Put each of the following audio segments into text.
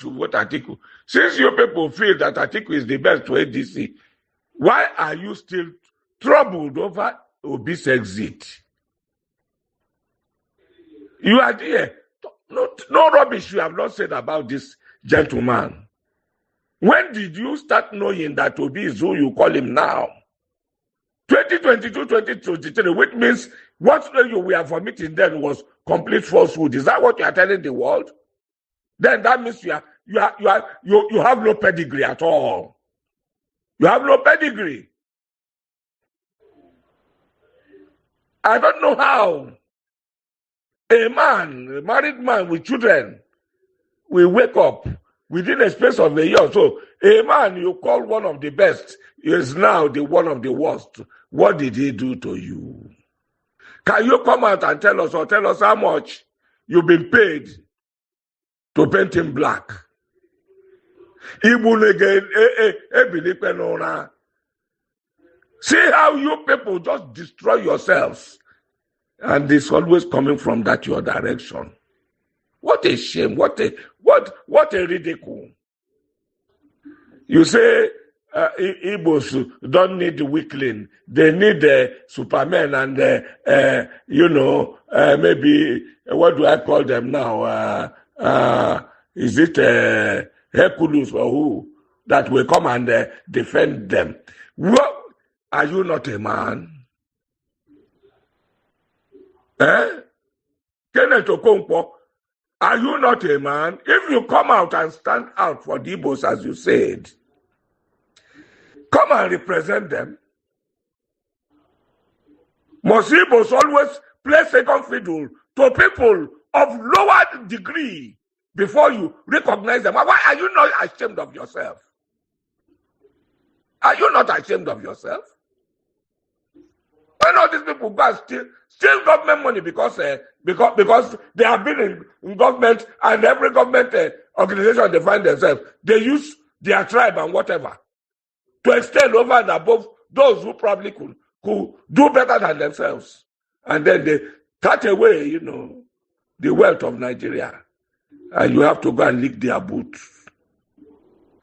to vote Atiku. Since you people feel that Atiku is the best to ADC, why are you still troubled over Obi's exit? You are there. No rubbish you have not said about this gentleman. When did you start knowing that Obi is who you call him now? 2022, 2023, which means what we are vomiting then was complete falsehood. Is that what you are telling the world? Then that means you have no pedigree at all. You have no pedigree. I don't know how a married man with children, will wake up within a space of a year or so. A man you call one of the best is now the one of the worst. What did he do to you? Can you come out and tell us, or tell us how much you've been paid to paint him black? See how you people just destroy yourselves. And it's always coming from that your direction. What a shame. What a ridicule. You say Igbos don't need the weakling. They need the Superman and maybe, what do I call them now? Is it Hercules or who? That will come and defend them. What? Are you not a man? Kenneth Okonkwo, are you not a man? If you come out and stand out for the Igbos, as you said, come and represent them. Must Igbos always play second fiddle to people of lower degree before you recognize them? Why are you not ashamed of yourself? Are you not ashamed of yourself? When all these people go and steal government money because they have been in government, and every government organization they find themselves, they use their tribe and whatever to extend over and above those who probably could do better than themselves. And then they cut away, the wealth of Nigeria. And you have to go and lick their boots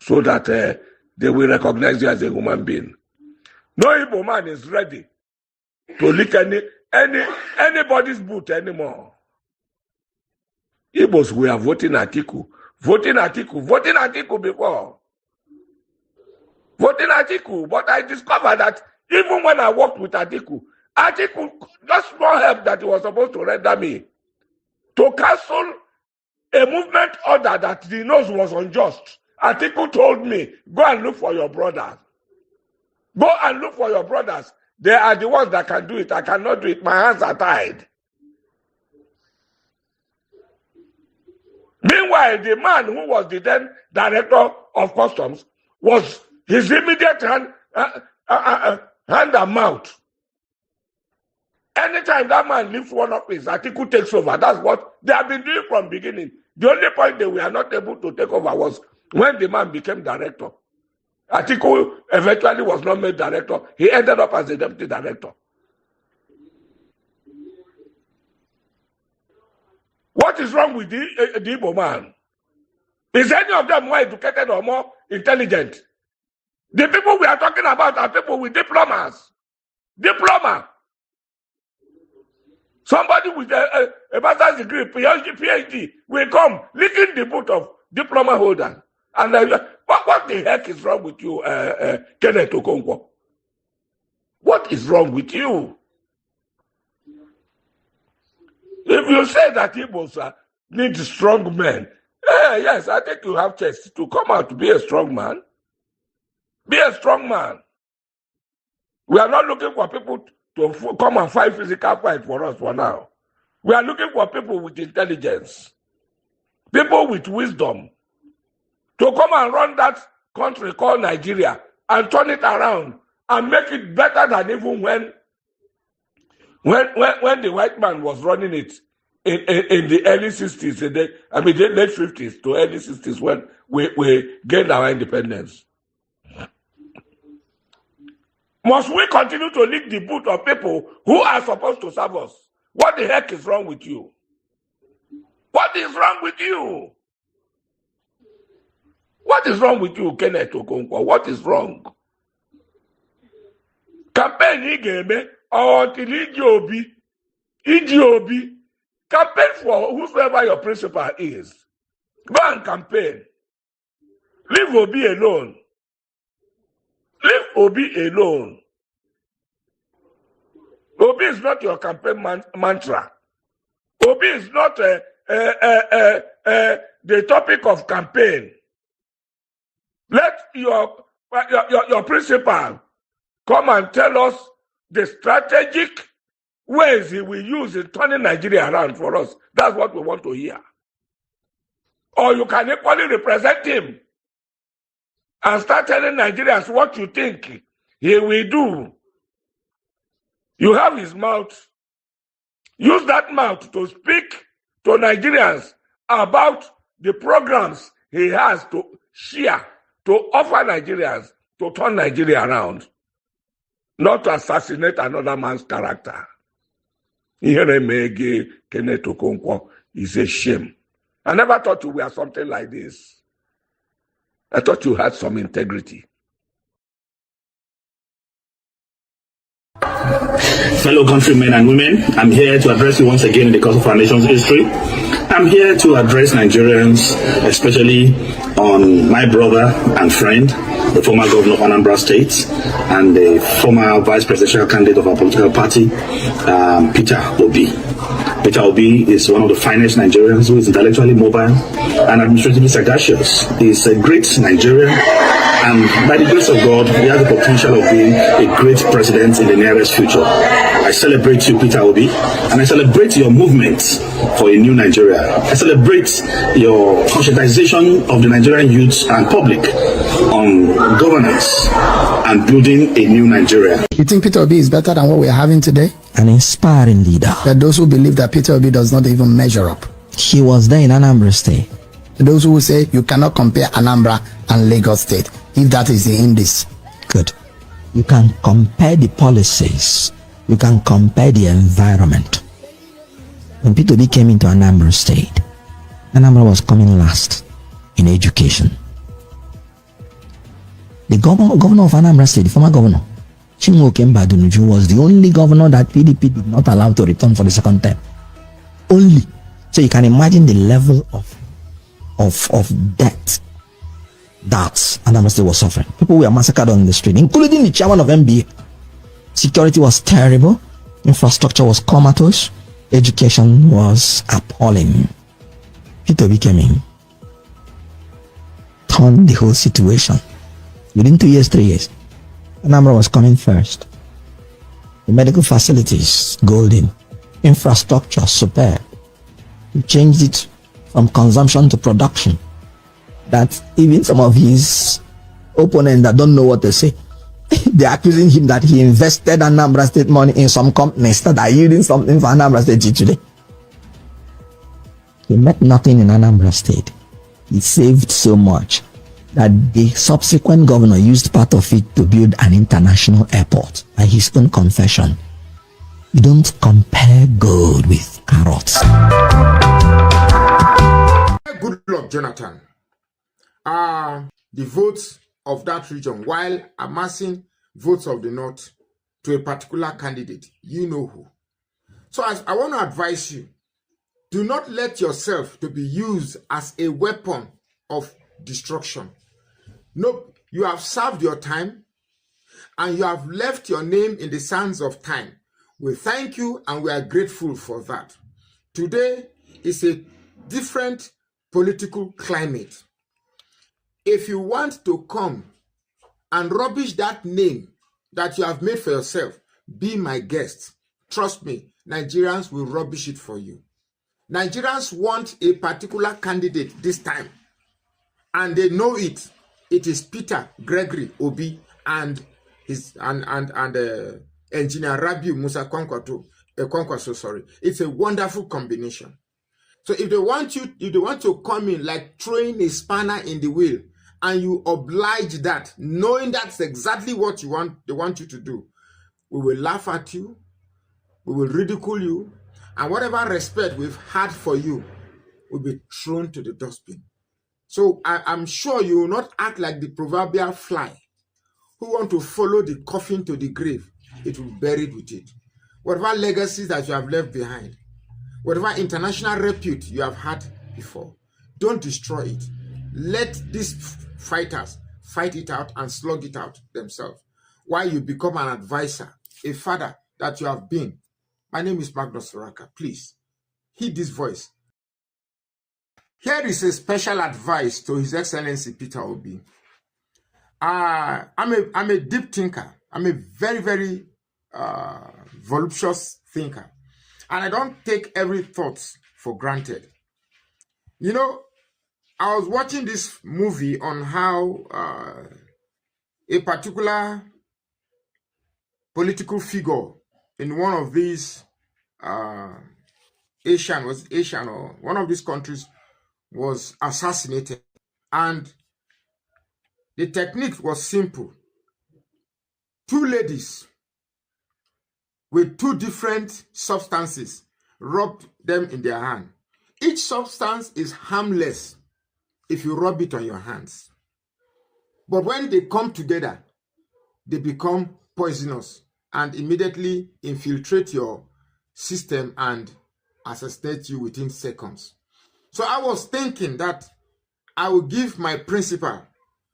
so that they will recognize you as a human being. No Igbo man is ready to lick anybody's boot anymore. Igbos, we are voting Atiku before. Voting Atiku, but I discovered that even when I worked with Atiku, just small help that he was supposed to render me to cancel a movement order that he knows was unjust. Atiku told me, go and look for your brothers. Go and look for your brothers. They are the ones that can do it. I cannot do it. My hands are tied. Meanwhile, the man who was the then director of customs was his immediate hand and mouth. Anytime that man leaves one office, Atiku takes over. That's what they have been doing from beginning. The only point they were not able to take over was when the man became director. Atiku eventually was not made director. He ended up as a deputy director. What is wrong with the Igbo man? Is any of them more educated or more intelligent? The people we are talking about are people with diplomas. Diploma. Somebody with a master's degree, PhD, will come licking the boot of diploma holder. And what the heck is wrong with you, Kenneth Okonkwo? What is wrong with you? If you say that Igbos need strong men, yes, I think you have chance to come out to be a strong man. Be a strong man. We are not looking for people to come and fight physical fight for us for now. We are looking for people with intelligence, people with wisdom, to come and run that country called Nigeria and turn it around and make it better than even when the white man was running it in the early 60s, the late 50s to early 60s when we gained our independence. Must we continue to lick the boot of people who are supposed to serve us? What the heck is wrong with you? What is wrong with you? What is wrong with you, Kenneth Okonkwo? What is wrong? Campaign Igeme until Iji campaign for whosoever your principal is. Go and campaign. Leave Obi alone. Leave Obi alone. Obi is not your campaign mantra. Obi is not the topic of campaign. Let your principal come and tell us the strategic ways he will use in turning Nigeria around for us. That's what we want to hear. Or you can equally represent him and start telling Nigerians what you think he will do. You have his mouth. Use that mouth to speak to Nigerians about the programs he has to share, to offer Nigerians, to turn Nigeria around, not to assassinate another man's character. Kenneth Okonkwo is a shame. I never thought you were something like this. I thought you had some integrity. Fellow countrymen and women, I'm here to address you once again in the course of our nation's history. I'm here to address Nigerians, especially on my brother and friend, the former governor of Anambra State, and the former vice presidential candidate of our political party, Peter Obi. Peter Obi is one of the finest Nigerians who is intellectually mobile and administratively sagacious. He's a great Nigerian, and by the grace of God, he has the potential of being a great president in the nearest future. I celebrate you, Peter Obi, and I celebrate your movement for a new Nigeria. I celebrate your conscientization of the Nigerian youth and public on governance and building a new Nigeria. You think Peter Obi is better than what we are having today? An inspiring leader. There are those who believe that Peter Obi does not even measure up. He was there in Anambra State. Those who will say you cannot compare Anambra and Lagos State, if that is the indice. Good. You can compare the policies. You can compare the environment. When Peter Obi came into Anambra State, Anambra was coming last in education. The governor of Anambra State, the former governor, Chinwoke Mbadunuju, was the only governor that PDP did not allow to return for the second term. Only. So you can imagine the level of debt that Anambra State was suffering. People were massacred on the street, including the chairman of MBA. Security was terrible. Infrastructure was comatose. Education was appalling. Peter Obi came in, turned the whole situation. Within 2 years, 3 years, Anambra was coming first. The medical facilities, golden. Infrastructure, superb. He changed it from consumption to production. That even some of his opponents that don't know what to say, they're accusing him that he invested Anambra State money in some companies that are yielding something for Anambra State today. He met nothing in Anambra State. He saved so much that the subsequent governor used part of it to build an international airport, by his own confession. You don't compare gold with carrots. Good luck, Jonathan. The votes of that region, while amassing votes of the North to a particular candidate, you know who. So I want to advise you, do not let yourself to be used as a weapon of destruction. No, you have served your time and you have left your name in the sands of time. We thank you and we are grateful for that. Today is a different political climate. If you want to come and rubbish that name that you have made for yourself, be my guest. Trust me, Nigerians will rubbish it for you. Nigerians want a particular candidate this time, and they know it. It is Peter Gregory Obi and his engineer Rabiu Musa Kwankwaso, sorry. It's a wonderful combination. So if they want to come in like throwing a spanner in the wheel, and you oblige that, knowing that's exactly what they want you to do, we will laugh at you, we will ridicule you, and whatever respect we've had for you will be thrown to the dustbin. So I'm sure you will not act like the proverbial fly who want to follow the coffin to the grave. It will be buried with it. Whatever legacies that you have left behind, whatever international repute you have had before, don't destroy it. Let these fighters fight it out and slug it out themselves while you become an advisor, a father that you have been. My name is Magnus Soraka. Please heed this voice. Here is a special advice to His Excellency Peter Obi. I'm a deep thinker. I'm a very, very voluptuous thinker. And I don't take every thought for granted. You know, I was watching this movie on how a particular political figure in one of these Asian or one of these countries was assassinated. And the technique was simple. Two ladies with two different substances rubbed them in their hand. Each substance is harmless if you rub it on your hands. But when they come together, they become poisonous and immediately infiltrate your system and assassinate you within seconds. So I was thinking that I will give my principal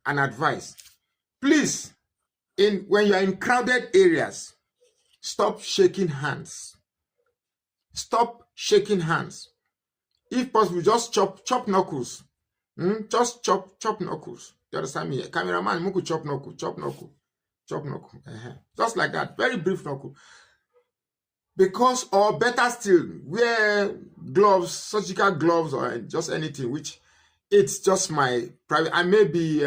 an advice. Please, when you are in crowded areas, stop shaking hands. Stop shaking hands. If possible, just chop knuckles. Just chop knuckles. You understand me? Cameraman, muku chop knuckle. Just like that. Very brief knuckle. Because, or better still, wear gloves, surgical gloves, or just anything, which it's just my private. I may be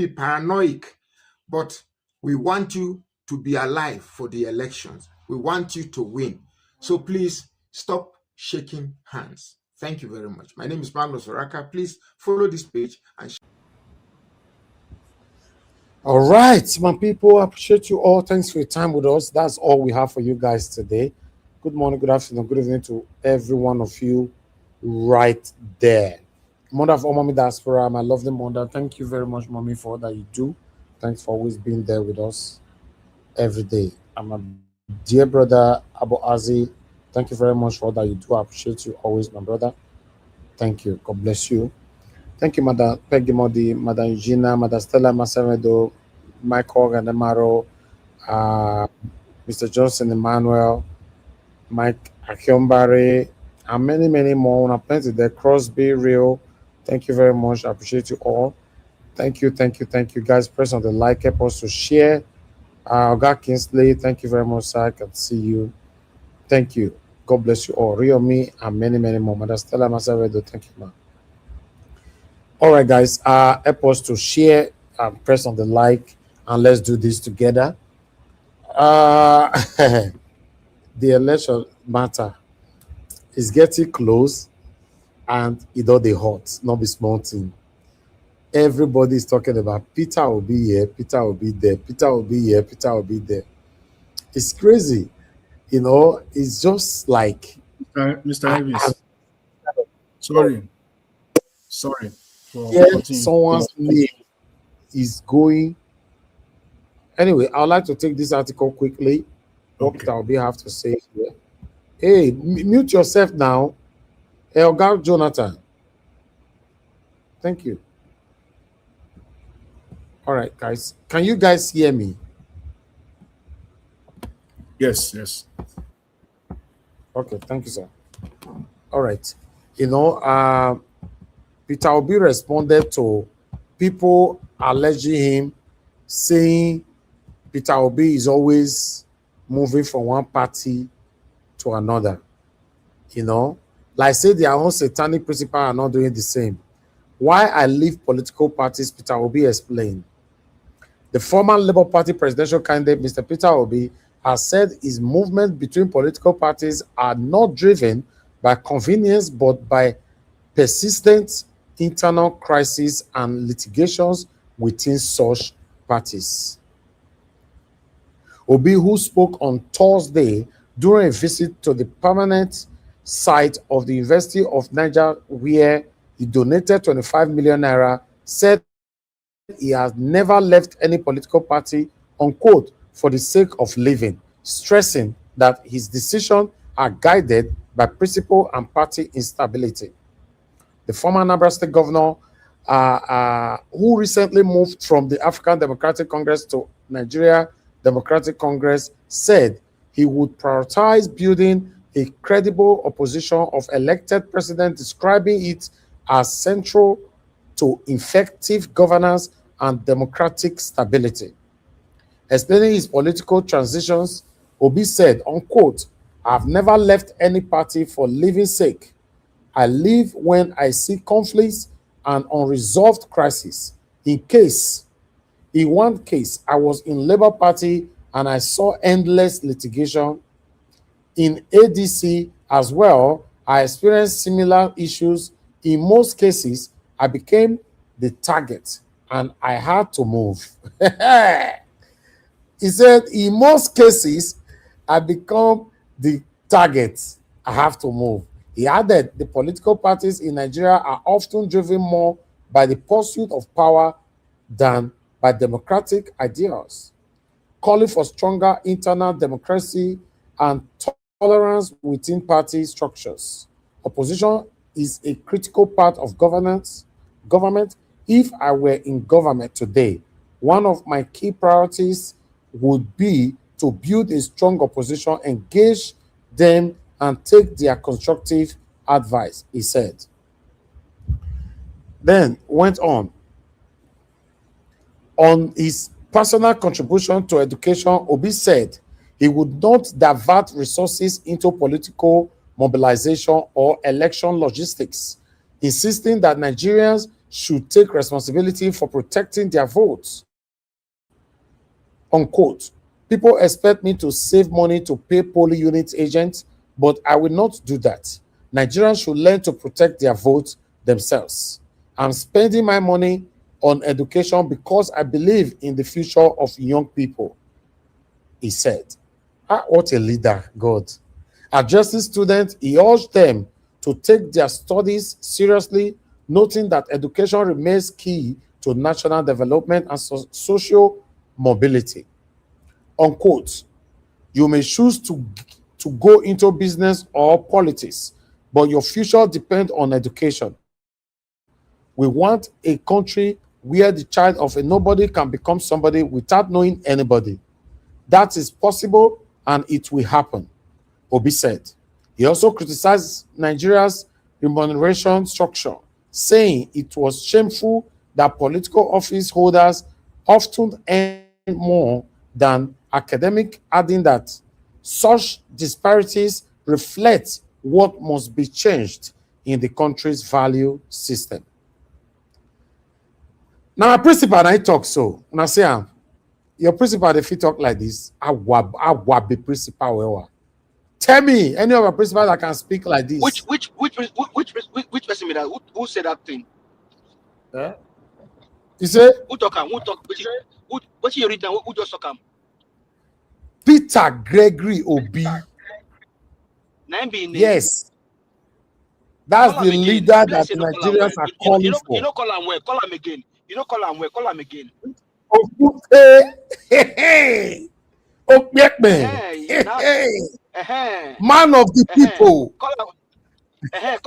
paranoid, but we want you to be alive for the elections. We want you to win. So please stop shaking hands. Thank you very much. My name is Magnus Oraka. Please follow this page and share. All right, my people, I appreciate you all. Thanks for your time with us. That's all we have for you guys today. Good morning, good afternoon, good evening to every one of you right there. Mother of all Mommy Diaspora, my lovely mother, thank you very much, Mommy, for all that you do. Thanks for always being there with us every day. And my dear brother, Abu Azi, thank you very much for all that you do. I appreciate you always, my brother. Thank you. God bless you. Thank you, Mother Peggy Modi, Mother Eugenia, Mother Stella Masemedo, Michael Gandamaro, Mr. Johnson Emmanuel, Mike Akiombare, and many, many more. I plenty there. Crosby, Real. Thank you very much. I appreciate you all. Thank you, guys. Press on the like, help us to share. Oga Kingsley, thank you very much, sir. I can see you. Thank you. God bless you all. Rio, me, and many, many more. Mother Stella Masemedo, thank you, man. All right, guys, help us to share and press on the like, and let's do this together. The election matter is getting close, and it all the hot, not be small thing. Everybody is talking about Peter will be here, Peter will be there, Peter will be here, Peter will be there. It's crazy, you know. It's just like Mr. Davis. Sorry. Someone's name is going. Anyway, I'd like to take this article quickly. Okay. What I'll be have to say here. Hey, mute yourself now. Elgar Jonathan. Thank you. All right, guys. Can you guys hear me? Yes. Okay, thank you, sir. All right. You know, Peter Obi responded to people alleging him, saying Peter Obi is always moving from one party to another. You know, like say their own satanic principles are not doing the same. Why I leave political parties, Peter Obi explained. The former Labour Party presidential candidate, Mr. Peter Obi, has said his movement between political parties are not driven by convenience, but by persistent internal crises and litigations within such parties. Obi, who spoke on Thursday during a visit to the permanent site of the University of Niger, where he donated 25 million naira, said he has never left any political party, unquote, for the sake of living, stressing that his decisions are guided by principle and party instability. The former Anambra State governor, who recently moved from the African Democratic Congress to Nigeria Democratic Congress, said he would prioritize building a credible opposition of elected president, describing it as central to effective governance and democratic stability. Explaining his political transitions, Obi said, unquote, "I've never left any party for living's sake. I leave when I see conflicts and unresolved crises. In one case, I was in Labour Party and I saw endless litigation. In ADC as well, I experienced similar issues. In most cases, I became the target and I had to move." He said, in most cases, I become the target. I have to move. He added, the political parties in Nigeria are often driven more by the pursuit of power than by democratic ideals, calling for stronger internal democracy and tolerance within party structures. Opposition is a critical part of government. If I were in government today, one of my key priorities would be to build a strong opposition, engage them, and take their constructive advice, he said. Then went on his personal contribution to education, Obi said he would not divert resources into political mobilization or election logistics, insisting that Nigerians should take responsibility for protecting their votes. Unquote. People expect me to save money to pay polling unit agents, but I will not do that. Nigerians should learn to protect their votes themselves. I'm spending my money on education because I believe in the future of young people, he said. What a leader, God. Addressing students, he urged them to take their studies seriously, noting that education remains key to national development and social mobility. Unquote. You may choose to go into business or politics, but your future depends on education. We want a country where the child of a nobody can become somebody without knowing anybody. That is possible and it will happen, Obi said. He also criticized Nigeria's remuneration structure, saying it was shameful that political office holders often earn more than academic, adding that such disparities reflect what must be changed in the country's value system. Now, my principal and I talk so. When I say, your principal, if you talk like this, I will be principal. Well. Tell me, any of our principals that can speak like this. Which person made that? Who said that thing? You say? Who talk? What you read now? Who just talk? Peter Gregory Obi. Yes. That's the leader that Nigerians are calling for. You know, call him where? Call him again. You know, call him where? Call him again. Man of the people. Call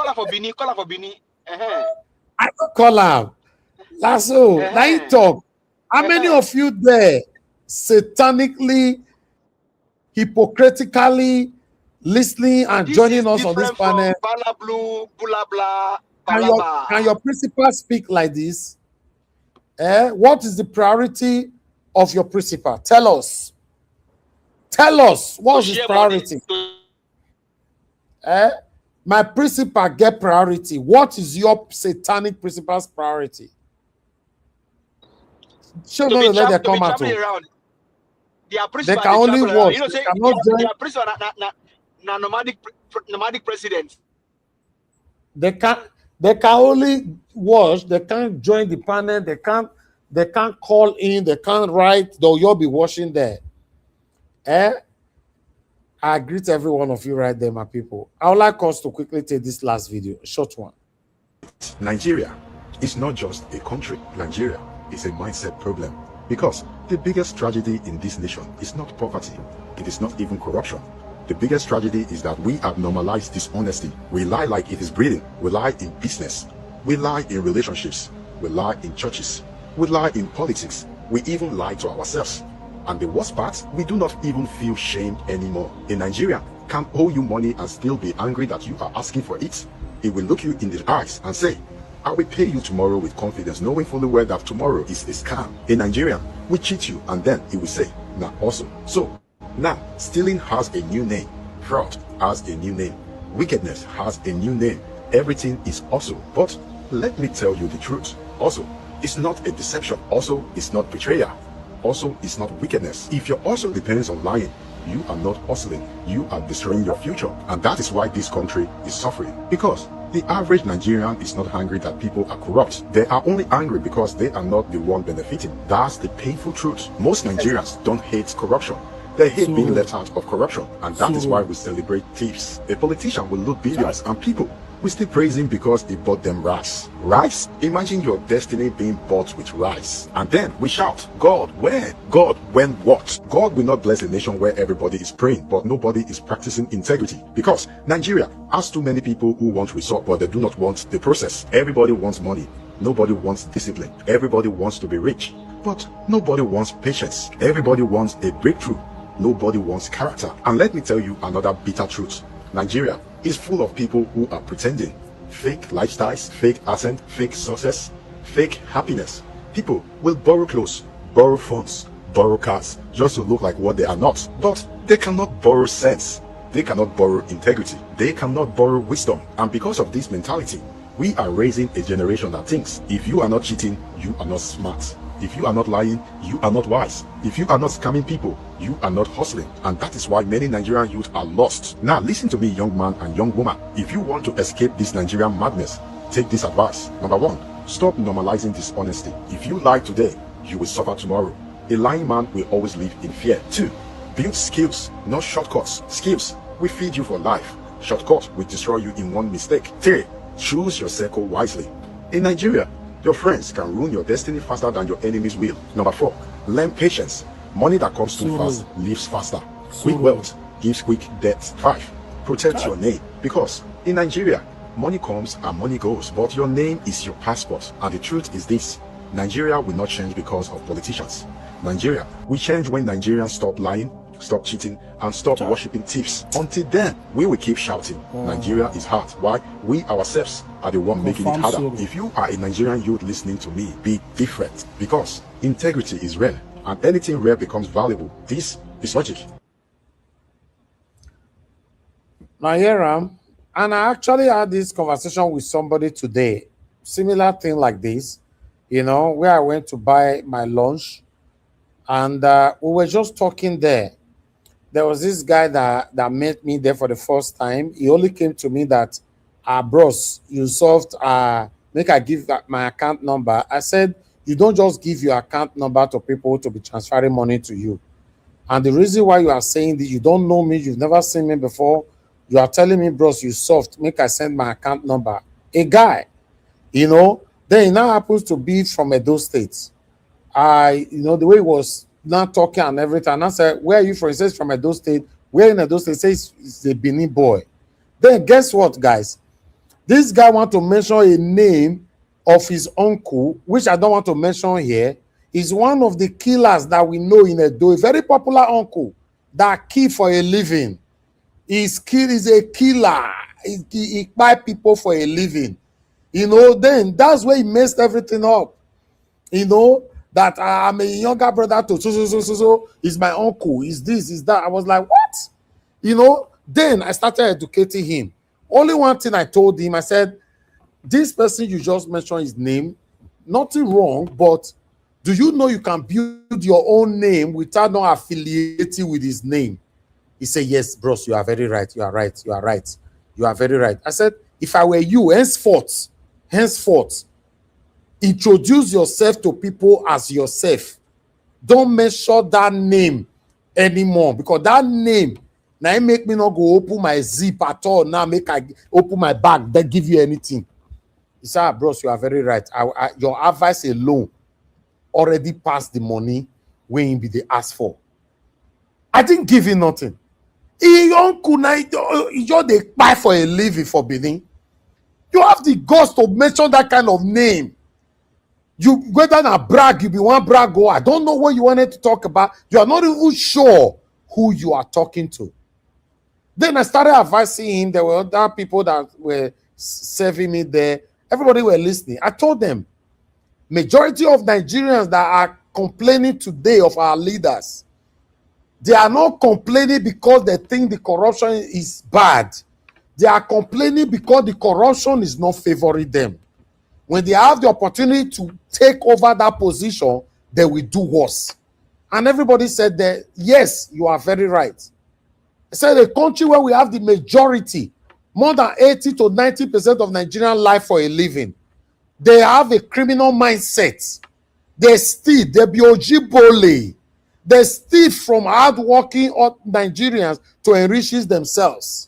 him for Bini. Call him for Bini. I don't call him. That's all. Now you talk. How many of you there satanically, hypocritically listening and This joining us on this panel? Bala blue, blah blah. Can your principal speak like this? What is the priority of your principal? Tell us. Tell us what's his priority. My principal get priority. What is your satanic principal's priority? Sure, no, let them come out. They can only watch. You know, say, they are principal na nomadic presidents. They can only watch. They can't join the panel. They can't call in. They can't write. Though you'll be watching there. I greet every one of you right there, my people. I would like us to quickly take this last video, a short one. Nigeria is not just a country. Nigeria is a mindset problem, because the biggest tragedy in this nation is not poverty. It is not even corruption. The biggest tragedy is that we have normalized dishonesty. We lie like it is breathing. We lie in business. We lie in relationships. We lie in churches. We lie in politics. We even lie to ourselves. And the worst part, we do not even feel shame anymore. A Nigerian can owe you money and still be angry that you are asking for it. It will look you in the eyes and say, I will pay you tomorrow with confidence, knowing fully well that tomorrow is a scam. A Nigerian will cheat you, and then he will say, nah, also. So, now, stealing has a new name. Fraud has a new name. Wickedness has a new name. Everything is also. But let me tell you the truth. Also, it's not a deception. Also, it's not betrayal. Also, it's not wickedness. If your also depends on lying, you are not hustling. You are destroying your future. And that is why this country is suffering. Because the average Nigerian is not angry that people are corrupt. They are only angry because they are not the one benefiting. That's the painful truth. Most Nigerians don't hate corruption. They hate being let out of corruption. And that is why we celebrate thieves. A politician will loot billions and people we still praise him because he bought them rice. Rice? Imagine your destiny being bought with rice. And then we shout, God, when? God, when what? God will not bless a nation where everybody is praying, but nobody is practicing integrity. Because Nigeria has too many people who want result, but they do not want the process. Everybody wants money. Nobody wants discipline. Everybody wants to be rich, but nobody wants patience. Everybody wants a breakthrough. Nobody wants character. And let me tell you another bitter truth. Nigeria is full of people who are pretending. Fake lifestyles, fake accent, fake success, fake happiness. People will borrow clothes, borrow phones, borrow cars, just to look like what they are not. But they cannot borrow sense. They cannot borrow integrity. They cannot borrow wisdom. And because of this mentality, we are raising a generation that thinks if you are not cheating, you are not smart. If you are not lying, you are not wise. If you are not scamming people, you are not hustling. And that is why many Nigerian youth are lost. Now listen to me, young man and young woman. If you want to escape this Nigerian madness, take this advice. Number one, stop normalizing dishonesty. If you lie today, you will suffer tomorrow. A lying man will always live in fear. 2, build skills, not shortcuts. Skills will feed you for life. Shortcuts will destroy you in one mistake. 3, choose your circle wisely. In Nigeria, your friends can ruin your destiny faster than your enemies will. Number 4, learn patience. Money that comes too fast leaves faster. Quick wealth gives quick death. 5, protect your name. Because in Nigeria, money comes and money goes, but your name is your passport. And the truth is this: Nigeria will not change because of politicians. Nigeria will change when Nigerians stop lying, stop cheating, and stop worshipping thieves. Until then, we will keep shouting, Nigeria is hard. Why? We ourselves are the one making it harder. If you are a Nigerian youth listening to me, be different, because integrity is rare, and anything rare becomes valuable. This is logic. Now, Hiram, and I actually had this conversation with somebody today, similar thing like this, you know, where I went to buy my lunch, and we were just talking there. There was this guy that met me there for the first time. He only came to me that, bros, you solved, make I give my account number. I said, you don't just give your account number to people to be transferring money to you. And the reason why you are saying this, you don't know me, you've never seen me before. You are telling me, bros, you soft, make I send my account number. A guy, you know, then he now happens to be from Edo State. You know, the way he was not talking and everything. And I said, where are you from? He says from Edo State. Where in Edo State? He says he's a Benin boy. Then guess what, guys? This guy want to mention a name of his uncle, which I don't want to mention here. He's one of the killers that we know in Edo, a very popular uncle that kill for a living. He's a killer. He buy people for a living. You know, then that's where he messed everything up. You know, that I'm a younger brother to so is my uncle, is this, is that. I was like, what? You know, then I started educating him. Only one thing I told him, I said, this person you just mentioned his name, nothing wrong, but do you know you can build your own name without not affiliating with his name? He said, yes, bros, you are very right. You are right. You are right. You are very right. I said, if I were you, henceforth, introduce yourself to people as yourself. Don't mention that name anymore, because that name now it make me not go open my zip at all. Now make I open my bag, then give you anything. He said, ah, bros, you are very right. Your advice alone already passed the money when be they asked for. I didn't give him nothing. He just they buy for a living for Benin. You have the guts to mention that kind of name. You whether na brag, you be one brag go. I don't know what you wanted to talk about. You are not even sure who you are talking to. Then I started advising him. There were other people that were serving me there. Everybody were listening. I told them, majority of Nigerians that are complaining today of our leaders, they are not complaining because they think the corruption is bad. They are complaining because the corruption is not favoring them. When they have the opportunity to take over that position, they will do worse. And everybody said that, yes, you are very right. I said a country where we have the majority, more than 80 to 90% of Nigerian life for a living, they have a criminal mindset. They steal, they be ojibole. They steal from hardworking Nigerians to enrich themselves.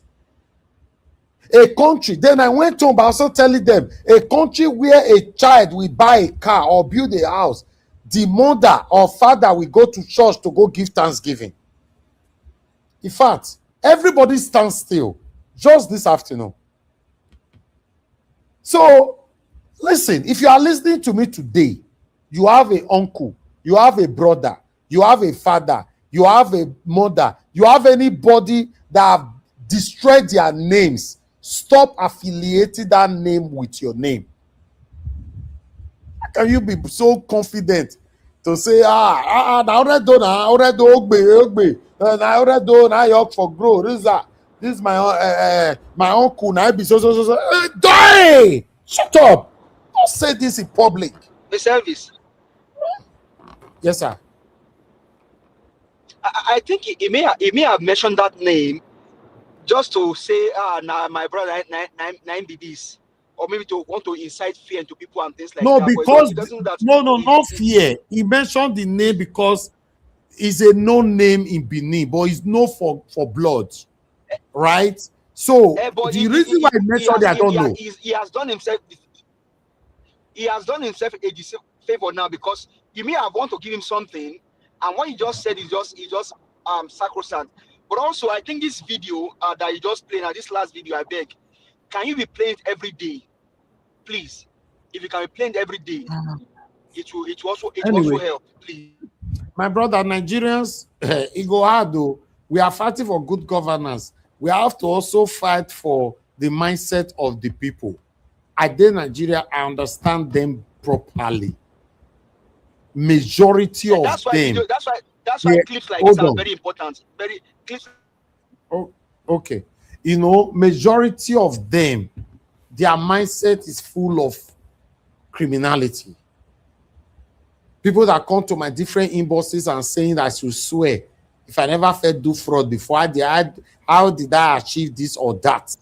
A country, then I went home by also telling them, a country where a child will buy a car or build a house, the mother or father will go to church to go give thanksgiving. In fact, everybody stands still just this afternoon. So, listen, if you are listening to me today, you have an uncle, you have a brother, you have a father, you have a mother, you have anybody that have destroyed their names, stop affiliating that name with your name. How can you be so confident to say, na already done, na already ogbe, na already done, na yok for grow. This is my uncle, na be so. Die! Shut up! Don't say this in public. The service. Yes, sir. I think he may have mentioned that name just to say, nah, my brother, nine be this, or maybe to want to incite fear into people and things like No, that. because not fear. He mentioned the name because it's a known name in Benin, but it's known for blood, right? So the reason why he mentioned it, I don't know. He has done himself. He has done himself a favor now because he may have want to give him something, and what he just said is just sacrosanct. But also, I think this video that you just played, this last video, I beg, can you be playing it every day, please? If you can be playing it every day, it will also help, please. My brother, Nigerians, it go hard though. We are fighting for good governance. We have to also fight for the mindset of the people. I did Nigeria, I understand them properly. Majority of them. That's why clips like this are very important. Oh, okay. You know, majority of them, their mindset is full of criminality. People that come to my different inboxes and saying that I should swear if I never felt do fraud before, how did I achieve this or that?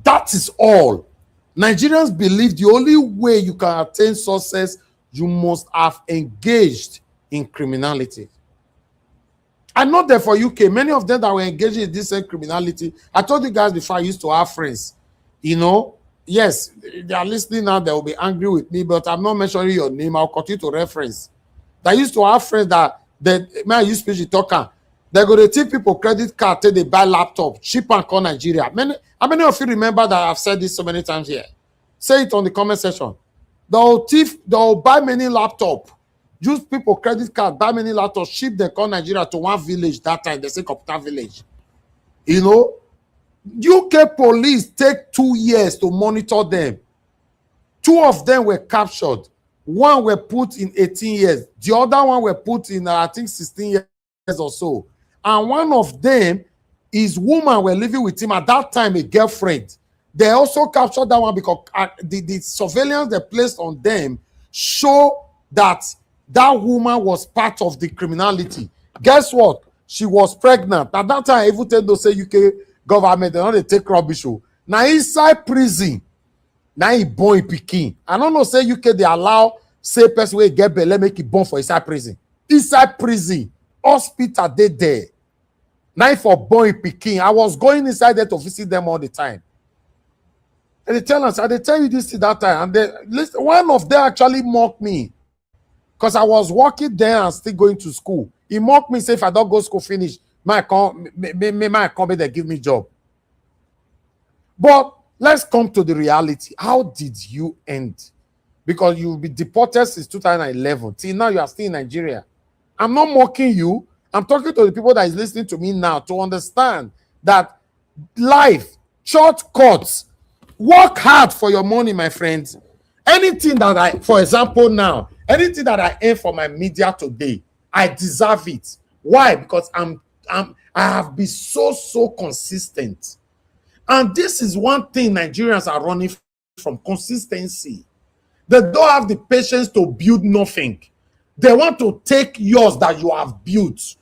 That is all. Nigerians believe the only way you can attain success, you must have engaged in criminality. I'm not there for UK. Many of them that were engaged in this same criminality, I told you guys before, I used to have friends. You know, yes, they are listening now, they will be angry with me, but I'm not mentioning your name. I'll continue to reference. I used to have friends that I use speech talker. They go to tip people credit card till they buy laptop, cheap and call Nigeria. How many of you remember that I've said this so many times here? Say it on the comment section. They'll buy many laptop, use people credit card, buy many laptops, ship them call Nigeria to one village that time, they say Capital Village. You know, UK police take 2 years to monitor them. 2 of them were captured. One were put in 18 years. The other one were put in, I think, 16 years or so. And one of them, his woman were living with him at that time, a girlfriend. They also captured that one because the surveillance they placed on them show that that woman was part of the criminality. Guess what? She was pregnant. At that time, I even tell those say UK government, they don't take rubbish. Now inside prison, now he born a pikin. I don't know, say UK, they allow say person wey get belle make it born for inside prison. Inside prison, hospital they there. Now for born a pikin. I was going inside there to visit them all the time. And they tell us, and they tell you this that time, and one of them actually mocked me because I was working there and still going to school. He mocked me, say if I don't go school finish, my company they give me job. But let's come to the reality. How did you end? Because you'll be deported since 2011. Till now, you are still in Nigeria. I'm not mocking you. I'm talking to the people that is listening to me now to understand that life, shortcuts, work hard for your money, my friends. Anything that for example now, anything that I earn for my media today, I deserve it. Why? Because I have been so consistent. And this is one thing Nigerians are running from: consistency. They don't have the patience to build nothing. They want to take yours that you have built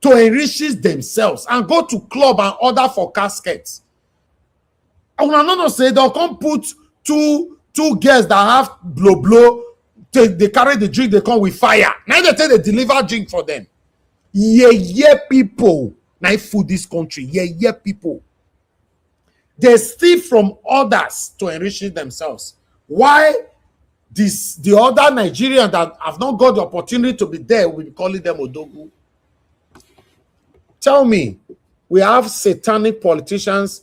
to enrich themselves and go to club and order for caskets. And I don't say they'll come put two girls that have blow. They carry the drink, they come with fire. Now they say they deliver drink for them. Yeah, people. Now food this country. Yeah, people. They steal from others to enrich themselves. Why the other Nigerians that have not got the opportunity to be there, we'll be calling them Odogu? Tell me, we have satanic politicians.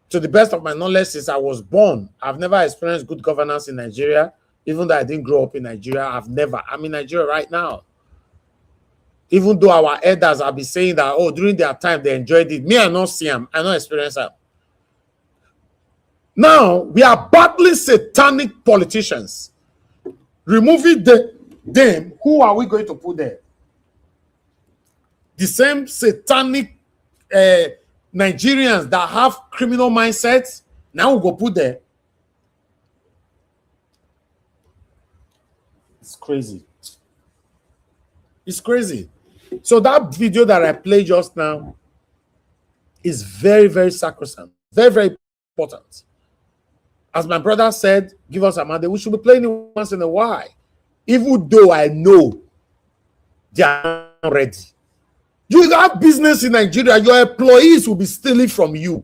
To the best of my knowledge, since I was born, I've never experienced good governance in Nigeria. Even though I didn't grow up in Nigeria, I'm in Nigeria right now. Even though our elders have been saying that, oh, during their time they enjoyed it. Me, I not see them. I not experience them. Now, we are battling satanic politicians. Removing them, who are we going to put there? The same satanic Nigerians that have criminal mindsets, now we go put there. It's crazy. It's crazy. So that video that I played just now is very sacrosanct. Very important. As my brother said, give us a Monday. We should be playing it once in a while. Even though I know they are not ready. You have business in Nigeria, your employees will be stealing from you.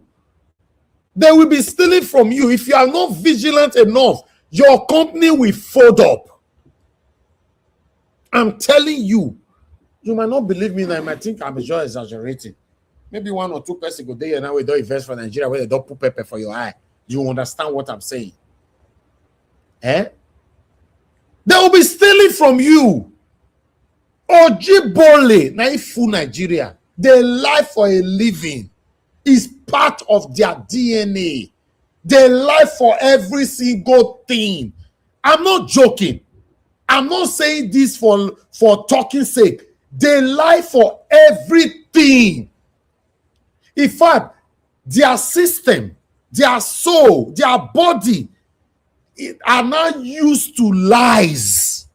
They will be stealing from you. If you are not vigilant enough, your company will fold up. I'm telling you. You might not believe me now. You might think I'm just exaggerating. Maybe one or two persons go there and now we don't invest for Nigeria where they don't put pepper for your eye. You understand what I'm saying? They will be stealing from you. Ojibole, na full Nigeria. They lie for a living. Is part of their DNA. They lie for every single thing. I'm not joking. I'm not saying this for talking sake. They lie for everything. In fact, their system, their soul, their body are not used to lies.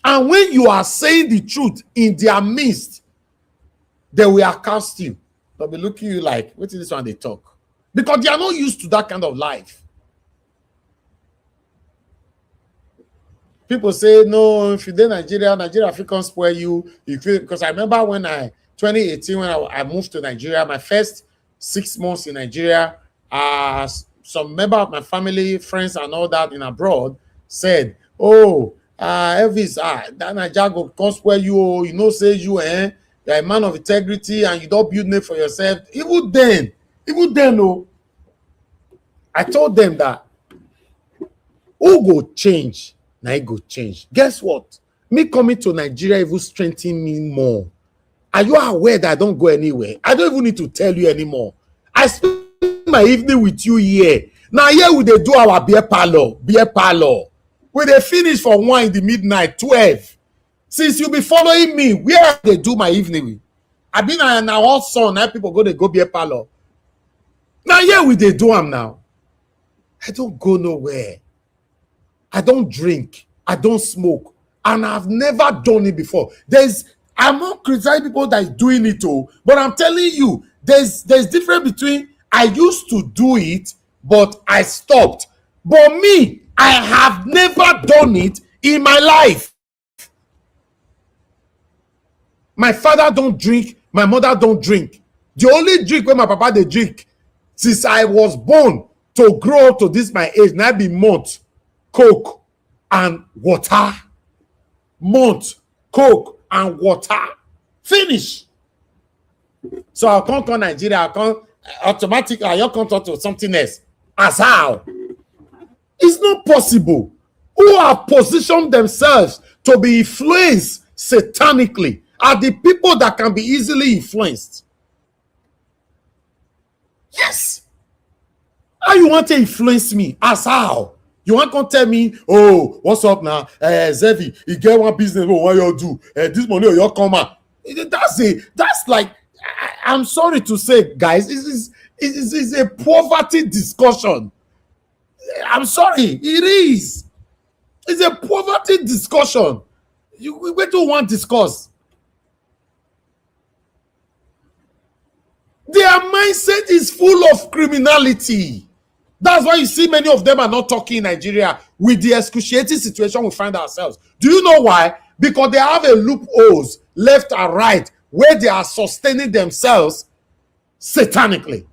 And when you are saying the truth in their midst, they will accuse you. They'll be looking at you like, what is this one they talk? Because they are not used to that kind of life. People say, no, if you're in Nigeria African spoil you. Because I remember when 2018, when I moved to Nigeria, my first 6 months in Nigeria, some member of my family, friends and all that in abroad said, oh, Elvis, that Nigeria go come spoil you, you know, say you're a man of integrity and you don't build name for yourself. Even then, no. I told them that who go change? Now it go change. Guess what? Me coming to Nigeria even strengthen me more. Are you aware that I don't go anywhere? I don't even need to tell you anymore. I spend my evening with you here. Now here we dey do our beer parlor. We dey finish for 1 in the midnight, 12. Since you be following me, where they do my evening? I been an our son. Now people go beer parlor. Now here we dey do them now. I don't go nowhere. I don't drink. I don't smoke. And I've never done it before. I'm not criticizing people that is doing it all, but I'm telling you, there's difference between I used to do it, but I stopped. But me, I have never done it in my life. My father don't drink. My mother don't drink. The only drink when my papa they drink Since I was born to grow to this my age, now be month, coke, and water. Month, coke, and water. Finish. So I can't come Nigeria, I can't automatically, I can't talk to something else. As how? It's not possible. Who have positioned themselves to be influenced satanically are the people that can be easily influenced. Yes. How you want to influence me? As how? You want to tell me, oh, what's up now? Zevi, you get one business, what you do? This money you come out. That's like, I'm sorry to say, guys, this is a poverty discussion. I'm sorry, it is. It's a poverty discussion. We don't want to discuss. Their mindset is full of criminality. That's why you see many of them are not talking in Nigeria with the excruciating situation we find ourselves. Do you know why? Because they have a loopholes left and right where they are sustaining themselves satanically.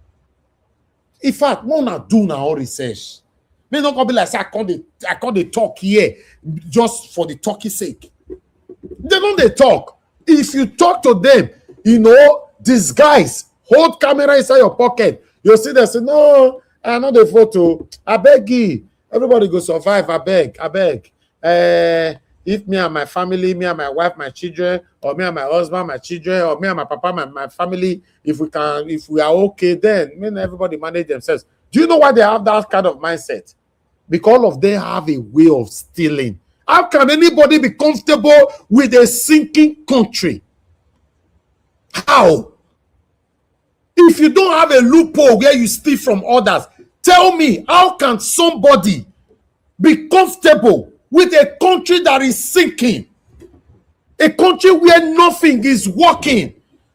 In fact, no not do now research. May not gonna be like say I can't talk here just for the talk's sake. They don't they talk. If you talk to them, you know, these guys hold camera inside your pocket. You'll see them say, no, I know the photo. I beg you. Everybody go survive. I beg. If me and my family, me and my wife, my children, or me and my husband, my children, or me and my papa, my family, if we are okay, then everybody manage themselves. Do you know why they have that kind of mindset? Because all of them have a way of stealing. How can anybody be comfortable with a sinking country? How? If you don't have a loophole where you steal from others, tell me, how can somebody be comfortable with a country that is sinking? A country where nothing is working.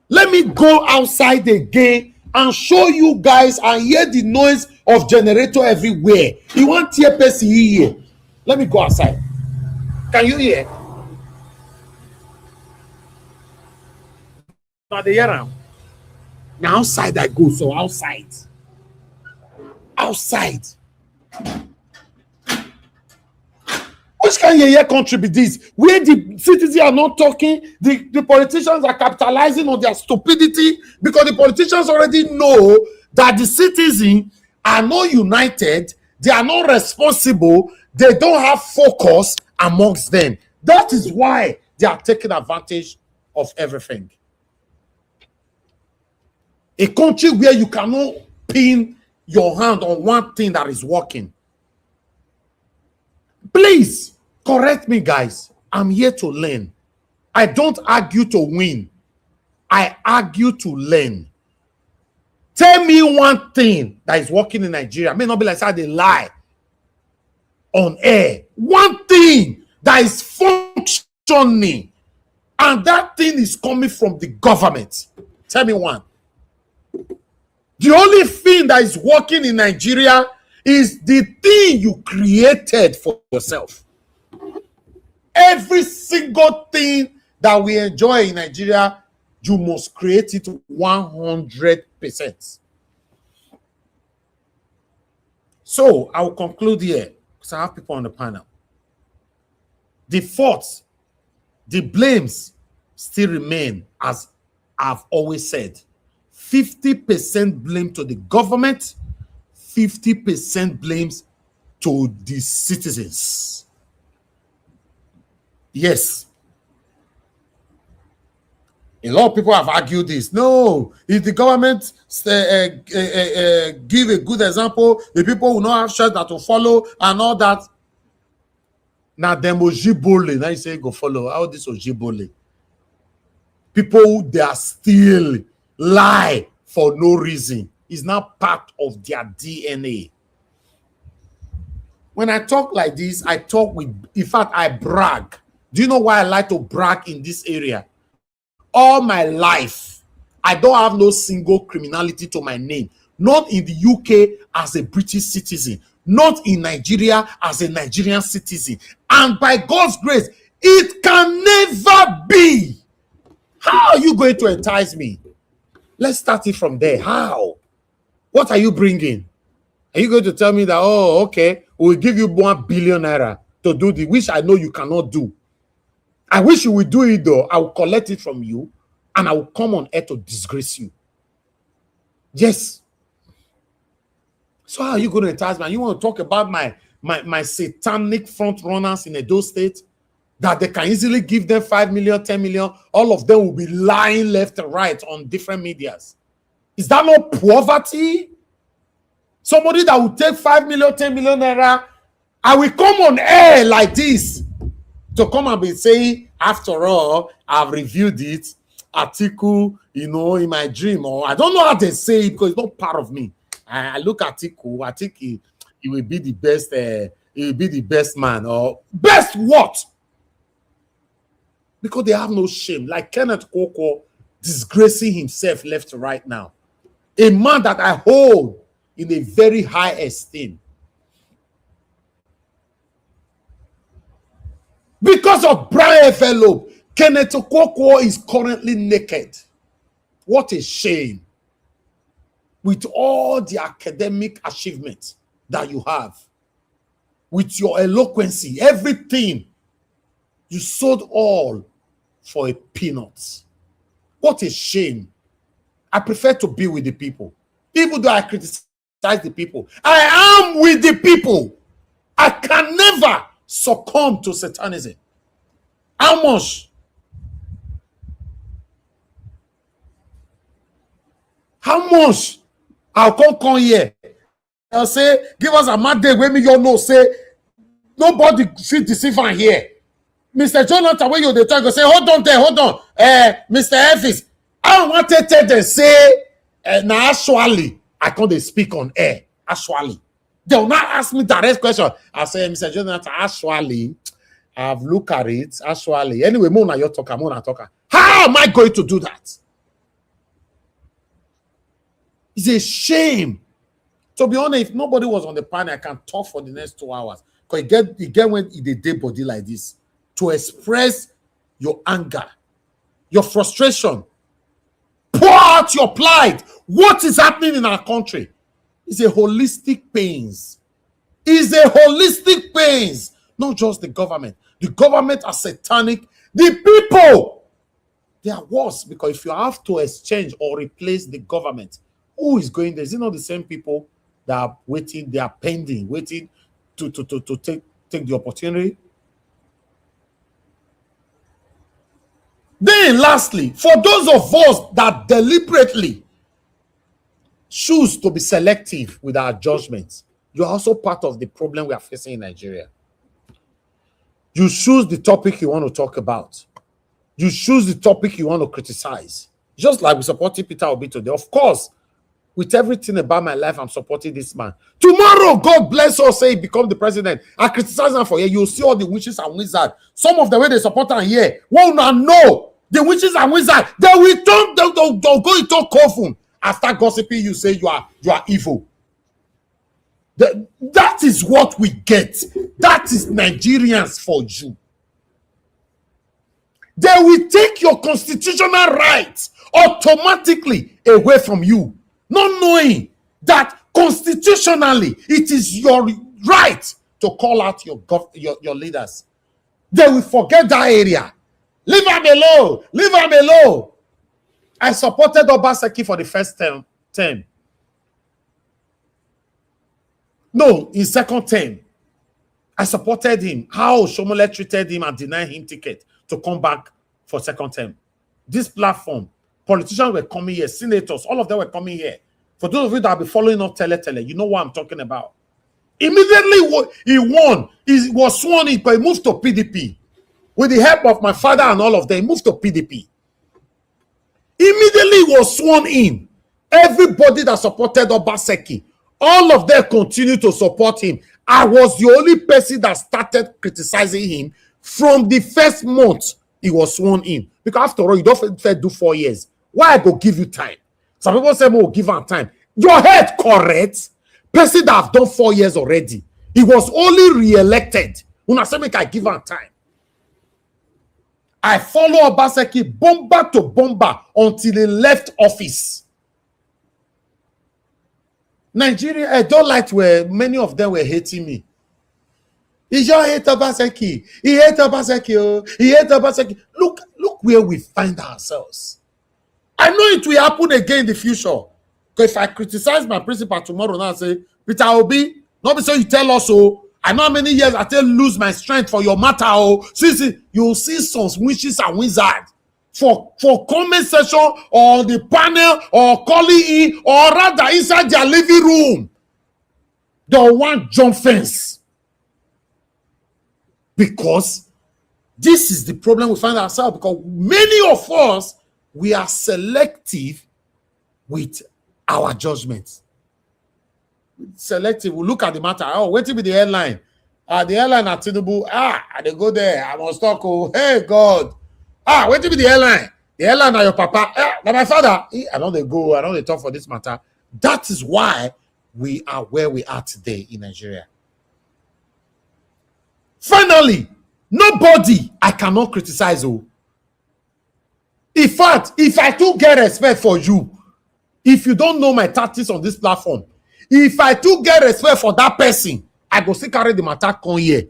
Let me go outside again and show you guys and hear the noise of generator everywhere. You want TPC here? Let me go outside. Can you hear? Now they hear now. Now outside I go, so outside. Outside. Which kind of country be this? Where the citizens are not talking, the politicians are capitalizing on their stupidity because the politicians already know that the citizens are not united, they are not responsible, they don't have focus amongst them. That is why they are taking advantage of everything. A country where you cannot pin your hand on one thing that is working. Please correct me, guys. I'm here to learn. I don't argue to win. I argue to learn. Tell me one thing that is working in Nigeria. May not be like they lie on air. One thing that is functioning, and that thing is coming from the government. Tell me one. The only thing that is working in Nigeria is the thing you created for yourself. Every single thing that we enjoy in Nigeria, you must create it 100%. So I will conclude here because I have people on the panel. The faults, the blames still remain, as I've always said. 50% blame to the government, 50% blames to the citizens. Yes. A lot of people have argued this. No, if the government give a good example, the people will not have shirts that will follow and all that. Now, them ojibole. Now you say go follow. How this ojibole? People, they are still lie for no reason. It's not part of their DNA. When I talk like this, I talk with, in fact, I brag. Do you know why I like to brag in this area? All my life, I don't have no single criminality to my name. Not in the UK as a British citizen. Not in Nigeria as a Nigerian citizen. And by God's grace, it can never be. How are you going to entice me? Let's start it from there. How? What are you bringing? Are you going to tell me that, oh, okay, we'll give you 1 billion naira to do the, which I know you cannot do. I wish you would do it though. I will collect it from you and I will come on air to disgrace you. Yes. So how are you going to entice me? You want to talk about my satanic front runners in Edo State? That they can easily give them 5 million, 10 million. All of them will be lying left and right on different medias. Is that not poverty? Somebody that will take 5 million, 10 million naira, I will come on air like this to come and be saying, after all, I've reviewed it, article, you know, in my dream, or I don't know how they say it because it's not part of me. I look at article, I think he will be the best, he will be the best man, or best what? Because they have no shame. Like Kenneth Koko disgracing himself left to right now. A man that I hold in a very high esteem. Because of Brian Fellow, Kenneth Koko is currently naked. What a shame. With all the academic achievements that you have, with your eloquency, everything, you sold all for a peanut. What a shame. I prefer to be with the people. Even though I criticize the people, I am with the people. I can never succumb to Satanism. How much? How much? I'll come here. I'll say, give us a mad day when me you know say nobody should deceive here. Mr. Jonathan, when you the talk, say, hold on there, hold on. Mr. Elvis, I don't want to tell them say now actually I can't speak on air. Actually. They will not ask me direct question. I say, Mr. Jonathan, actually, I've looked at it. Actually. Anyway, Mona, you're talking, Mona talker. How am I going to do that? It's a shame. To be honest, if nobody was on the panel, I can talk for the next 2 hours. Because you get when they day body like this to express your anger, your frustration, pour out your plight. What is happening in our country? It's a holistic pains. It's a holistic pains. Not just the government. The government are satanic. The people, they are worse. Because if you have to exchange or replace the government, who is going there? Is it not the same people that are waiting, they are pending, waiting to take the opportunity? Then lastly, for those of us that deliberately choose to be selective with our judgments, you are also part of the problem we are facing in Nigeria. You choose the topic you want to talk about. You choose the topic you want to criticize. Just like we supported Peter Obi today. Of course, with everything about my life, I'm supporting this man. Tomorrow, God bless us, say he become the president. I criticize him for here. You'll see all the witches and wizards. Some of the way they support him here will not know the witches and wizards. They will turn, they'll go into coffin and start gossiping. You say you are evil. That is what we get. That is Nigerians for you. They will take your constitutional rights automatically away from you. Not knowing that constitutionally it is your right to call out your leaders. They will forget that area. Leave them alone. Leave them alone. I supported Obaseki for the first term. No, in second term. I supported him. How Shomole treated him and denied him ticket to come back for second term. This platform, politicians were coming here, senators, all of them were coming here. For those of you that have been following up Tele, you know what I'm talking about. Immediately he won. He was sworn in, but he moved to PDP. With the help of my father and all of them, he moved to PDP. Immediately he was sworn in. Everybody that supported Obaseki, all of them continued to support him. I was the only person that started criticizing him from the first month he was sworn in. Because after all, you don't do 4 years. Why I go give you time? Some people say, oh, give him time. Your head correct. Person that have done 4 years already. He was only re-elected. When I say make I give him time. I follow Obaseki bomber to bomber until he left office. Nigeria, I don't like where many of them were hating me. He just hate Obaseki. He hate Obaseki. Oh. He hate Obaseki. Look where we find ourselves. I know it will happen again in the future. Because if I criticize my principal tomorrow now and say, Peter Obi, not be so you tell us so. I know how many years I tell lose my strength for your matter. Oh, see, you'll see some witches and wizards for comment section or the panel or calling in or rather inside their living room. They want jump fence. Because this is the problem we find ourselves, because many of us, we are selective with our judgments. Selective. We look at the matter. Oh, wait till be the airline. The airline at Tinubu. They go there. I must talk. Oh, hey God. Wait till be the airline. The airline are your papa. Now my father. I know they go. I know they talk for this matter. That is why we are where we are today in Nigeria. Finally, nobody I cannot criticize. Oh, in fact, if I do get respect for you, if you don't know my tactics on this platform, if I do get respect for that person, I go still carry the matter come here.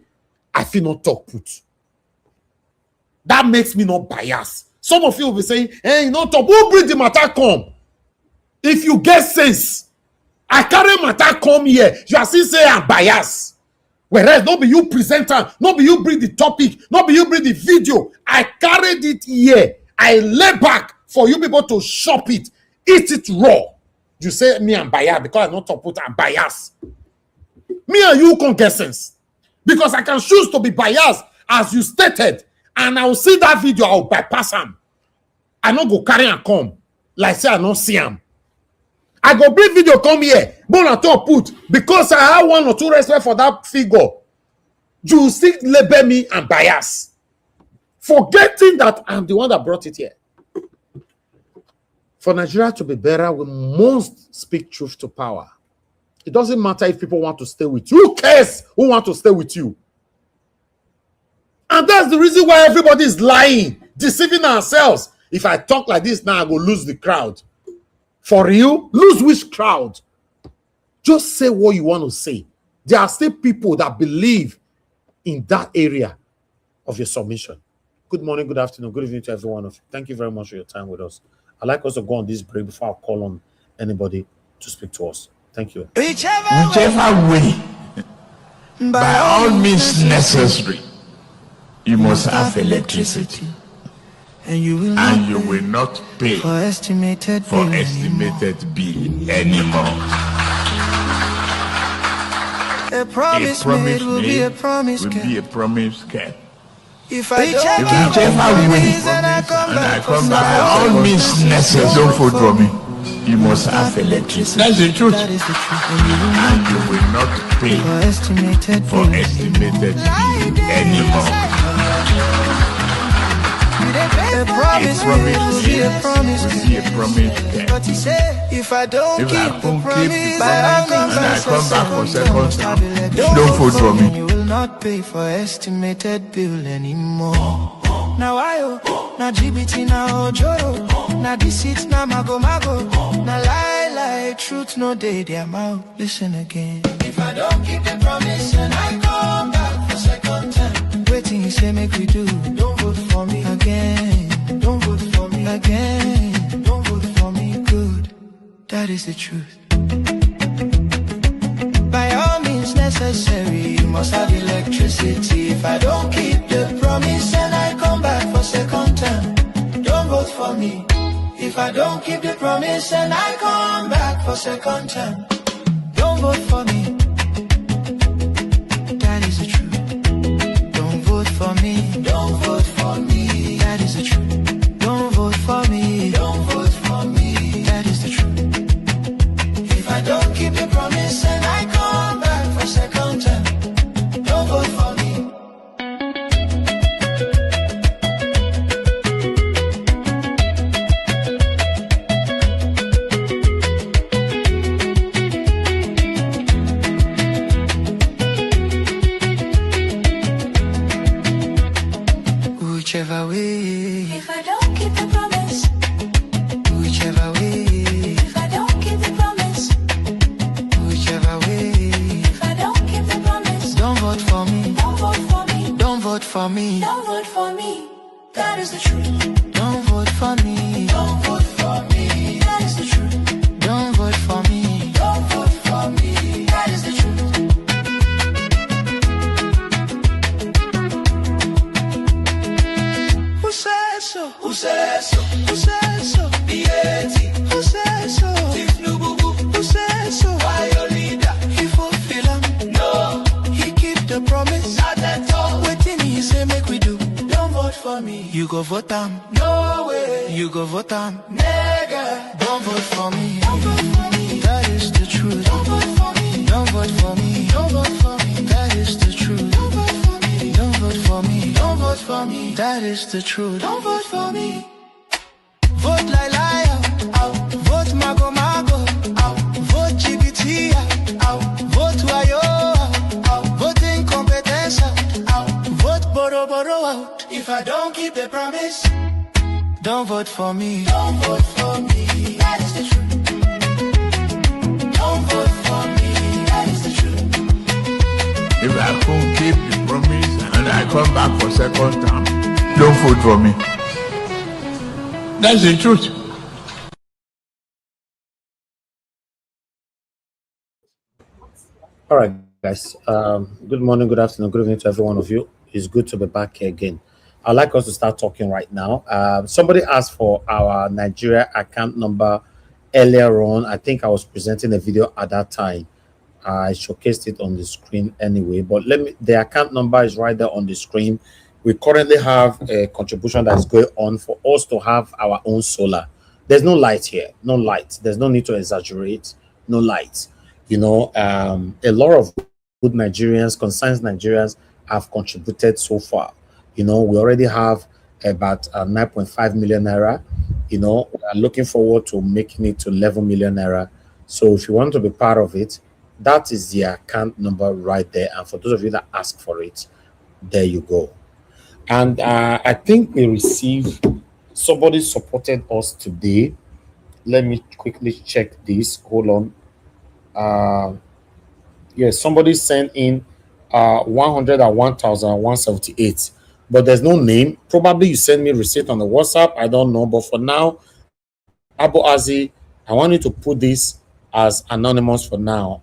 I feel not talk put. That makes me not biased. Some of you will be saying, hey, you know, talk. Who bring the matter come? If you get sense, I carry matter come here. You are still saying I'm biased. Whereas not be you presenter, not be you bring the topic, not be you bring the video. I carried it here. I lay back for you people to shop it, eat it raw. You say me I'm biased because I not talk put I'm biased. Me and you can get sense. Because I can choose to be biased as you stated, and I will see that video, I will bypass him. I not go carry and come. Like say I not see him. I go bring video come here, but I talk put because I have one or two respect for that figure. You still label me and bias, forgetting that I'm the one that brought it here. For Nigeria to be better, we must speak truth to power. It doesn't matter if people want to stay with you. Who cares who want to stay with you? And that's the reason why everybody is lying, deceiving ourselves. If I talk like this now, I go lose the crowd. For real? Lose which crowd? Just say what you want to say. There are still people that believe in that area of your submission. Good morning, good afternoon, good evening to every one of you. Thank you very much for your time with us. I'd like us to go on this break before I call on anybody to speak to us. Thank you. Whichever way, by all means necessary, you must have electricity. And you will not pay for estimated bill anymore. A promise made will be a promise kept. If I don't keep and I come back, by all means necessary, don't vote for me. You must have electricity. That's the truth. That is the truth. And you will not pay for estimated bill anymore. A promise will be a promise. But he said, if I don't keep the promise, by all means I come back for second time. Don't vote for me. You will not pay for estimated bill anymore. Now now GBT, now Ojoro, now deceit, now mago, now lie, truth, no day, their mouth. Listen again. If I don't keep the promise and I come back for second time, waiting, he say, make we do. Don't vote for me again. Don't vote for me again. Don't vote for me, good. That is the truth. By all means necessary, you must have electricity. If I don't keep the promise and I come back for second time, don't vote for me. If I don't keep the promise and I come back for second time, don't vote for me. That is the truth. Don't vote for me. Don't vote for me. That is the truth. Don't vote for me. Don't vote for me. That is the truth. If I don't keep the promise and I come back for second time, don't vote for me. Whichever way, if I don't keep the promise, whichever way, if I don't keep the promise, vote for me. Don't vote for me. That is the truth. Don't vote for me. Don't vote for me. That is the truth. Don't vote for me. Don't vote for me. That is the truth. Who says so? Who says so? Who says so? B.A.T. Who says so? Who says so? Why your leader? He fulfill him. No. He keep the promise. Not at all. Waiting he say make we do. Don't vote for me. You go vote him. No way. You go vote him. Nigga. Don't vote for me. Don't vote for me. That is the truth. Don't vote for me. Don't vote for me. Don't vote for me. That is the truth. Don't vote for me. Don't vote for me. Don't vote for me. That is the truth. Don't vote for me. Vote like liar. Out. Vote mago mago. Out. Vote GBT. Out. Vote wayo. Out. Vote incompetence. Out. Vote boro boro out. If I don't keep the promise, don't vote for me. Don't vote for me. That is the truth. Don't vote for me. That is the truth. If I can't keep the promise and I come back for second term, don't vote for me. That's the truth. All right, guys. Good morning, good afternoon, good evening to every one of you. It's good to be back here again. I'd like us to start talking right now. Somebody asked for our Nigeria account number earlier on. I think I was presenting a video at that time. I showcased it on the screen anyway, but the account number is right there on the screen. We currently have a contribution that is going on for us to have our own solar. There's no light here, no light. There's no need to exaggerate, no light. You know, a lot of good Nigerians, concerned Nigerians have contributed so far. You know, we already have about 9.5 million naira. You know, we are looking forward to making it to 11 million naira. So if you want to be part of it, that is the account number right there. And for those of you that ask for it, there you go. And I think we received, somebody supported us today. Let me quickly check this. Hold on. Yes, somebody sent in 101,178, but there's no name. Probably you send me receipt on the WhatsApp. I don't know. But for now, Abu Azi, I want you to put this as anonymous for now.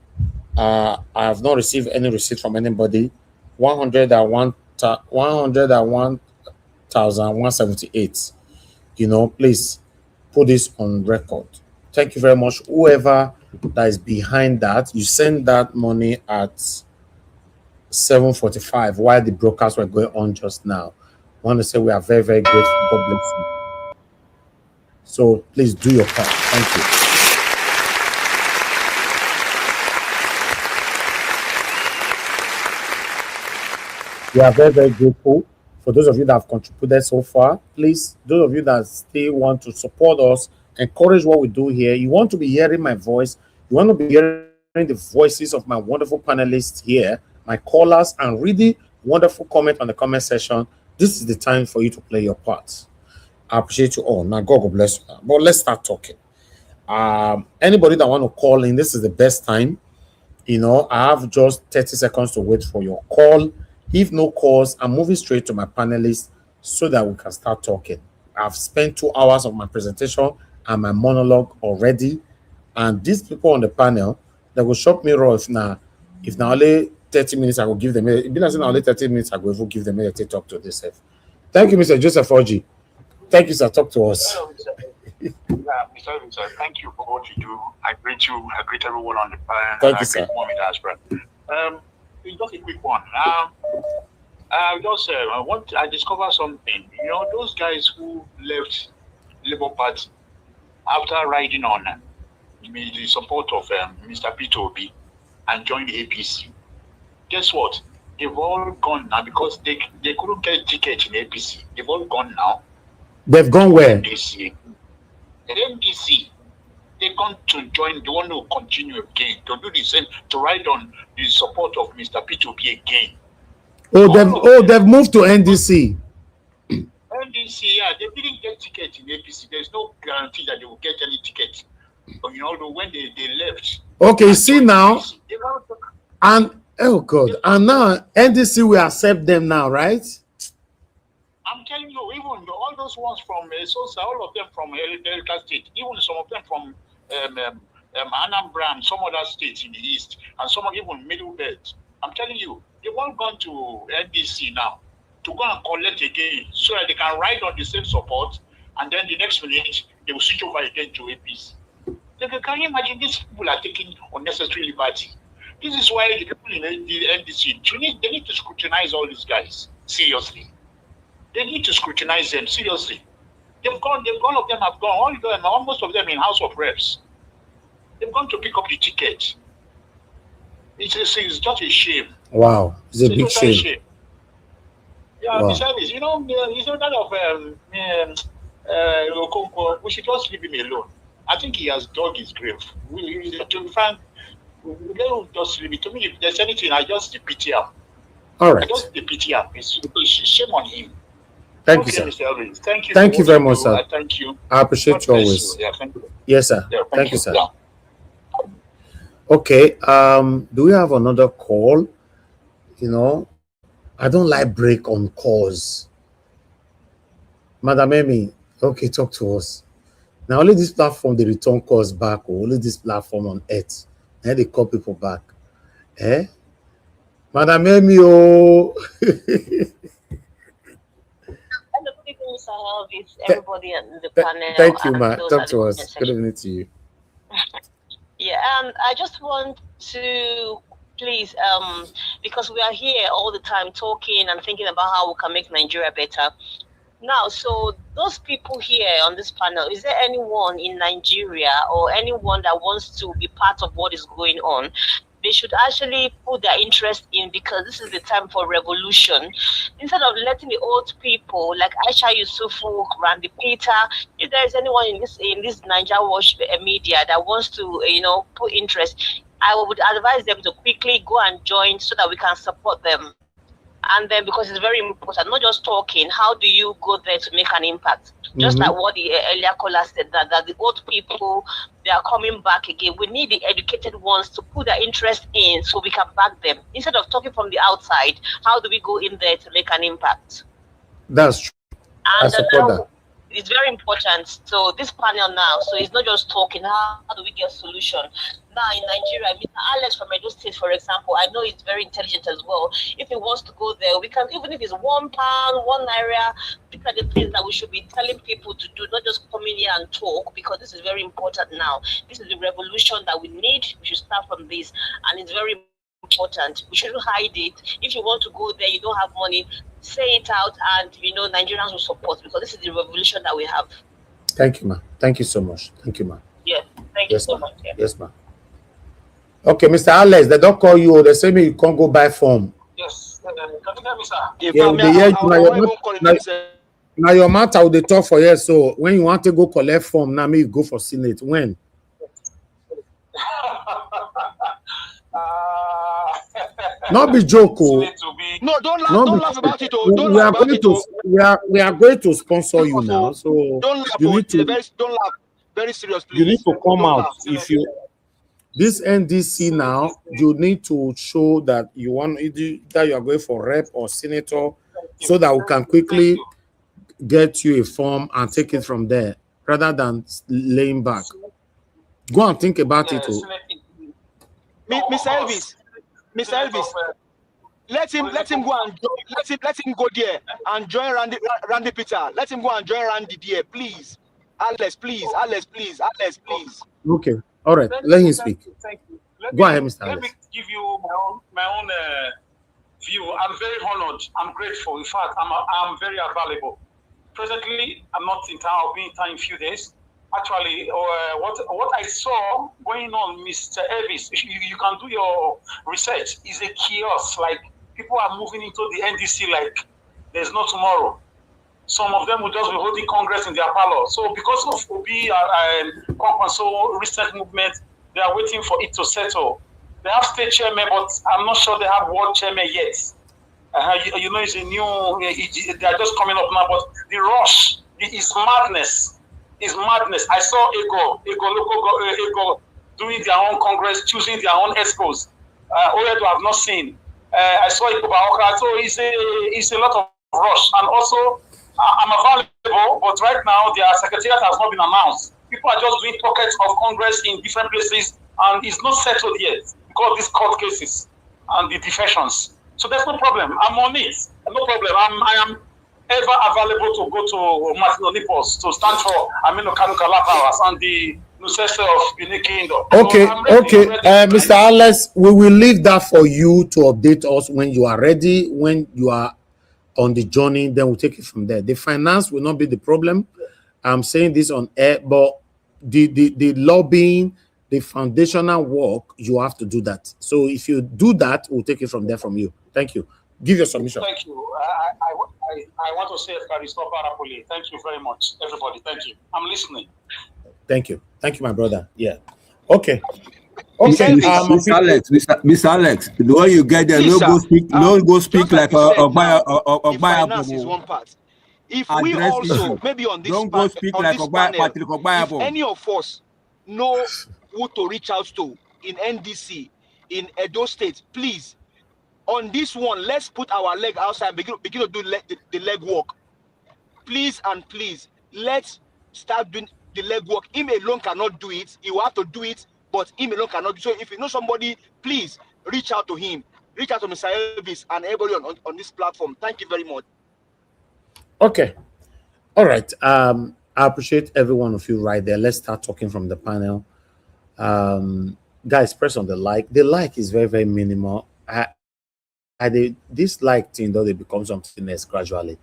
I have not received any receipt from anybody. 101,178. You know, please put this on record. Thank you very much. Whoever that is behind that, you send that money at 7:45 while the broadcasts were going on just now. I want to say we are very, very grateful. God bless you. So please do your part. Thank you. We are very, very grateful for those of you that have contributed so far. Please, those of you that still want to support us, encourage what we do here. You want to be hearing my voice. You want to be hearing the voices of my wonderful panelists here, my callers, and really wonderful comment on the comment section. This is the time for you to play your part. I appreciate you all. Now, God bless you. But let's start talking. Anybody that want to call in, this is the best time. You know, I have just 30 seconds to wait for your call. If no calls, I'm moving straight to my panelists so that we can start talking. I've spent 2 hours of my presentation and my monologue already. And these people on the panel, they will shock me raw if now only 30 minutes I will give them. If not only 30 minutes I will give them a talk to this. Thank you, Mr. Joseph Oji. Thank you, sir. Talk to us. Hello, Mr. Mr. Thank you for what you do. I greet you. I greet everyone on the panel. Thank you, sir. Just a quick one. I discovered something. You know, those guys who left Labour Party after riding on the support of Mr. Peter Obi and joined the APC. Guess what? They've all gone now because they couldn't get tickets in APC. They've all gone now. They've gone where? NDC. They're going to join. They want to continue again to do the same, to ride on the support of Mr. P2P again. They've moved to NDC. NDC, yeah, they didn't get tickets in APC. There's no guarantee that they will get any tickets. But you know, when they left. Okay, see now, and oh God, and now NDC will accept them now, right? I'm telling you, even all those ones from Sosa, all of them from Delta State, even some of them from Anambra and some other states in the east, and some of even Middle Belt. I'm telling you, they've all gone to NDC now to go and collect again so that they can ride on the same support, and then the next minute they will switch over again to APC. Can you imagine these people are taking unnecessary liberty? This is why the people in the NDC, they need to scrutinize all these guys seriously. They need to scrutinize them seriously. They've gone, all of them have gone, all of them, almost of them in House of Reps. They've gone to pick up the ticket. It's just a shame. Wow, it's a big shame. Yeah, wow. Besides, you know that of we should just leave him alone. I think he has dug his grave. To be frank, just leave it. To me, if there's anything, I just pity him. All right. I just pity him. It's shame on him. Thank you, sir. Mr. Elvis. Thank you. Thank you very much, sir. Thank you. I appreciate you always. Yeah, thank you. Yes, sir. Yeah, thank you, sir. Yeah. Okay. Do we have another call? You know, I don't like break on calls. Madam Amy, okay, talk to us. Now, only this platform, they return calls back, or only this platform on Earth, and they call people back. Eh? Madam Amy, oh. Everybody in the panel. Thank you, ma. Talk to us. Good evening to you. Yeah, I just want to please, because we are here all the time talking and thinking about how we can make Nigeria better. Now, so those people here on this panel, is there anyone in Nigeria or anyone that wants to be part of what is going on? They should actually put their interest in, because this is the time for revolution. Instead of letting the old people like Aisha Yusufu, Randy Peter, if there is anyone in this Nigeria Watch media that wants to, put interest, I would advise them to quickly go and join so that we can support them. And then, because it's very important, not just talking, how do you go there to make an impact? Just like what the earlier caller said, that the old people, they are coming back again. We need the educated ones to put their interest in so we can back them. Instead of talking from the outside, how do we go in there to make an impact? That's true. And I support that. It's very important. So this panel now, so it's not just talking, how do we get a solution? Now in Nigeria, Mr. Alex from Edo State, for example, I know he's very intelligent as well. If he wants to go there, we can, even if it's £1, £1, these are the things that we should be telling people to do, not just come in here and talk, because this is very important now. This is the revolution that we need. We should start from this, and it's very important. We shouldn't hide it. If you want to go there, you don't have money, say it out, and Nigerians will support, because this is the revolution that we have. Thank you, ma. Thank you so much. Thank you, ma. Yeah, thank you so much. Yeah. Yes, ma. Okay, Mr. Alex, they don't call you. They say me you can't go buy form. Yes. Can you hear me, sir? Now your matter they talk for you. So when you want to go collect form, now me you go for Senate. When? Not be joke. No, don't laugh about it. We are going to sponsor you now. So don't laugh. You need to, don't laugh. Very serious, please. You need to come out. If you this NDC now, you need to show that you want that you are going for rep or senator, so that we can quickly get you a form and take it from there, rather than laying back. Go and think about it. Mr. Elvis, let him go and let him go there and join Randy Peter. Let him go and join Randy there, please. Alex, please. Okay. All right. Let him speak. Thank you. Go ahead, Mr. Let me give you my own view. I'm very honored. I'm grateful. In fact, I'm very available. Presently, I'm not in town. I'll be in town in a few days. Actually, what I saw going on, Mr. Elvis, you can do your research, is a chaos. Like, people are moving into the NDC like there's no tomorrow. Some of them will just be holding Congress in their parlor. So because of Obi and so recent movement, they are waiting for it to settle. They have state chairman, but I'm not sure they have world chairman yet. It's a new, they are just coming up now, but the rush is madness. It's madness. I saw Ego doing their own Congress, choosing their own expos. Oyedo I've not seen. I saw Iko Baokra, so it's a lot of rush. And also, I'm available, but right now their secretariat has not been announced. People are just doing pockets of Congress in different places, and it's not settled yet because of these court cases and the defections. So there's no problem. I'm on it. No problem. I am ever available to go to Martin Olympus to stand for Aminu Kanu Kalaparas and the successor of Unique Kingdom. Okay, So I'm ready. Mr. Alex, we will leave that for you to update us when you are ready, when you are on the journey, then we'll take it from there. The finance will not be the problem. I'm saying this on air, but the lobbying, the foundational work, you have to do that. So if you do that, we'll take it from there from you. Thank you. Give your submission. Thank you. I want to say thank you very much, everybody. Thank you. I'm listening. Thank you. Thank you, my brother. Yeah. Okay. Okay, Mr. Alex, the way you get there, no go speak like a finance is one part. If we also, maybe on this don't go speak like Patrick if any of us know who to reach out to in NDC, in Edo State, please, on this one, let's put our leg outside, begin to do the leg work. Please and please, let's start doing the leg work. Him alone cannot do it. He will have to do it, but him alone cannot do it. So if you know somebody, please reach out to him. Reach out to Mr. Elvis and everybody on this platform. Thank you very much. Okay. All right. I appreciate every one of you right there. Let's start talking from the panel. Guys, press on the like. The like is very, very minimal. This like thing, though, they become something else gradually.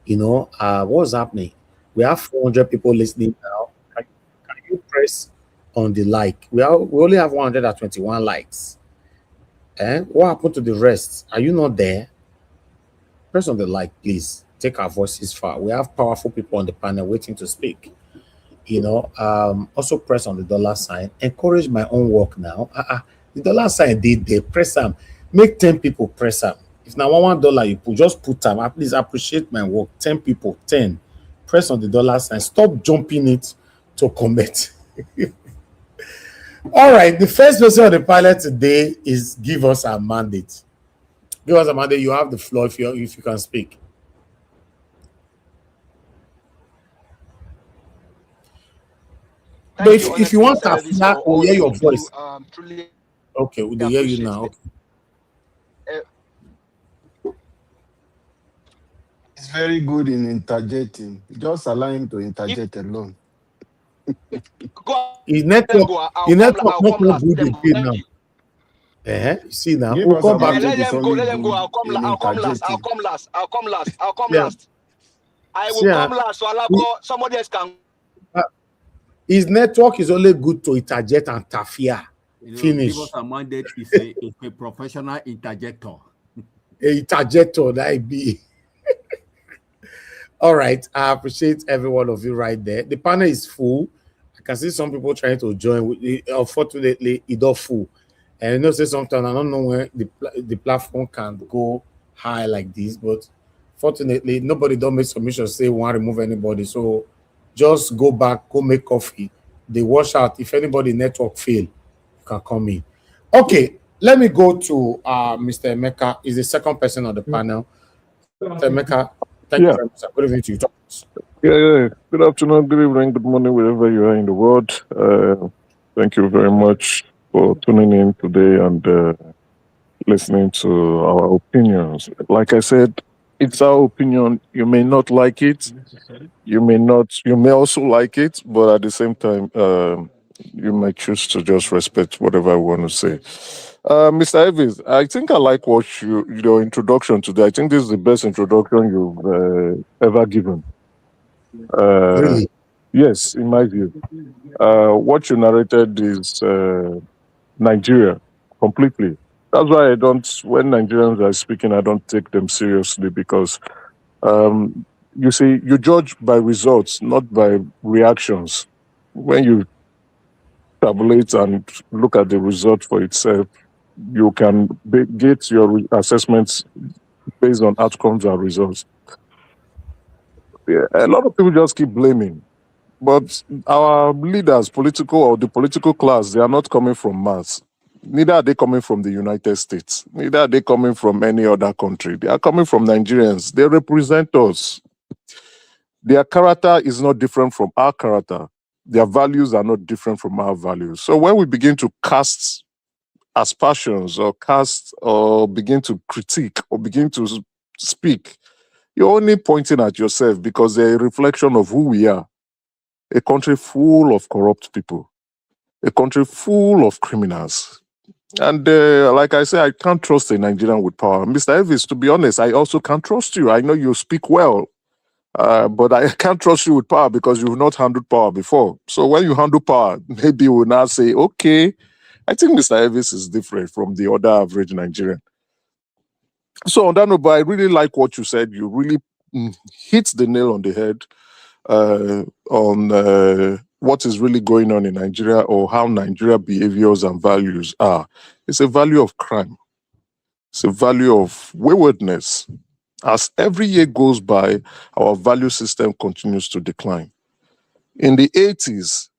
You know, what's happening? We have 400 people listening now. Can you press on the like? We only have 121 likes. What happened to the rest? Are you not there? Press on the like, please. Take our voices far. We have powerful people on the panel waiting to speak. You know, also press on the dollar sign. Encourage my own work now. The dollar sign did there. Press them. Make 10 people press them. If now $1 you put, just put them. Please appreciate my work. 10 people, 10. Press on the dollar sign. Stop jumping it to comment. All right. The first person on the pilot today is give us a mandate. Give us a mandate. You have the floor if you can speak. But if you want to we'll hear your voice. Okay, we'll hear you now. It's very good in interjecting. Just allow him to interject alone. His network not good again now. You see now. We'll come back. Let them go. I'll come last. I will come last. So somebody else can. His network is only good to interject and tafia. Finish. Give us a mandate is a professional interjector. A interjector, that be. All right. I appreciate every one of you right there. The panel is full. I can see some people trying to join. Unfortunately, it's not full. And you know, say sometimes I don't know where the platform can go high like this, but fortunately, nobody don't make submissions say we want to remove anybody. So just go back, go make coffee. They wash out. If anybody network fail, you can come in. Okay, let me go to Mr. Emeka. He's the second person on the panel. Mr. Emeka, thank you very much. Good evening to you. Yeah. Good afternoon, good evening, good morning, wherever you are in the world. Thank you very much for tuning in today and listening to our opinions. Like I said, it's our opinion. You may not like it. You may also like it, but at the same time, you may choose to just respect whatever I want to say. Mr. Evans, I think I like your introduction today. I think this is the best introduction you've ever given. Really? Yes, in my view. What you narrated is Nigeria completely. That's why when Nigerians are speaking, I don't take them seriously because, you see, you judge by results, not by reactions. When you tabulate and look at the result for itself, you can get your assessments based on outcomes and results. Yeah, a lot of people just keep blaming. But our leaders, the political class, they are not coming from Mars. Neither are they coming from the United States. Neither are they coming from any other country. They are coming from Nigerians. They represent us. Their character is not different from our character. Their values are not different from our values. So when we begin to cast aspersions or begin to critique or begin to speak, you're only pointing at yourself because they're a reflection of who we are. A country full of corrupt people, a country full of criminals. And like I say, I can't trust a Nigerian with power. Mr. Elvis, to be honest, I also can't trust you. I know you speak well, but I can't trust you with power because you've not handled power before. So when you handle power, maybe you will now say, okay, I think Mr. Elvis is different from the other average Nigerian. So on that note, but I really like what you said. You really hit the nail on the head on what is really going on in Nigeria or how Nigeria behaviors and values are. It's a value of crime. It's a value of waywardness. As every year goes by, our value system continues to decline. In the 80s,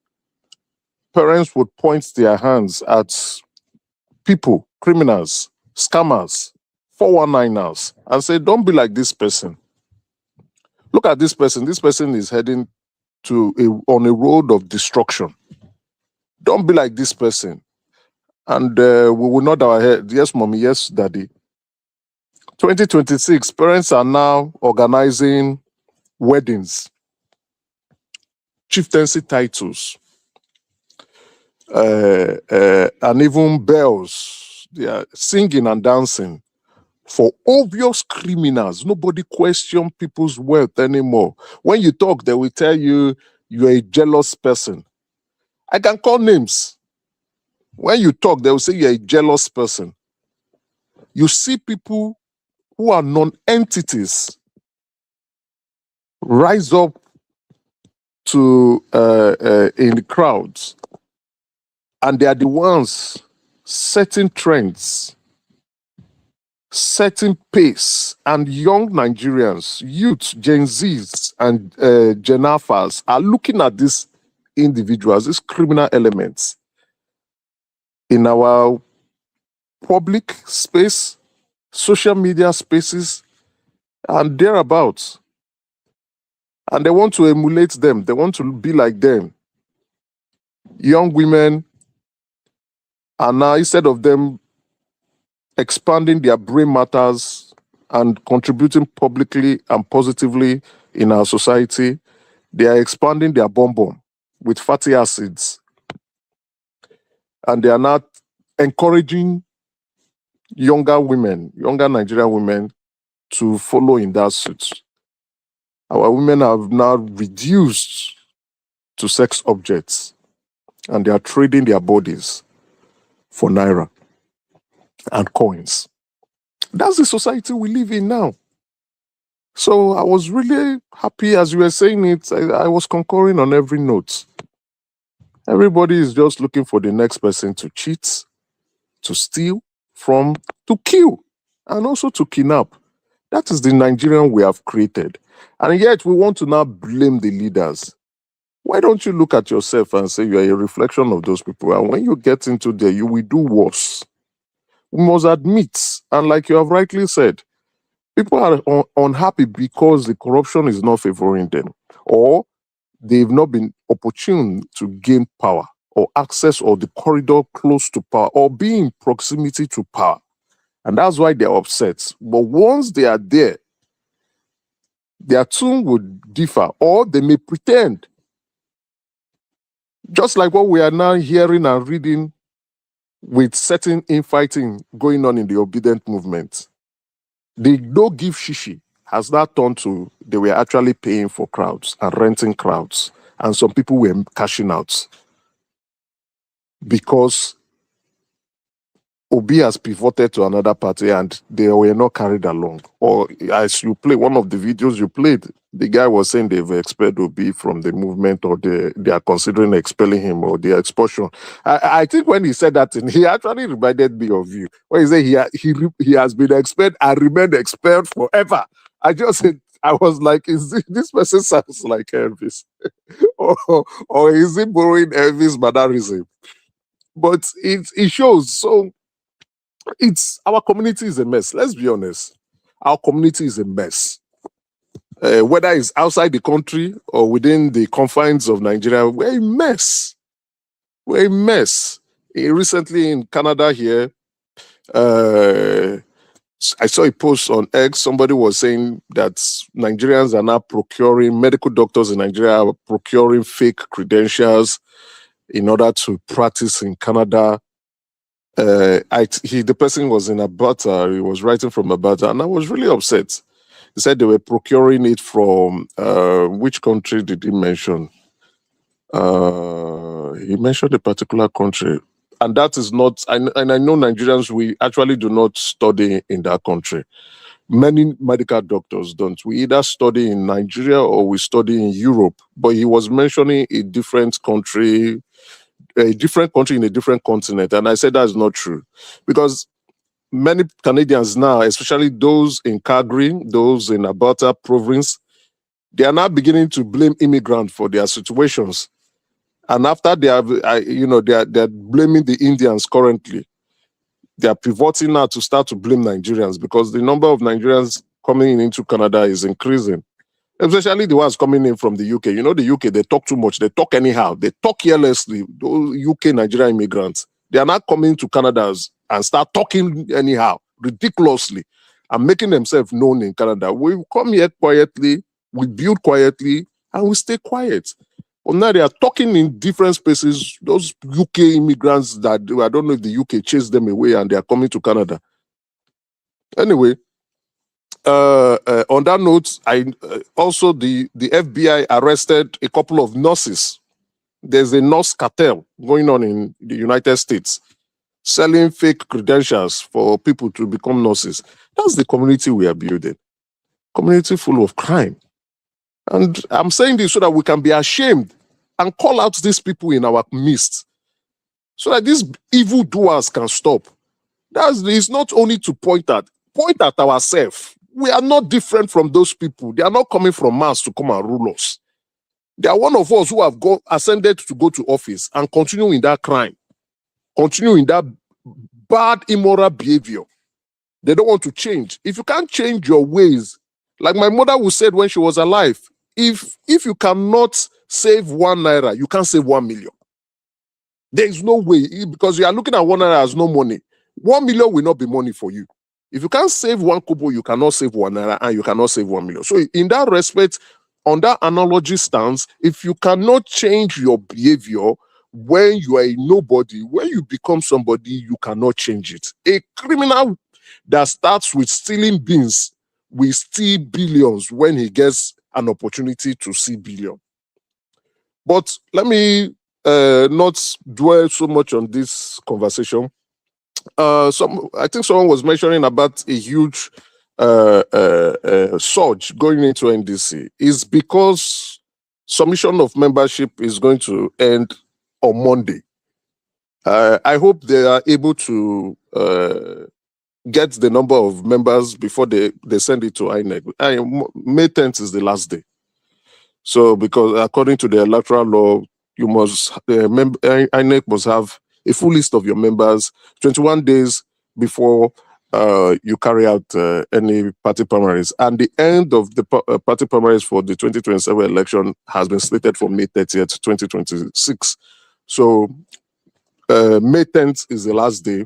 parents would point their hands at people, criminals, scammers, 419ers, and say, don't be like this person. Look at this person. This person is heading on a road of destruction. Don't be like this person. And we will nod our head. Yes, mommy. Yes, daddy. 2026, parents are now organizing weddings, chieftaincy titles, and even bells. They are singing and dancing for obvious criminals. Nobody question people's wealth anymore. When you talk, they will tell you you're a jealous person. I can call names. When you talk, they will say you're a jealous person. You see people who are non-entities rise up to in the crowds, and they are the ones setting trends, setting pace, and young Nigerians, youth, Gen Zs, and Gen Alphas are looking at these individuals, these criminal elements in our public space, social media spaces, and thereabouts. And they want to emulate them. They want to be like them. Young women are now, instead of them expanding their brain matters and contributing publicly and positively in our society, they are expanding their bomb with fatty acids. And they are not encouraging younger Nigerian women to follow in that suit. Our women have now reduced to sex objects, and they are trading their bodies for naira and coins. That's the society we live in now. So I was really happy as you were saying it. I was concurring on every note. Everybody is just looking for the next person to cheat, to steal from, to kill, and also to kidnap. That is the Nigerian we have created. And yet we want to now blame the leaders. Why don't you look at yourself and say you are a reflection of those people? And when you get into there, you will do worse. We must admit, and like you have rightly said, people are unhappy because the corruption is not favoring them, or they've not been opportune to gain power or access or the corridor close to power or be in proximity to power. And that's why they're upset. But once they are there, their tune would differ, or they may pretend. Just like what we are now hearing and reading with certain infighting going on in the obedient movement. The no give shishi has now turned to they were actually paying for crowds and renting crowds. And some people were cashing out because Obi has pivoted to another party and they were not carried along. Or as you play one of the videos you played, the guy was saying they've expelled Obi from the movement, or they are considering expelling him, or the expulsion. I think when he said that, he actually reminded me of you. When he said he has been expelled and remained expelled forever. I was like, this person sounds like Elvis, or is he borrowing Elvis mannerism? But it shows. So our community is a mess. Let's be honest. Our community is a mess. whether it's outside the country or within the confines of Nigeria, we're a mess. We're a mess. Recently in Canada here, I saw a post on X. Somebody was saying that Nigerians are now procuring, medical doctors in Nigeria are procuring fake credentials in order to practice in Canada. The person was in Alberta. He was writing from Alberta, and I was really upset. He said they were procuring it from which country did he mention? He mentioned a particular country, and that is not. And I know Nigerians, we actually do not study in that country. Many medical doctors don't. We either study in Nigeria or we study in Europe. But he was mentioning a different country in a different continent, and I said that's not true, because many Canadians now, especially those in Calgary, those in Alberta province, they are now beginning to blame immigrants for their situations. And after they have, they're blaming the Indians currently. They are pivoting now to start to blame Nigerians, because the number of Nigerians coming into Canada is increasing, especially the ones coming in from the UK. You know, the UK, they talk too much. They talk anyhow. They talk carelessly. Those UK Nigerian immigrants, they are not coming to Canada and start talking anyhow, ridiculously, and making themselves known in Canada. We come here quietly, we build quietly, and we stay quiet. But now they are talking in different spaces. Those UK immigrants that I don't know if the UK chased them away and they are coming to Canada. Anyway, on that note, also the FBI arrested a couple of nurses. There's a nurse cartel going on in the United States, selling fake credentials for people to become nurses. That's the community we are building. Community full of crime. And I'm saying this so that we can be ashamed and call out these people in our midst, so that these evildoers can stop. It's not only to point at ourselves. We are not different from those people. They are not coming from Mars to come and rule us. They are one of us who have ascended to go to office and continue in that crime, continue in that bad, immoral behavior. They don't want to change. If you can't change your ways, like my mother would said when she was alive, if you cannot save 1 naira, you can't save 1 million. There is no way, because you are looking at 1 naira as no money. 1 million will not be money for you. If you can't save 1 kobo, you cannot save 1 naira, and you cannot save 1 million. So in that respect, on that analogy stance, if you cannot change your behavior when you are a nobody, when you become somebody, you cannot change it. A criminal that starts with stealing beans will steal billions when he gets an opportunity to see billion. But let me not dwell so much on this conversation. I think someone was mentioning about a huge surge going into NDC. Is because submission of membership is going to end on Monday. I hope they are able to get the number of members before they send it to INEC. May 10th is the last day. So, because according to the electoral law, you must INEC must have a full list of your members 21 days before you carry out any party primaries. And the end of the party primaries for the 2027 election has been slated for May 30th, 2026. So May 10th is the last day.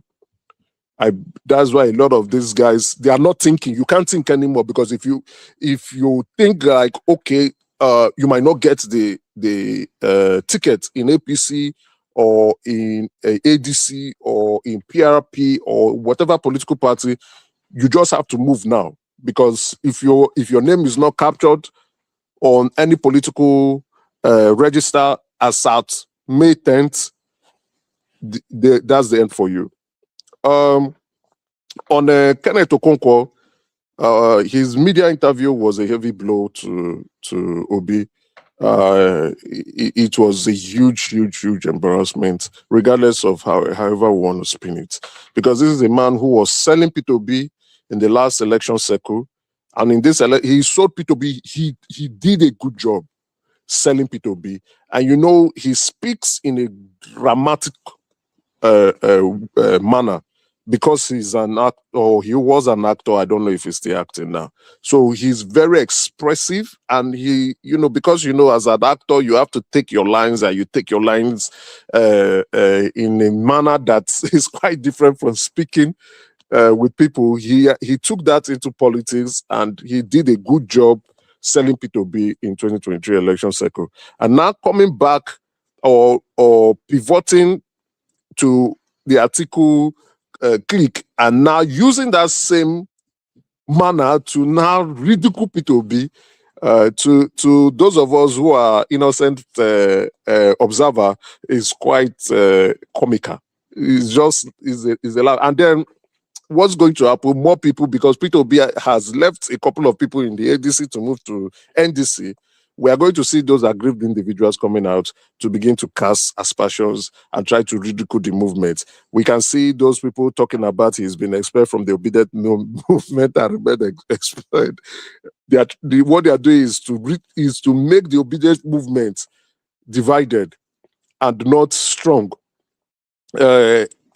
That's why a lot of these guys, they are not thinking. You can't think anymore, because if you think like, okay, you might not get the ticket in APC or in ADC or in PRP or whatever political party, you just have to move now, because if your name is not captured on any political register as at May 10th, that's the end for you. On Kenneth Okonkwo, his media interview was a heavy blow to Obi. It was a huge embarrassment, regardless of however we want to spin it, because this is a man who was selling P2B in the last election cycle, and in this he sold P2B. He did a good job selling P2B, and he speaks in a dramatic manner because he's an actor, or he was an actor, I don't know if he's still acting now. So he's very expressive, and he, because as an actor, you have to take your lines, and you take your lines in a manner that is quite different from speaking with people. He took that into politics, and he did a good job selling P2B in 2023 election cycle. And now coming back or pivoting to the article click, and now using that same manner to now ridicule P2B, to those of us who are innocent observer, is quite comical. It's just is a lot. And then what's going to happen? More people, because P2B has left a couple of people in the ADC to move to NDC. We are going to see those aggrieved individuals coming out to begin to cast aspersions and try to ridicule the movement. We can see those people talking about he's been expelled from the obedient movement and remained expelled. What they are doing is to make the obedient movement divided and not strong.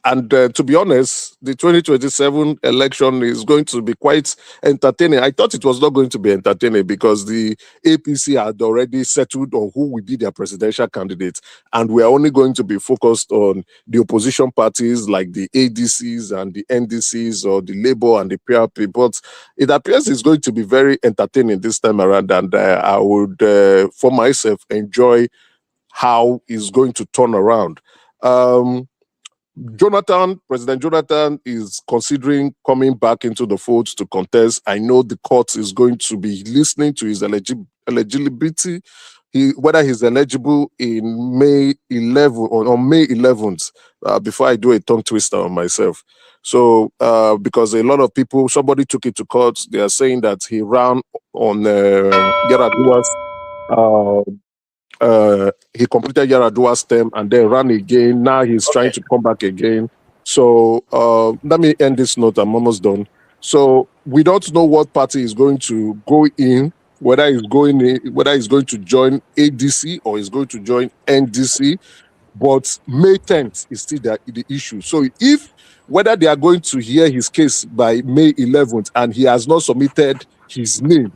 And to be honest, the 2027 election is going to be quite entertaining. I thought it was not going to be entertaining because the APC had already settled on who will be their presidential candidate. And we're only going to be focused on the opposition parties like the ADCs and the NDCs, or the Labour and the PRP. But it appears it's going to be very entertaining this time around. And I would, for myself, enjoy how it's going to turn around. President Jonathan is considering coming back into the fold to contest. I know the court is going to be listening to his eligibility, whether he's eligible in May 11 or on May 11th, before I do a tongue twister on myself. So, because a lot of people, somebody took it to court, they are saying that he ran on Yaradua's he completed Yaradua's term and then ran again. Now he's trying to come back again. So let me end this note. I'm almost done. So we don't know what party is going to go in, whether he's going to join ADC or he's going to join NDC. But May 10th is still the issue. So whether they are going to hear his case by May 11th and he has not submitted his name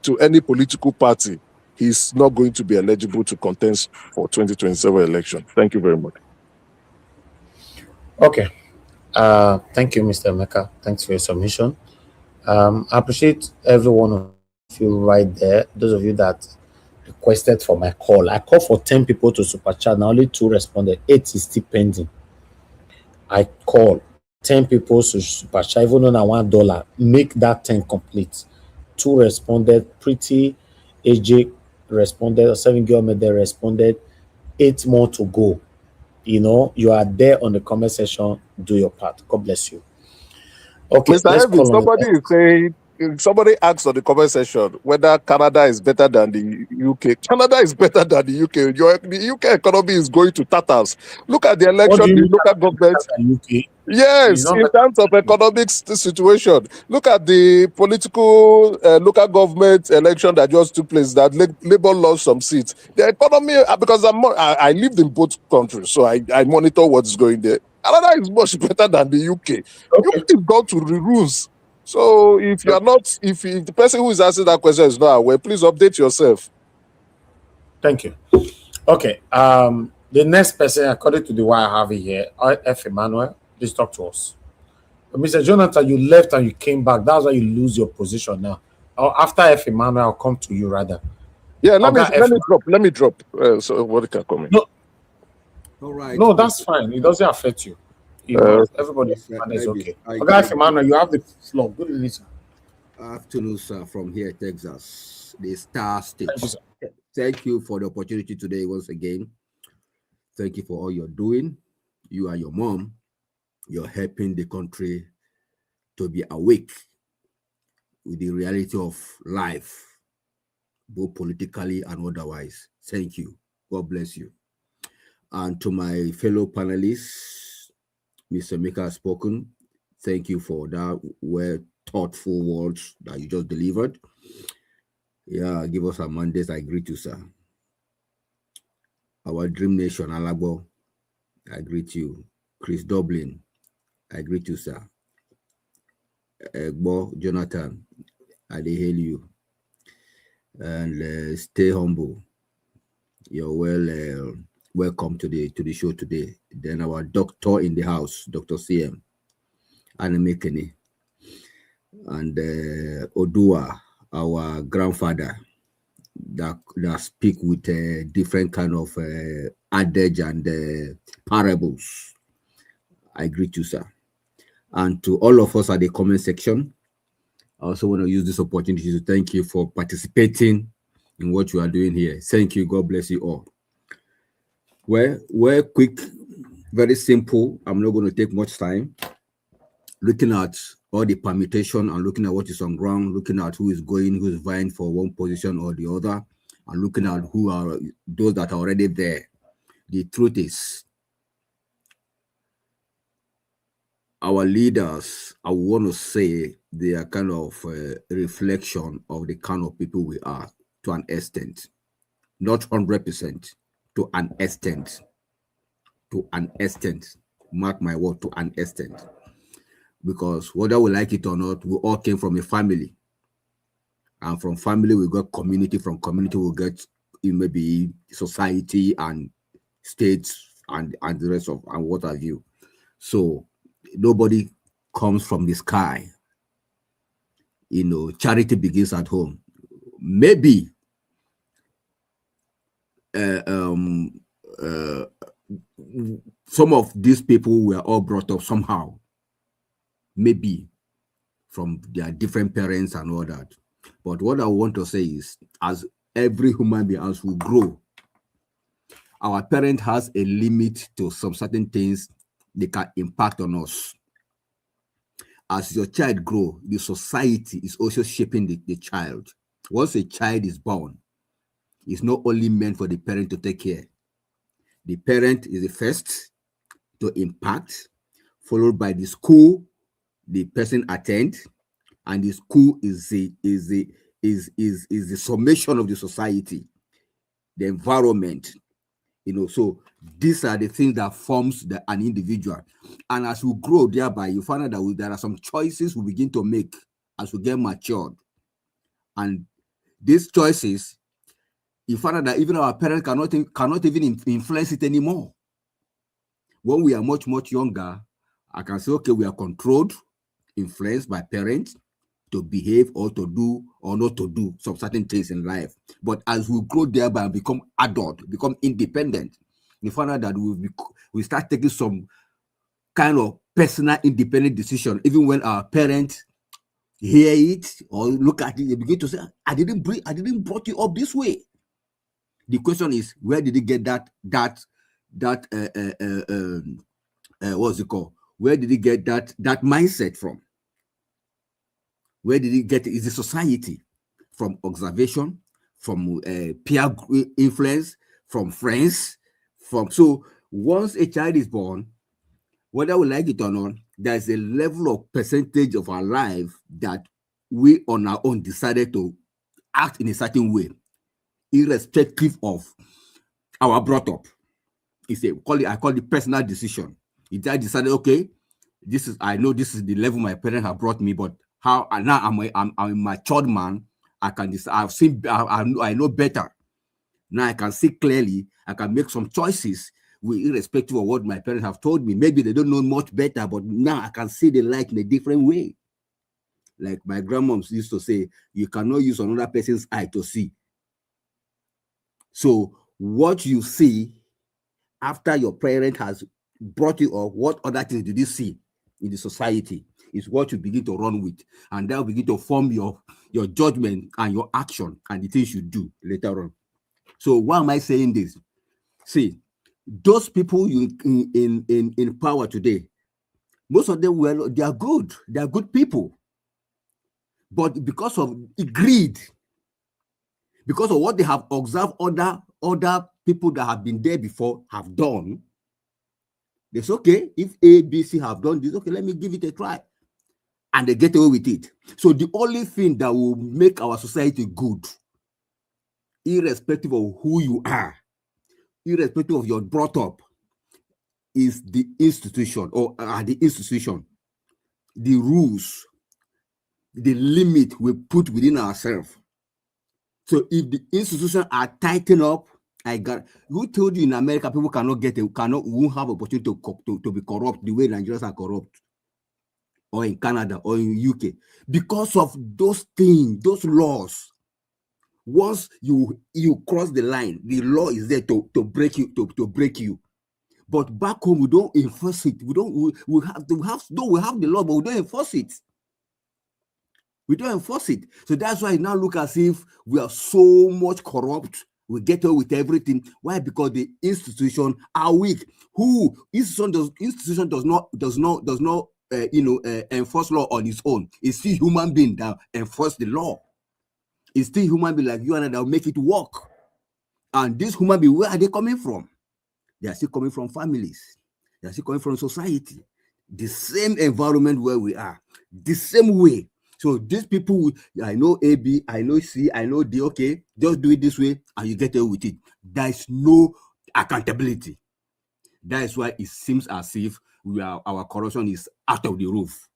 to any political party, he's not going to be eligible to contest for 2027 election. Thank you very much. Okay. Thank you, Mr. Emeka. Thanks for your submission. I appreciate every one of you right there. Those of you that requested for my call. I called for 10 people to super chat. Now only 2 responded. 8 is still pending. I called 10 people to super chat, even on $1. Make that 10 complete. 2 responded. Pretty AJ responded. 7 girl made they responded. 8 more to go. You are there on the comment section. Do your part. God bless you. Okay, Mr. Evans, somebody asked on the comment section whether Canada is better than the UK. Canada is better than the UK. The UK economy is going to tatters. Look at the election, the local government. Yes, in terms of economic situation. Look at the political local government election that just took place, that Labour lost some seats. The economy, because I lived in both countries, so I monitor what's going there. Canada is much better than the UK. UK is gone to the rules. So if you are not, if the person who is asking that question is not aware, please update yourself. Thank you. Okay. The next person, according to the one I have here, F. Emmanuel, please talk to us. Mr. Jonathan, you left and you came back. That's why you lose your position now. After F. Emmanuel, I'll come to you rather. Yeah, let me drop. So what can come in? No. All right. No, that's fine. It doesn't affect you. Everybody is okay. Okay, F. Emmanuel, you have the floor. Good evening, sir. Afternoon, sir, from here, Texas, the Star State. Thank you for the opportunity today once again. Thank you for all you're doing. You and your mom, you're helping the country to be awake with the reality of life, both politically and otherwise. Thank you. God bless you. And to my fellow panelists, Mr. Emeka has spoken. Thank you for that thoughtful words that you just delivered. Yeah, give us our mandates. I greet you, sir. Our dream nation, Alagbo, I greet you. Chris Dublin, I greet you, sir. Bo Jonathan, I hail you. And stay humble. You're welcome to the show today. Then our doctor in the house, Dr. CM, Anamekene, and Odua, our grandfather, that speak with different kind of adage and parables. I greet you, sir. And to all of us at the comment section, I also want to use this opportunity to thank you for participating in what you are doing here. Thank you. God bless you all. Well, quick, very simple. I'm not going to take much time. Looking at all the permutation and looking at what is on ground, looking at who is going, who is vying for one position or the other, and looking at who are those that are already there. The truth is, our leaders, I want to say, they are kind of a reflection of the kind of people we are to an extent. Not 100%, to an extent. To an extent. Mark my word, to an extent. Because whether we like it or not, we all came from a family. And from family, we got community. From community, we get maybe society and states and the rest of, and what have you. So nobody comes from the sky. Charity begins at home. Maybe some of these people were all brought up somehow, maybe from their different parents and all that. But what I want to say is, as every human being, as we grow, our parent has a limit to some certain things they can impact on us. As your child grows, the society is also shaping the child. Once a child is born, it's not only meant for the parent to take care. The parent is the first to impact, followed by the school the person attends, and the school is the summation of the society, the environment. So these are the things that forms an individual. And as we grow thereby, you find out that there are some choices we begin to make as we get matured. And these choices, you find out that even our parents cannot even influence it anymore. When we are much, much younger, I can say, okay, we are controlled, influenced by parents to behave or to do or not to do some certain things in life. But as we grow thereby and become adult, become independent, we find out that we start taking some kind of personal independent decision. Even when our parents hear it or look at it, they begin to say, I didn't brought you up this way. The question is, where did he get what's it called? Where did he get that mindset from? Where did he get it? Is the society, from observation, from peer influence, from friends, so once a child is born, whether we like it or not, there's a level of percentage of our life that we on our own decided to act in a certain way, irrespective of our brought up. I call it personal decision. If I decided, okay, I know this is the level my parents have brought me, but how now I'm a matured man, I can decide. I know better. Now I can see clearly. I can make some choices irrespective of what my parents have told me. Maybe they don't know much better, but now I can see the light in a different way. Like my grandmom used to say, you cannot use another person's eye to see. So what you see after your parent has brought you up, what other things did you see in the society is what you begin to run with. And that will begin to form your judgment and your action and the things you do later on. So why am I saying this? See, those people in power today, most of them, well, they are good. They are good people. But because of greed, because of what they have observed other people that have been there before have done, they say, okay, if A, B, C have done this, okay, let me give it a try. And they get away with it. So the only thing that will make our society good, irrespective of who you are, irrespective of your brought up, is the institution, or the institution, the rules, the limit we put within ourselves. So if the institutions are tightened up, who told you in America people won't have opportunity to be corrupt the way Nigerians are corrupt, or in Canada or in UK, because of those things, those laws. Once you cross the line, the law is there to break you, to break you. But back home we don't enforce it. We have the law, but we don't enforce it. We don't enforce it. So that's why it now look as if we are so much corrupt. We get away with everything. Why? Because the institution are weak. Institution does not enforce law on its own. It's still human being that enforce the law. It's still human being like you and I that will make it work. And these human beings, where are they coming from? They are still coming from families. They are still coming from society. The same environment where we are. The same way. So these people, I know AB, I know C, I know D, okay, just do it this way and you get away with it. There is no accountability. That is why it seems as if our corruption is out of the roof.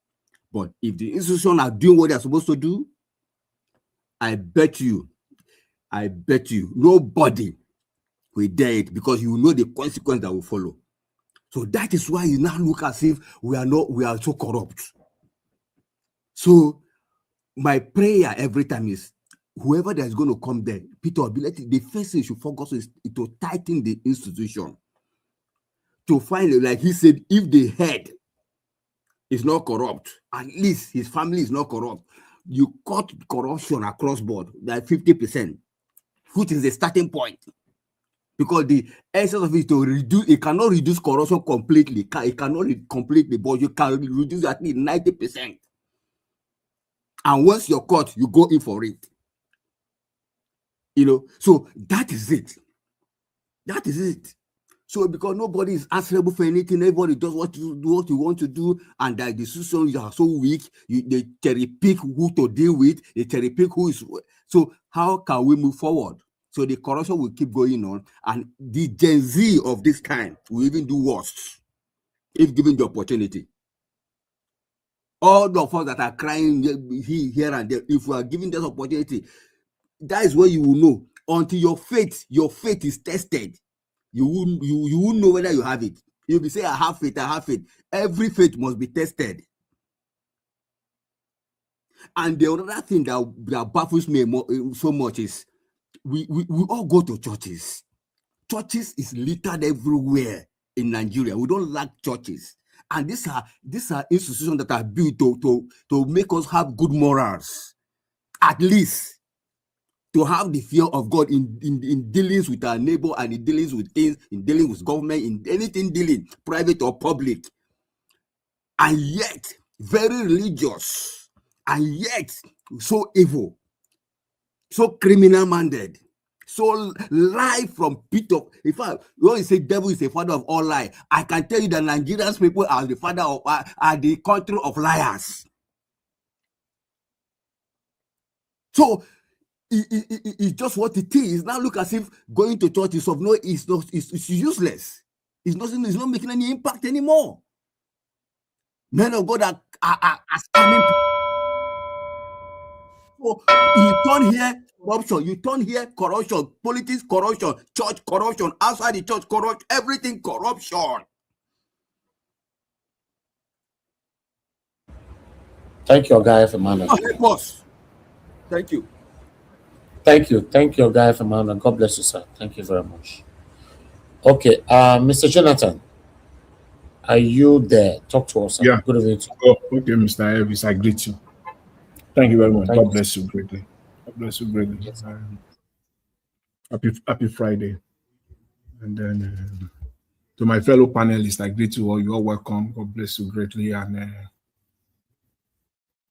But if the institutions are doing what they are supposed to do, I bet you, nobody will dare it, because you know the consequence that will follow. So that is why you now look as if we are so corrupt. So my prayer every time is, whoever that is going to come there, Peter, the first thing you should focus on is to tighten the institution. To find, like he said, if the head is not corrupt, at least his family is not corrupt, you cut corruption across board, like 50%, which is the starting point. Because the essence of it is to reduce, it cannot reduce corruption completely. It cannot completely, but you can reduce at least 90%. And once you're caught, you go in for it. So that is it. That is it. So because nobody is answerable for anything, everybody does what you want to do, and that the institutions are so weak, they cherry pick who to deal with, they cherry pick who is. So how can we move forward? So the corruption will keep going on, and the Gen Z of this time will even do worse if given the opportunity. All of us that are crying here and there, if we are given this opportunity, that is where you will know. Until your faith is tested, you won't know whether you have it. You'll be saying, I have faith. Every faith must be tested. And the other thing that baffles me so much is we all go to churches. Churches is littered everywhere in Nigeria. We don't lack churches. And these are institutions that are built to make us have good morals. At least to have the fear of God in dealings with our neighbor, and in dealings with things, in dealing with government, in anything dealing, private or public. And yet, very religious, and yet so evil, so criminal-minded, so lie from pit of. In fact, when you say devil is the father of all lie, I can tell you that Nigerians people are the father of are the country of liars. So it's just what it is. Now look as if going to church is it's useless. It's not making any impact anymore. Men of God are scamming. So you turn here corruption, you turn here corruption, politics corruption, church corruption, outside the church corruption, everything corruption. Thank you, Guy Emmanuel. Boss. Thank you. Thank you, Guy Emmanuel. God bless you, sir. Thank you very much. Okay, Mr. Jonathan, are you there? Talk to us. Yeah. Good evening. Okay, Mr. Elvis, I greet you. Thank you very much. God bless you greatly. God bless you greatly. Yes, happy Friday. And then to my fellow panelists, I greet you all. You are welcome. God bless you greatly. And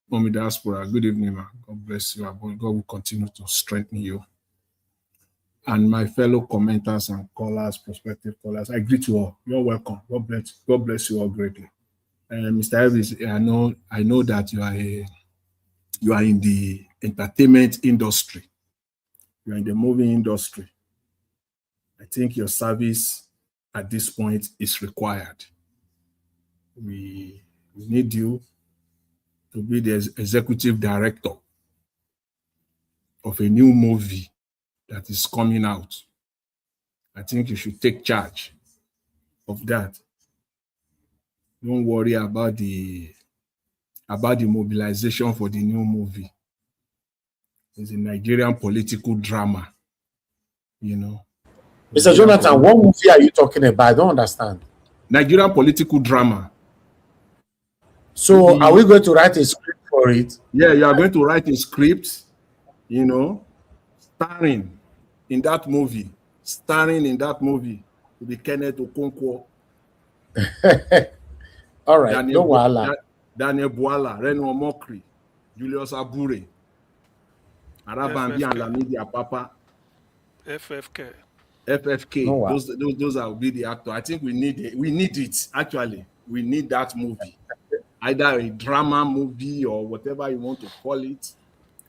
Mommy Diaspora, good evening, man. God bless you. God will continue to strengthen you. And my fellow commenters and callers, prospective callers, I greet you all. You're welcome. God bless you all greatly. Mr. Elvis, I know that you are in the entertainment industry. You are in the movie industry. I think your service at this point is required. We need you to be the executive director of a new movie that is coming out. I think you should take charge of that. Don't worry about the mobilization for the new movie. It's a Nigerian political drama, you know. Mr. Jonathan, what movie are you talking about? I don't understand. Nigerian political drama. So are we going to write a script for it? Yeah, you are going to write a script, you know, starring in that movie to be Kenneth Okonkwo. All right, no wahala. Daniel Bwala, Reno Mokri, Julius Abure, Arabambi and Lamidi Apapa. FFK. No, those will be the actor. I think we need it. Actually, we need that movie. Either a drama movie or whatever you want to call it.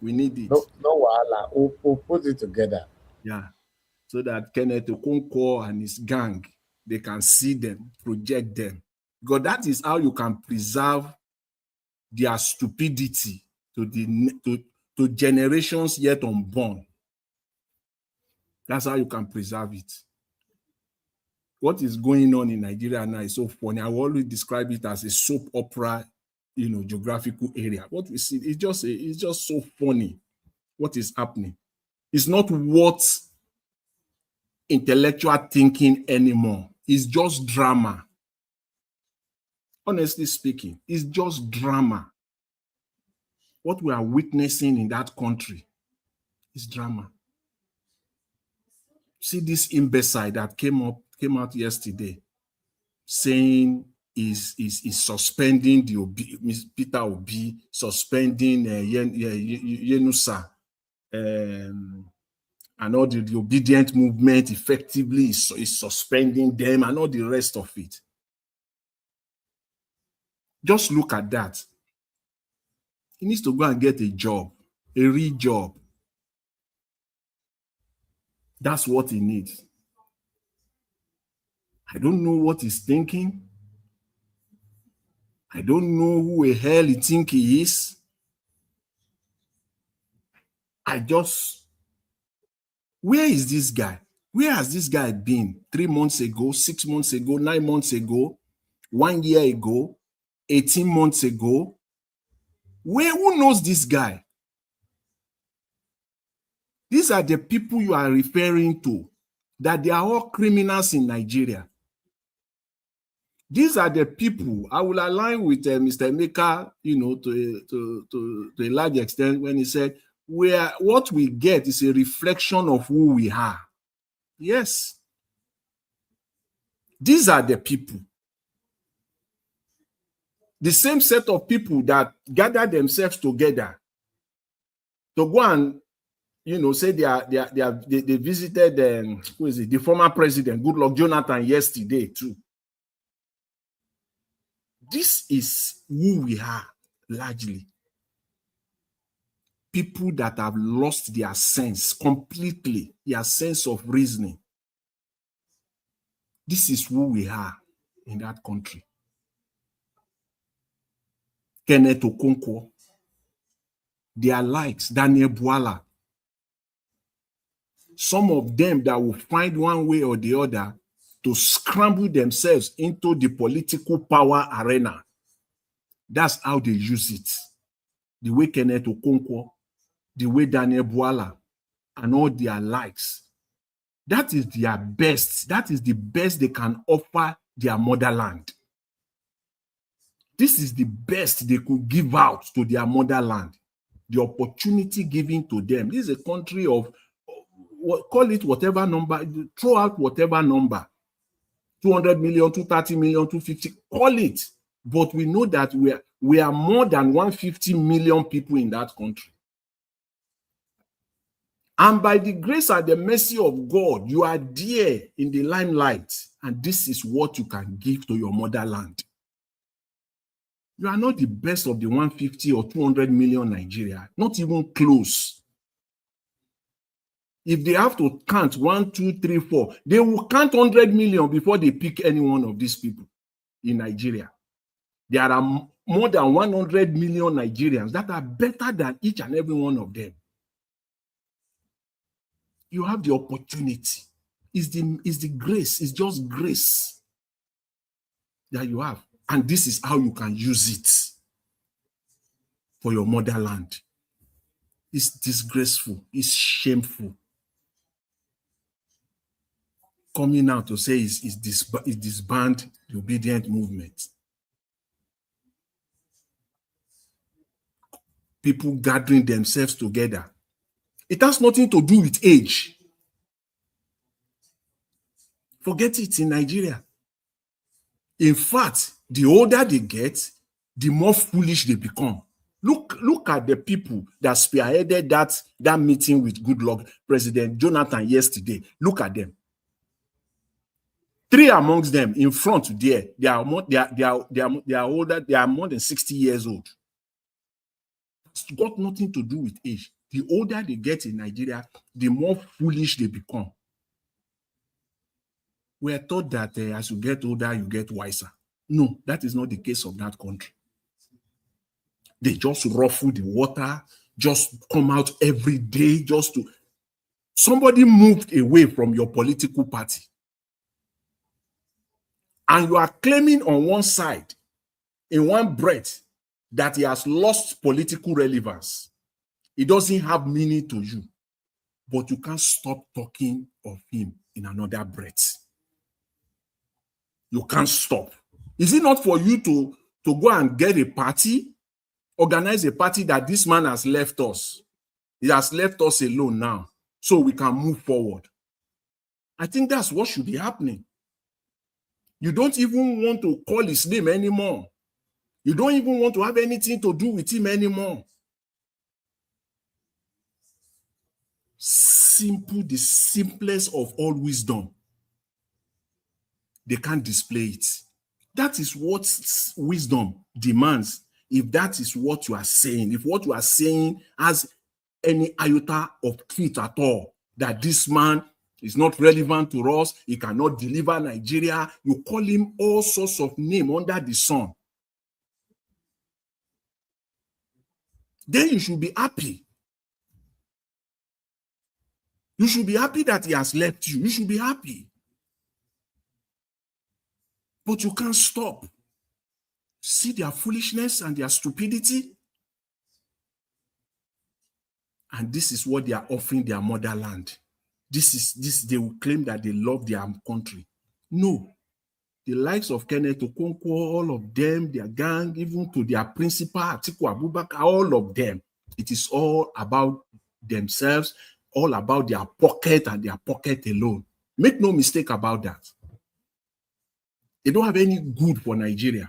We need it. No wahala. We'll put it together. Yeah. So that Kenneth Okonkwo and his gang, they can see them, project them. Because that is how you can preserve their stupidity to generations yet unborn. That's how you can preserve it. What is going on in Nigeria now is so funny. I will always describe it as a soap opera, you know, geographical area. What we see is just so funny. What is happening? It's not what intellectual thinking anymore. It's just drama. Honestly speaking, it's just drama. What we are witnessing in that country is drama. See this imbecile that came out yesterday saying is suspending Peter Obi, suspending Yenusa, and all the obedient movement effectively is suspending them and all the rest of it. Just look at that. He needs to go and get a job, a real job. That's what he needs. I don't know what he's thinking. I don't know who the hell he thinks he is. Where is this guy? Where has this guy been 3 months ago, 6 months ago, 9 months ago, 1 year ago, 18 months ago? Who knows this guy? These are the people you are referring to, that they are all criminals in Nigeria. These are the people. I will align with Mr. Emeka, you know, to a large extent when he said, what we get is a reflection of who we are. Yes. These are the people. The same set of people that gather themselves together to go and, you know, say they visited the former president, Goodluck Jonathan, yesterday too. This is who we are largely. People that have lost their sense completely, their sense of reasoning. This is who we are in that country. Kenneth Okonkwo, their likes, Daniel Bwala. Some of them that will find one way or the other to scramble themselves into the political power arena. That's how they use it. The way Kenneth Okonkwo, the way Daniel Bwala, and all their likes. That is their best. That is the best they can offer their motherland. This is the best they could give out to their motherland. The opportunity given to them. This is a country of, call it whatever number, throw out whatever number. 200 million, 230 million, 250, call it. But we know that we are more than 150 million people in that country. And by the grace and the mercy of God, you are there in the limelight. And this is what you can give to your motherland. You are not the best of the 150 or 200 million Nigeria. Not even close. If they have to count 1, 2, 3, 4, they will count 100 million before they pick any one of these people in Nigeria. There are more than 100 million Nigerians that are better than each and every one of them. You have the opportunity. It's the grace. It's just grace that you have. And this is how you can use it for your motherland. It's disgraceful. It's shameful. Coming out to say it's disband the obedient movement. People gathering themselves together. It has nothing to do with age. Forget it in Nigeria. In fact, the older they get, the more foolish they become. Look at the people that spearheaded that meeting with Goodluck, President Jonathan yesterday. Look at them. 3 amongst them in front there, they are older, they are more than 60 years old. It's got nothing to do with age. The older they get in Nigeria, the more foolish they become. We are taught that as you get older, you get wiser. No, that is not the case of that country. They just ruffle the water, just come out every day, just to... Somebody moved away from your political party. And you are claiming on one side, in one breath, that he has lost political relevance. It doesn't have meaning to you. But you can't stop talking of him in another breath. You can't stop. Is it not for you to go and get a party, organize a party that this man has left us? He has left us alone now, so we can move forward. I think that's what should be happening. You don't even want to call his name anymore. You don't even want to have anything to do with him anymore. Simple, the simplest of all wisdom. They can't display it. That is what wisdom demands. If that is what you are saying, if what you are saying has any iota of truth at all, that this man is not relevant to us, he cannot deliver Nigeria, you call him all sorts of names under the sun. Then you should be happy. You should be happy that he has left you. You should be happy. But you can't stop. See their foolishness and their stupidity. And this is what they are offering their motherland. They will claim that they love their country. No. The likes of Kenneth Okonkwo, all of them, their gang, even to their principal, Atiku Abubakar, all of them. It is all about themselves, all about their pocket and their pocket alone. Make no mistake about that. They don't have any good for Nigeria.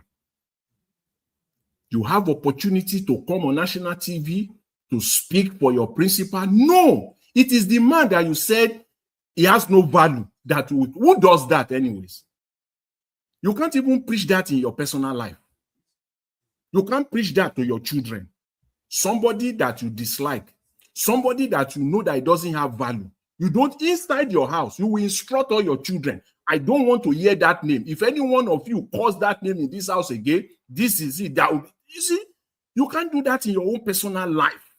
You have opportunity to come on national TV to speak for your principal. No, it is the man that you said he has no value. Who does that anyways? You can't even preach that in your personal life. You can't preach that to your children. Somebody that you dislike, somebody that you know that it doesn't have value. You don't, inside your house, you will instruct all your children. I don't want to hear that name. If any one of you calls that name in this house again, this is it. You see, you can't do that in your own personal life.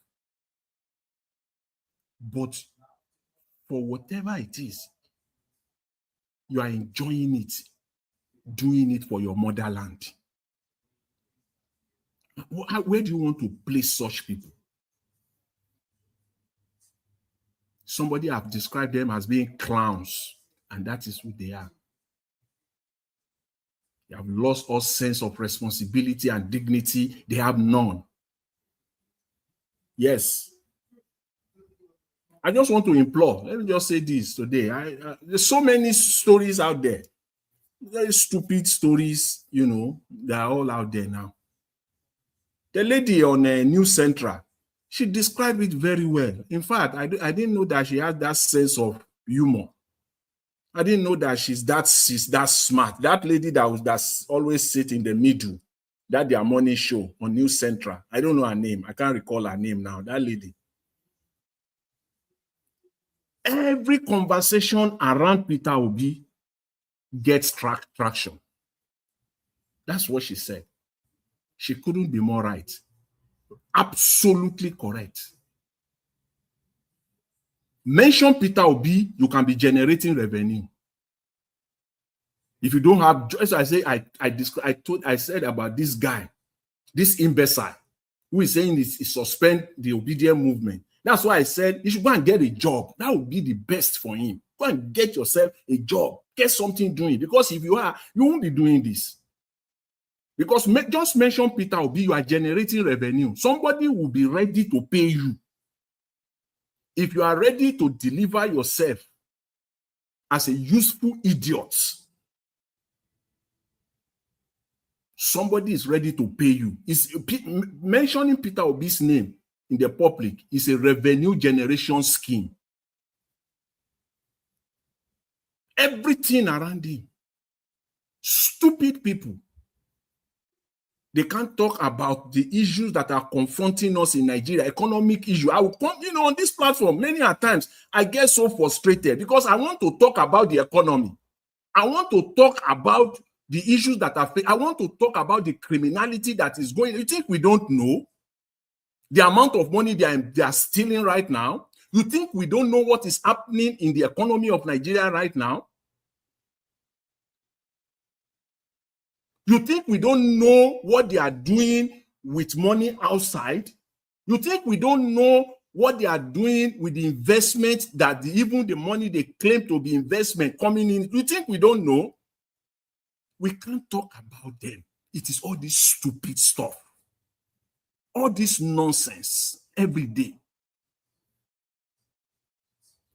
But for whatever it is, you are enjoying it, doing it for your motherland. Where do you want to place such people? Somebody have described them as being clowns, and that is who they are. They have lost all sense of responsibility and dignity. They have none. Yes. I just want to implore. Let me just say this today. There's so many stories out there. Very stupid stories, you know, they're all out there now. The lady on News Central, she described it very well. In fact, I didn't know that she has that sense of humor. I didn't know that she's that smart. That lady that's always sit in the middle, that their morning show on News Central. I don't know her name. I can't recall her name now. That lady. Every conversation around Peter Obi gets traction. That's what she said. She couldn't be more right. Absolutely correct. Mention Peter Obi, you can be generating revenue. If you don't have, as I say, I said about this guy, this imbecile, who is saying he suspend the obedient movement. That's why I said you should go and get a job. That would be the best for him. Go and get yourself a job. Get something doing. Because if you are, you won't be doing this. Because just mention Peter Obi, you are generating revenue. Somebody will be ready to pay you. If you are ready to deliver yourself as a useful idiot, somebody is ready to pay you. Mentioning Peter Obi's name in the public is a revenue generation scheme. Everything around him. Stupid people. They can't talk about the issues that are confronting us in Nigeria, economic issue. I will come, on this platform, many a times, I get so frustrated because I want to talk about the economy. I want to talk about the issues that are, I want to talk about the criminality that is going. You think we don't know the amount of money they are stealing right now? You think we don't know what is happening in the economy of Nigeria right now? You think we don't know what they are doing with money outside? You think we don't know what they are doing with the investment that even the money they claim to be investment coming in? You think we don't know? We can't talk about them. It is all this stupid stuff. All this nonsense every day.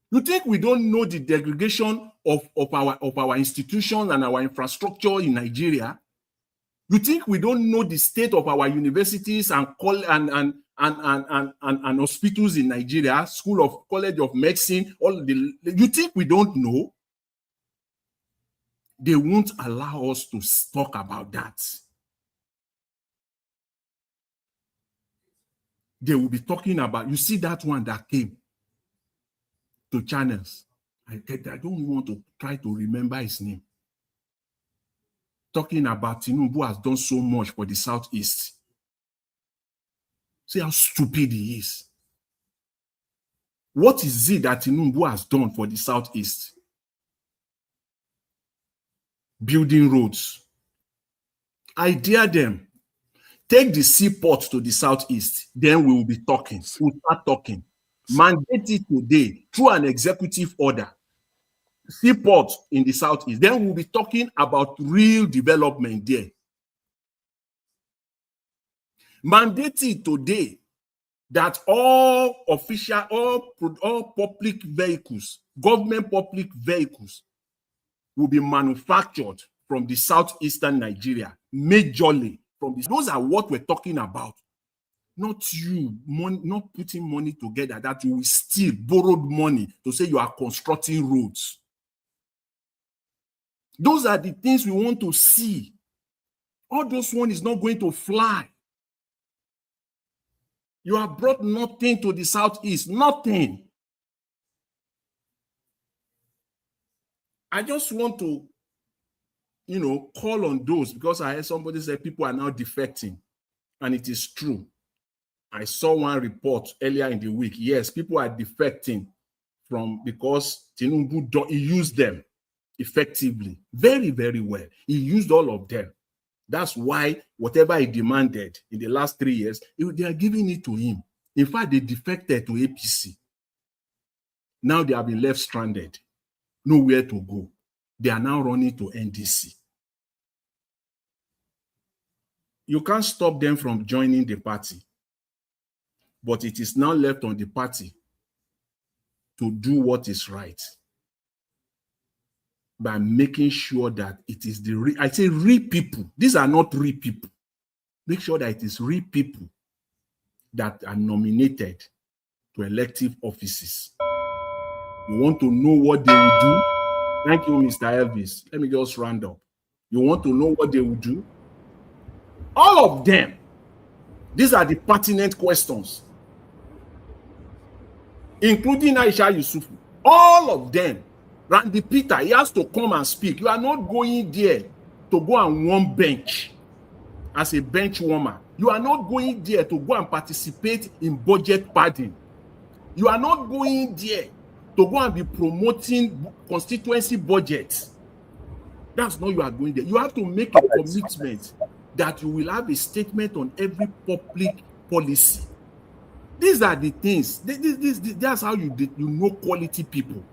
You think we don't know the degradation of our institutions and our infrastructure in Nigeria? You think we don't know the state of our universities and hospitals in Nigeria, College of Medicine, you think we don't know? They won't allow us to talk about that. They will be talking about, you see that one that came to channels. I don't want to try to remember his name. Talking about Tinubu has done so much for the Southeast. See how stupid he is. What is it that Tinubu has done for the Southeast? Building roads. I dare them. Take the seaport to the Southeast, then we will be talking. We'll start talking. Mandate it today through an executive order. Seaport in the Southeast, then we'll be talking about real development there. Mandate it today that all official, all public vehicles, government public vehicles, will be manufactured from the southeastern Nigeria, majorly from this. Those are what we're talking about. Not you, not putting money together that you will steal borrowed money to say you are constructing roads. Those are the things we want to see. All those one is not going to fly. You have brought nothing to the Southeast, nothing. I just want to, call on those, because I heard somebody say people are now defecting, and it is true. I saw one report earlier in the week. Yes, people are defecting because Tinubu, he used them effectively, very, very well. He used all of them. That's why whatever he demanded in the last 3 years, they are giving it to him. In fact, they defected to APC. Now they have been left stranded, nowhere to go. They are now running to NDC. You can't stop them from joining the party, but it is now left on the party to do what is right by making sure that it is the real, I say real people. These are not real people. Make sure that it is real people that are nominated to elective offices. You want to know what they will do? Thank you, Mr. Elvis. Let me just round up. You want to know what they will do? All of them. These are the pertinent questions, including Aisha Yusufu. All of them. Randy Peter, he has to come and speak. You are not going there to go and warm bench as a bench warmer. You are not going there to go and participate in budget padding. You are not going there to go and be promoting constituency budgets. That's not you are going there. You have to make a commitment that you will have a statement on every public policy. These are the things. That's how you know quality people.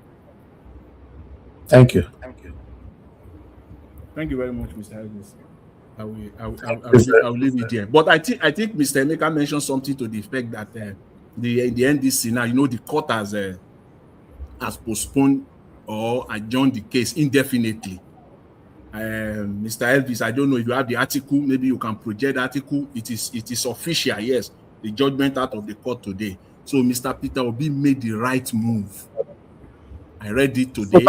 Thank you. Thank you very much, Mr. Harris. I will leave it there. But I think Mr. Emeka mentioned something to the effect that the NDC now, the court has postponed or adjourned the case indefinitely. Mr. Elvis, I don't know if you have the article. Maybe you can project the article. It is official. Yes, the judgment out of the court today. So Mr. Peter Obi made the right move. I read it today.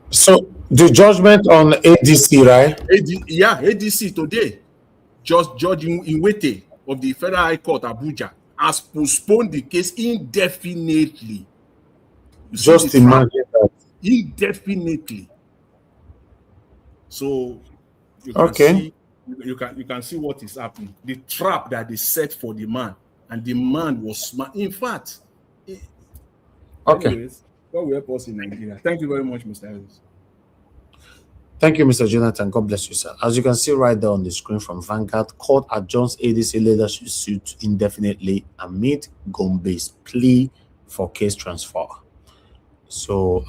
So the judgment on ADC, right? ADC today. Judge Inwete of the Federal High Court, Abuja, has postponed the case indefinitely. Just imagine that. Indefinitely. So you can see what is happening. The trap that they set for the man, and the man was smart. In fact, anyways, God will help us in Nigeria. Thank you very much, Mr. Harris. Thank you, Mr. Jonathan. God bless you, sir. As you can see right there on the screen from Vanguard, court adjourns ADC leadership suit indefinitely amid Gombe's plea for case transfer. So,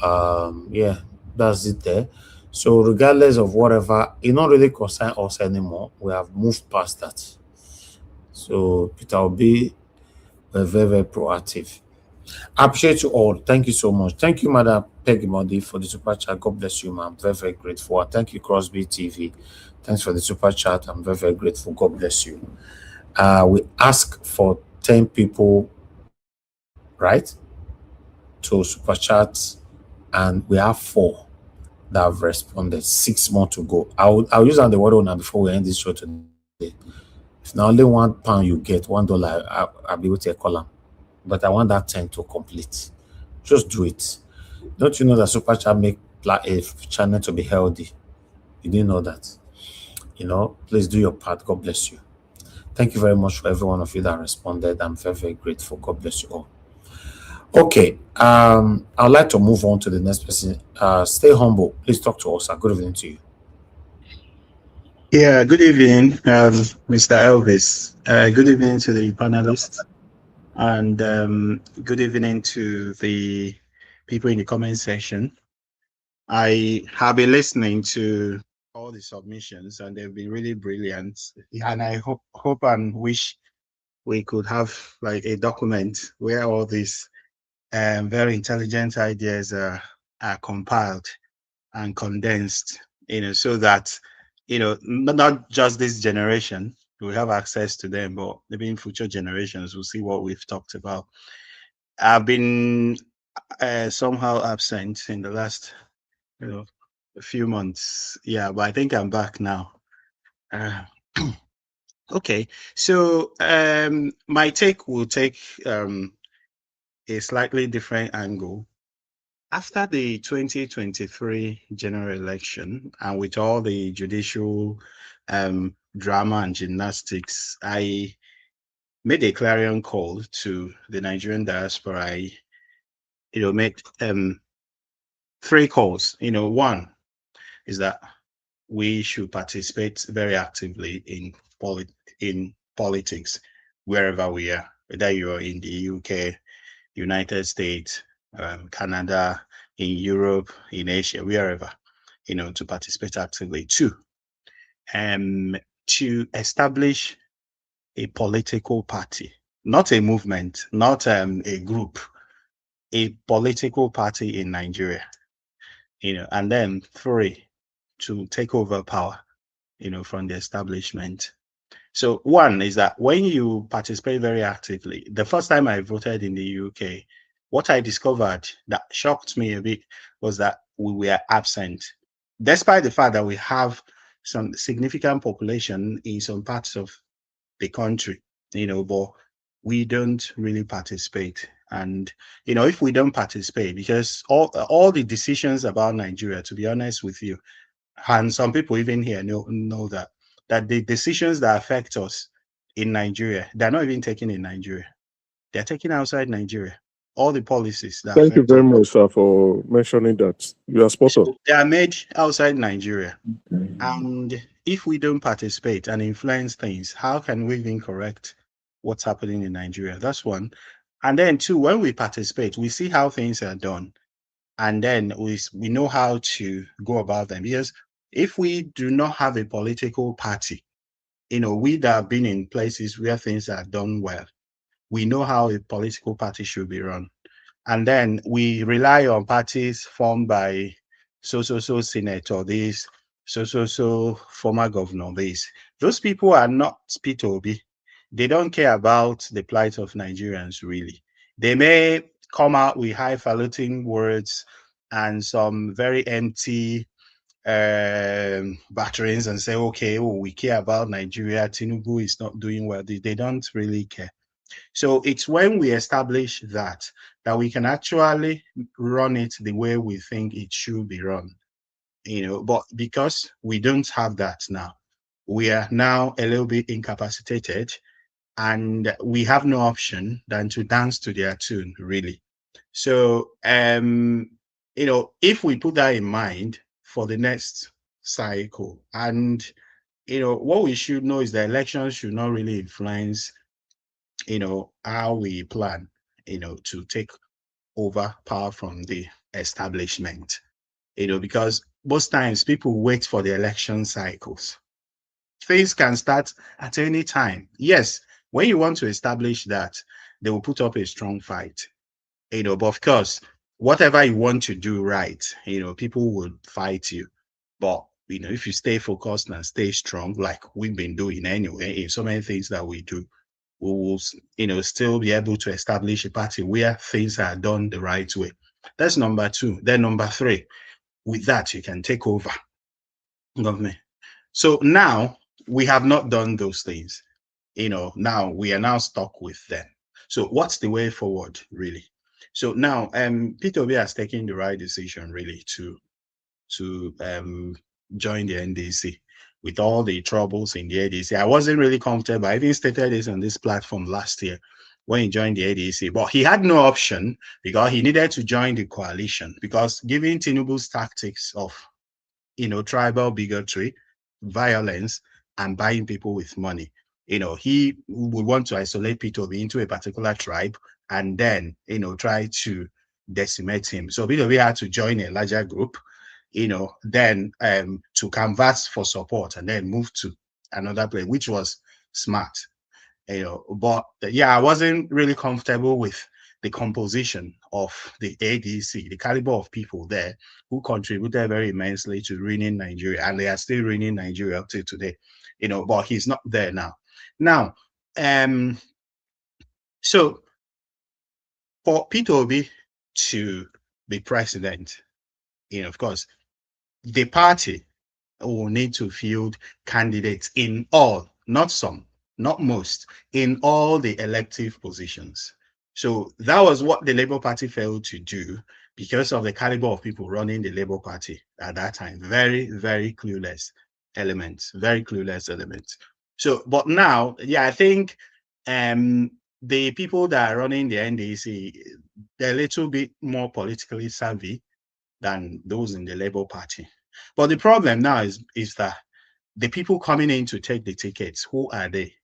yeah, that's it there. So, regardless of whatever, it not really concern us anymore. We have moved past that. So, Peter Obi, we're very, very proactive. I appreciate you all. Thank you so much. Thank you, Madam Peggy Modi, for the super chat. God bless you, ma'am. Very, very grateful. Thank you, Crosby TV. Thanks for the super chat. I'm very, very grateful. God bless you. We ask for 10 people, right, to super chat, and we have 4 that have responded. 6 more to go. I'll use on the word now before we end this show today. If now only £1 you get, $1, I'll be with a column. But I want that 10 to complete. Just do it. Don't you know that super chat make a channel to be healthy? You didn't know that. Please do your part. God bless you. Thank you very much for every one of you that responded. I'm very, very grateful. God bless you all. Okay. I'd like to move on to the next person. Stay humble. Please talk to us. Good evening to you. Yeah, good evening, Mr. Elvis. Good evening to the panelists. And good evening to the people in the comment section. I have been listening to all the submissions, and they've been really brilliant. And I hope and wish we could have like a document where all these very intelligent ideas are compiled and condensed, so that not just this generation will have access to them, but maybe in future generations will see what we've talked about. I've been somehow absent in the last a few months, but I think I'm back now. Okay, so my take will take a slightly different angle. After the 2023 general election, and with all the judicial drama and gymnastics, I made a clarion call to the Nigerian diaspora. I made 3 calls. One is that we should participate very actively in politics wherever we are, whether you're in the UK, United States, Canada, in Europe, in Asia, wherever, to participate actively. 2, to establish a political party, not a movement, not a group, a political party in Nigeria, and then 3, to take over power, from the establishment. So 1 is that when you participate very actively, the first time I voted in the UK, what I discovered that shocked me a bit was that we were absent, despite the fact that we have some significant population in some parts of the country, but we don't really participate. And if we don't participate, because all the decisions about Nigeria, to be honest with you, and some people even here know that the decisions that affect us in Nigeria, they're not even taken in Nigeria. They're taken outside Nigeria. All the policies that Thank you affect us, very much, sir, for mentioning that. You are spot on. they are made outside Nigeria. And if we don't participate and influence things, how can we even correct what's happening in Nigeria? That's one. And then two, when we participate, we see how things are done. And then we know how to go about them. Because if we do not have a political party, we that have been in places where things are done well, we know how a political party should be run. And then we rely on parties formed by so senator this, so former governor this. Those people are not P2B. They don't care about the plight of Nigerians, really. They may come out with highfalutin words and some very empty batterings and say, okay, we care about Nigeria. Tinubu is not doing well. They don't really care. So it's when we establish that we can actually run it the way we think it should be run. But because we don't have that now, we are now a little bit incapacitated, and we have no option than to dance to their tune, really. So if we put that in mind for the next cycle, and what we should know is that elections should not really influence how we plan to take over power from the establishment, because most times people wait for the election cycles. Things can start at any time. Yes, when you want to establish that, they will put up a strong fight, but of course, whatever you want to do right, people would fight you. But if you stay focused and stay strong, like we've been doing anyway, in so many things that we do, we will still be able to establish a party where things are done the right way. That's number two. Then number three, with that, you can take over government. So now we have not done those things. Now we are now stuck with them. So what's the way forward, really? So now P2B has taken the right decision, really, to join the NDC. With all the troubles in the ADC, I wasn't really comfortable. I even stated this on this platform last year when he joined the ADC, but he had no option because he needed to join the coalition, because given Tinubu's tactics of tribal bigotry, violence, and buying people with money, he would want to isolate P2B into a particular tribe and then try to decimate him. So P2B had to join a larger group, then to canvass for support and then move to another place, which was smart. But yeah, I wasn't really comfortable with the composition of the ADC, the caliber of people there who contributed very immensely to ruining Nigeria, and they are still ruining Nigeria up to today. But he's not there now. Now, so for P2B to be president, of course, the party will need to field candidates in all, not some, not most, in all the elective positions. So that was what the Labour Party failed to do because of the caliber of people running the Labour Party at that time. Very, very clueless elements, very clueless elements. So, but now, yeah, I think the people that are running the NDC, they're a little bit more politically savvy than those in the Labour Party. But the problem now is that the people coming in to take the tickets, who are they?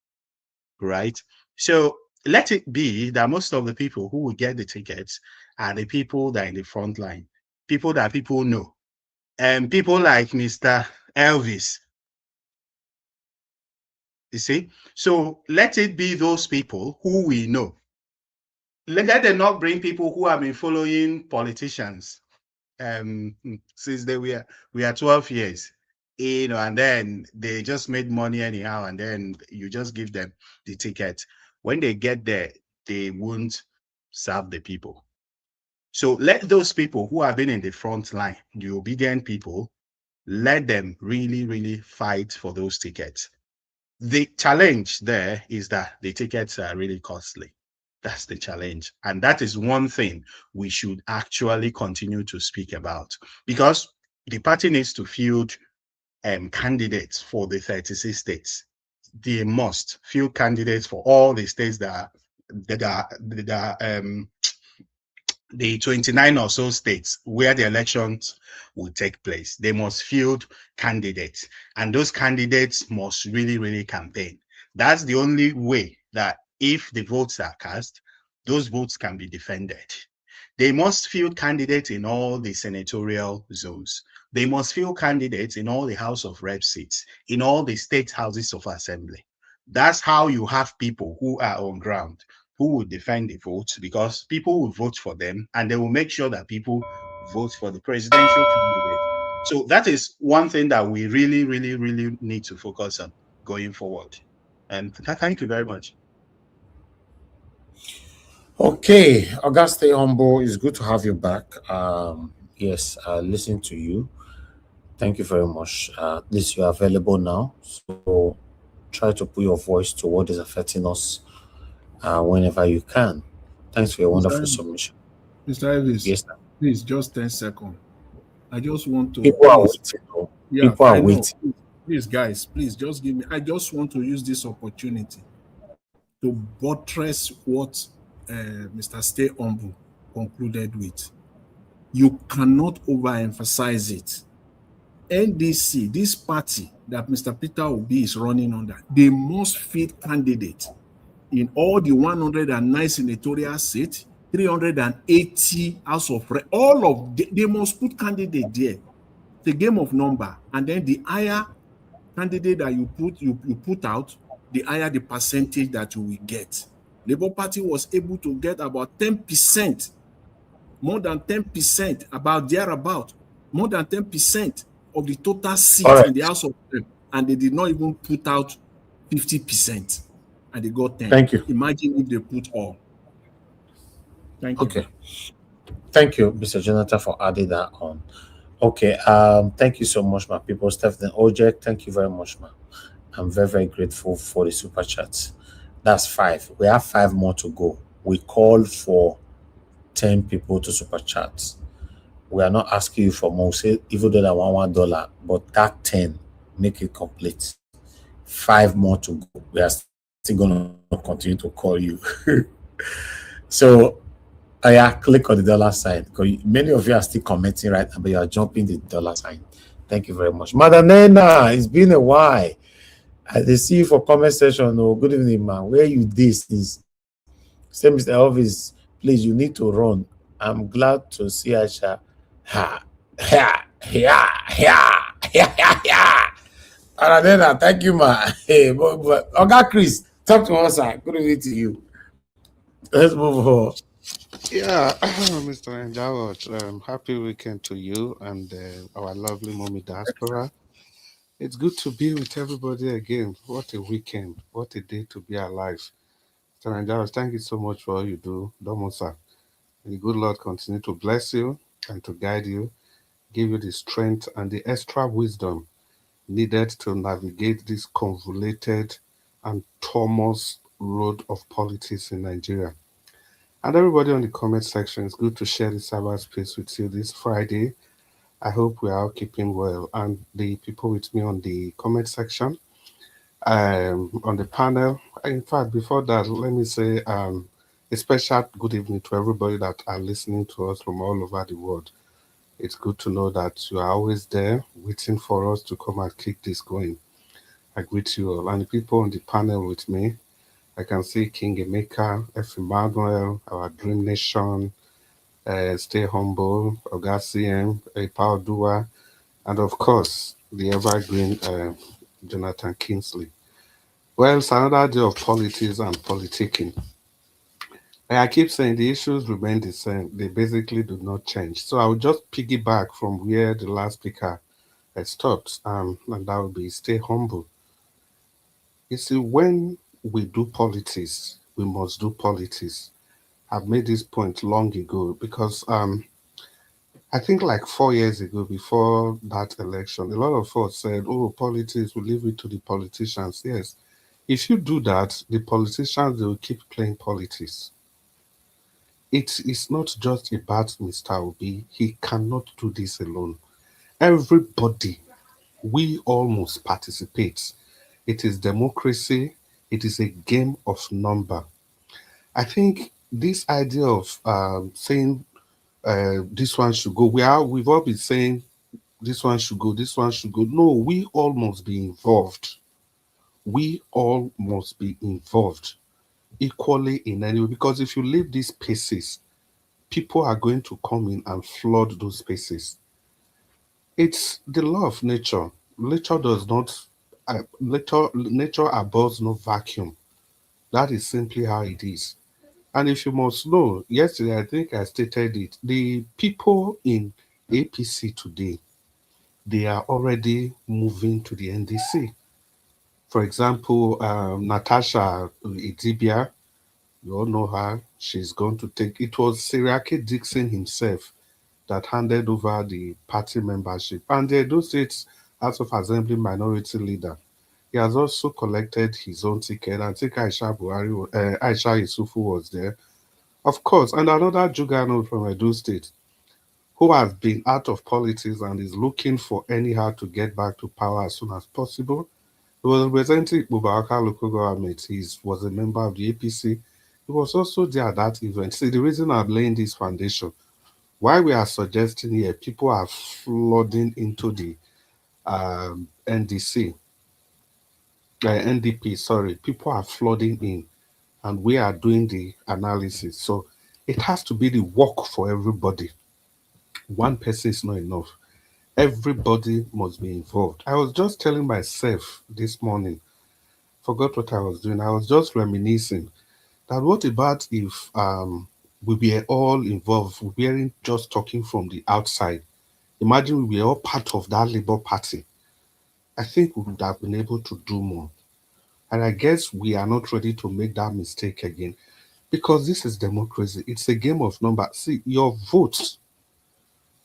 Right? So let it be that most of the people who will get the tickets are the people that are in the front line, people that people know. And people like Mr. Elvis. You see? So let it be those people who we know. Let them not bring people who have been following politicians since we are 12 years, and then they just made money anyhow, and then you just give them the ticket. When they get there, they won't serve the people. So let those people who have been in the front line, the obedient people, let them really, really fight for those tickets. The challenge there is that the tickets are really costly. That's the challenge. And that is one thing we should actually continue to speak about, because the party needs to field candidates for the 36 states. They must field candidates for all the states that are the 29 or so states where the elections will take place. They must field candidates, and those candidates must really, really campaign. That's the only way that if the votes are cast, those votes can be defended. They must field candidates in all the senatorial zones. They must field candidates in all the House of Rep seats, in all the state houses of assembly. That's how you have people who are on ground, who will defend the votes, because people will vote for them and they will make sure that people vote for the presidential candidate. So that is one thing that we really, really, really need to focus on going forward. And thank you very much. Okay, Auguste Humble, it's good to have you back. Yes, listen to you. Thank you very much. At least you're available now. So try to put your voice to what is affecting us whenever you can. Thanks for your wonderful submission. Mr. Elvis, yes, sir. Please, just 10 seconds. I just want to. People are waiting. Yeah, people are waiting. Please, guys, please just give me. I just want to use this opportunity to buttress what Mr. Stay Humble concluded with. You cannot overemphasize it. NDC, this party that Mr. Peter Obi is running under, they must field candidates in all the 109 senatorial seats, 380 House of Rep. All of them, they must put candidate there. The game of number, and then the higher candidate that you put out, the higher the percentage that you will get. Labour Party was able to get about 10%, more than 10%, about thereabout, more than 10% of the total seats in the House of Rep, and they did not even put out 50%, and they got 10. Thank you. Imagine if they put all. Thank you. Okay. Thank you, Mr. Jonathan, for adding that on. Okay. Thank you so much, my people. Stephen Ojek, thank you very much, man. I'm very, very grateful for the super chats. That's 5. We have 5 more to go. We called for 10 people to super chat. We are not asking you for more, say, even though that $1, but that 10, make it complete. 5 more to go. We are still going to continue to call you. So, click on the dollar sign, because many of you are still commenting right now, but you are jumping the dollar sign. Thank you very much. Madanena, it's been a while. I see you for comment section. Oh, good evening, man. Where you this is? Say, Mr. Elvis, please, you need to run. I'm glad to see Aisha. Madanena, thank you, man. Hey, but okay, Chris, talk to us, sir. Good evening to you. Let's move on. Yeah, Mr. Njawat, happy weekend to you and our lovely mommy diaspora. It's good to be with everybody again. What a weekend. What a day to be alive. Mr. Njawat, thank you so much for all you do. Domosa. May the good Lord continue to bless you and to guide you, give you the strength and the extra wisdom needed to navigate this convoluted and tumultuous road of politics in Nigeria. And everybody on the comment section, it's good to share the cyberspace with you this Friday. I hope we are all keeping well. And the people with me on the comment section, on the panel. In fact, before that, let me say a special good evening to everybody that are listening to us from all over the world. It's good to know that you are always there waiting for us to come and keep this going. I greet you all. And the people on the panel with me, I can see King Emeka, F. Emmanuel, our Dream Nation, Stay Humble, Oga CM, Paul Dua, and of course, the evergreen Jonathan Kingsley. Well, it's another day of politics and politicking. I keep saying the issues remain the same. They basically do not change. So I will just piggyback from where the last speaker stopped, and that will be stay humble. You see, when we do politics, we must do politics. I've made this point long ago because I think like 4 years ago, before that election, a lot of us said, oh, politics, we leave it to the politicians. Yes. If you do that, the politicians, they will keep playing politics. it is not just about Mr. Obi. He cannot do this alone. Everybody, we all must participate. It is democracy. It is a game of number. I think this idea of saying this one should go, we've all been saying this one should go, this one should go. No, we all must be involved. We all must be involved equally in any way, because if you leave these spaces, people are going to come in and flood those spaces. It's the law of nature. Nature does not, nature abhors no vacuum. That is simply how it is. And if you must know, yesterday I think I stated it, the people in APC today, they are already moving to the NDC. For example, Natasha Idibia, you all know her, she's going to take, it was Siriake Dixon himself that handed over the party membership. And the Edo State House of Assembly minority leader, he has also collected his own ticket. I think Aisha Isufu was there. Of course, and another juggernaut from Edo State who has been out of politics and is looking for anyhow to get back to power as soon as possible. He was representing Bubaka local government. He was a member of the APC. He was also there at that event. See, the reason I'm laying this foundation, why we are suggesting here, people are flooding into the NDP, sorry, people are flooding in, and we are doing the analysis. So it has to be the work for everybody. One person is not enough. Everybody must be involved. I was just telling myself this morning, forgot what I was doing. I was just reminiscing that what about if we were all involved, we weren't just talking from the outside. Imagine we were all part of that Labour Party. I think we would have been able to do more. And I guess we are not ready to make that mistake again, because this is democracy. It's a game of numbers. See, your vote,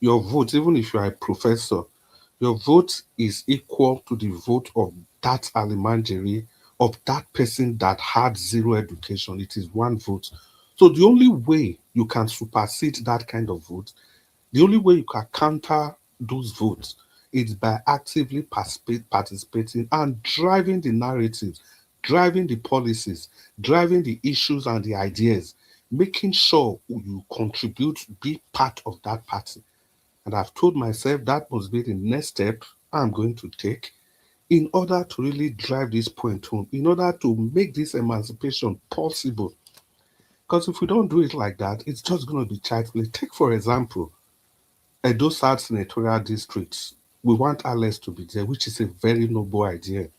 even if you are a professor, your vote is equal to the vote of that Alimanjeri, of that person that had zero education. It is one vote. So the only way you can supersede that kind of vote, the only way you can counter those votes is by actively participating and driving the narratives, driving the policies, driving the issues and the ideas, making sure you contribute, be part of that party. And I've told myself that must be the next step I'm going to take in order to really drive this point home, in order to make this emancipation possible. Because if we don't do it like that, it's just going to be child's play. Take, for example, Edo South Senatorial District. We want Alex to be there, which is a very noble idea.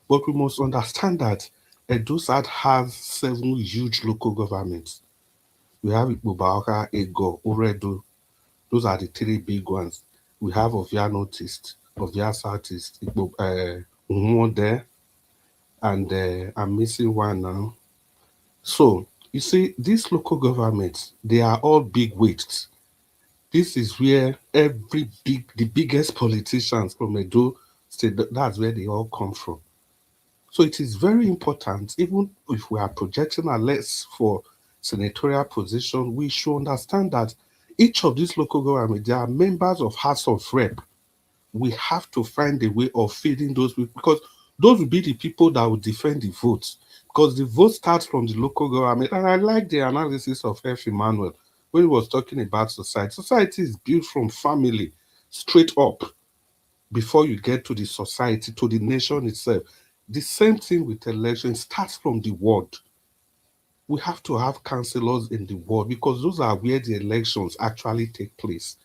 But we must understand that Edo South has 7 huge local governments. We have Ikpobaoka, Ego, Oredo. Those are the 3 big ones. We have Ovia Northeast, Ovia Southeast, Uhumon there, and I'm missing one now. So, you see, these local governments, they are all big weights. This is where the biggest politicians from Edo State, that's where they all come from. So it is very important, even if we are projecting our less for senatorial position, we should understand that each of these local governments, they are members of House of Rep. We have to find a way of feeding those people, because those will be the people that will defend the votes. Because the vote starts from the local government. And I like the analysis of F. Emmanuel when he was talking about society. Society is built from family straight up before you get to the society, to the nation itself. The same thing with election starts from the ward. We have to have councillors in the ward, because those are where the elections actually take place.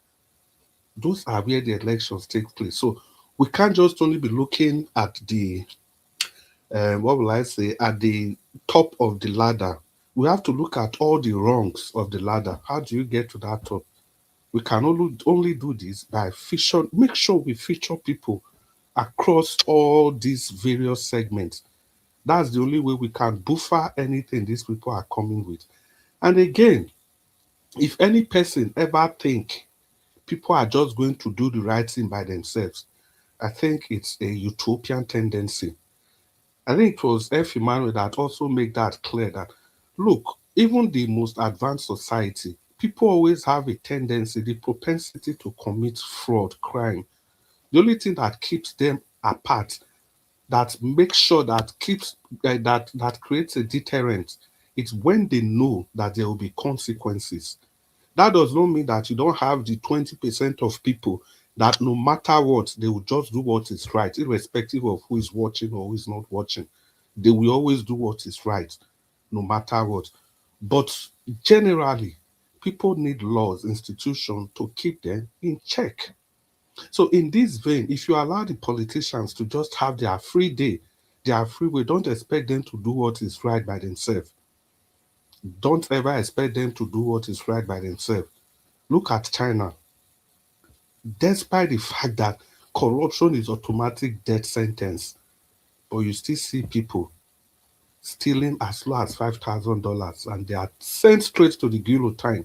Those are where the elections take place. So we can't just only be looking at the, what will I say, at the top of the ladder. We have to look at all the rungs of the ladder. How do you get to that top? We can only do this by make sure we feature people across all these various segments. That's the only way we can buffer anything these people are coming with. And again, if any person ever think people are just going to do the right thing by themselves, I think it's a utopian tendency. I think it was F. Emmanuel that also made that clear that, look, even the most advanced society, people always have a tendency, the propensity to commit fraud, crime. The only thing that keeps them apart, that makes sure that keeps that creates a deterrent, it's when they know that there will be consequences. That does not mean that you don't have the 20% of people that no matter what, they will just do what is right, irrespective of who is watching or who is not watching. They will always do what is right, no matter what. But generally, people need laws, institutions to keep them in check. So, in this vein, if you allow the politicians to just have their free day, their free will, don't expect them to do what is right by themselves. Don't ever expect them to do what is right by themselves. Look at China. Despite the fact that corruption is automatic death sentence, but you still see people stealing as low as $5,000 and they are sent straight to the guillotine.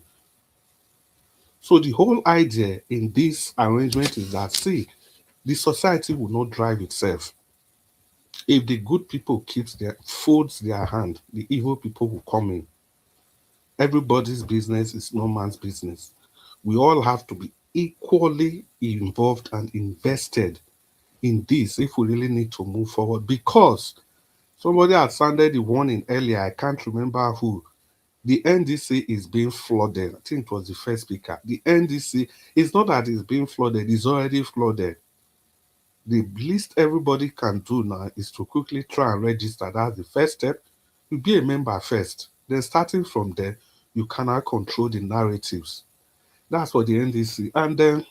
So the whole idea in this arrangement is that, see, the society will not drive itself. If the good people folds their hand, the evil people will come in. Everybody's business is no man's business. We all have to be equally involved and invested in this if we really need to move forward, because somebody had sounded the warning earlier, I can't remember who. The NDC is being flooded. I think it was the first speaker. The NDC, it's not that it's being flooded, it's already flooded. The least everybody can do now is to quickly try and register. That's the first step. You be a member first. Then starting from there, you cannot control the narratives. That's for the NDC. And then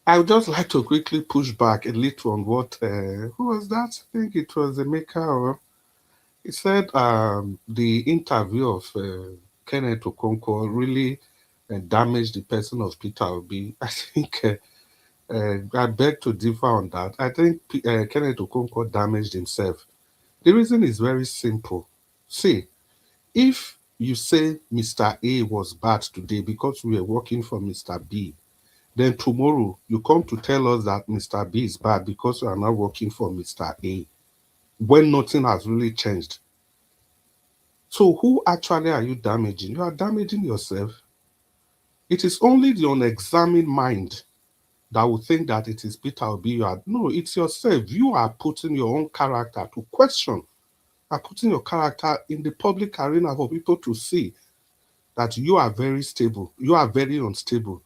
I would just like to quickly push back a little on what, who was that? I think it was Emeka, or he said the interview of Kenneth Okonkwo really damaged the person of Peter Obi. I think I beg to differ on that. I think Kenneth Okonkwo damaged himself. The reason is very simple. See, if you say Mr. A was bad today because we were working for Mr. B, then tomorrow you come to tell us that Mr. B is bad because we are now working for Mr. A, when nothing has really changed. So who actually are you damaging? You are damaging yourself. It is only the unexamined mind that will think that it is Peter Obi. No, it's yourself. You are putting your own character to question, are putting your character in the public arena for people to see that you are very stable, you are very unstable.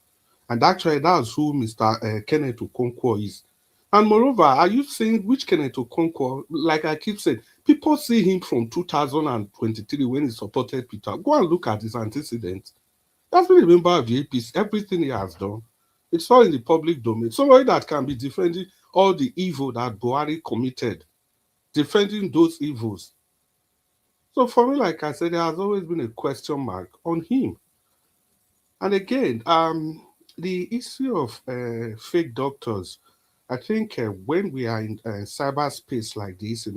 And actually, that's who Mr. Kenneth Okonkwo is. And moreover, are you seeing which Kenneth Okonkwo? Like I keep saying, people see him from 2023 when he supported Peter. Go and look at his antecedents. That's been a member of the APC. Everything he has done, it's all in the public domain. Somebody that can be defending all the evil that Buhari committed, defending those evils. So for me, like I said, there has always been a question mark on him. And again, the issue of fake doctors, I think when we are in cyberspace like this,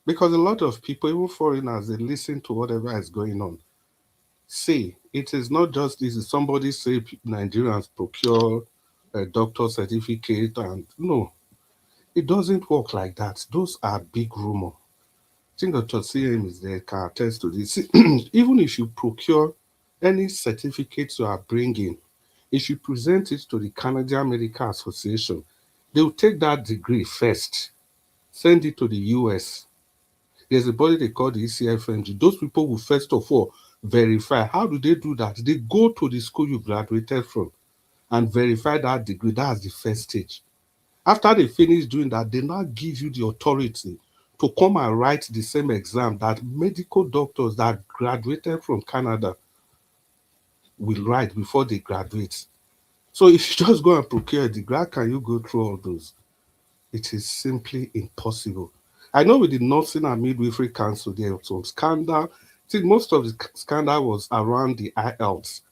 because a lot of people, even foreigners, they listen to whatever is going on. See, it is not just this. Somebody say Nigerians procure a doctor certificate, and no, it doesn't work like that. Those are big rumors. I think Dr. CM is there, can attest to this. Even if you procure any certificates you are bringing, if you present it to the Canadian Medical Association, they will take that degree first, send it to the US. There's a body they call the ECFMG. Those people will first of all verify. How do they do that? They go to the school you graduated from and verify that degree. That's the first stage. After they finish doing that, they now give you the authority to come and write the same exam that medical doctors that graduated from Canada will write before they graduate. So if you just go and procure a degree, how can you go through all those? It is simply impossible. I know with the Nursing and Midwifery Council, there was some scandal. I think most of the scandal was around the IELTS.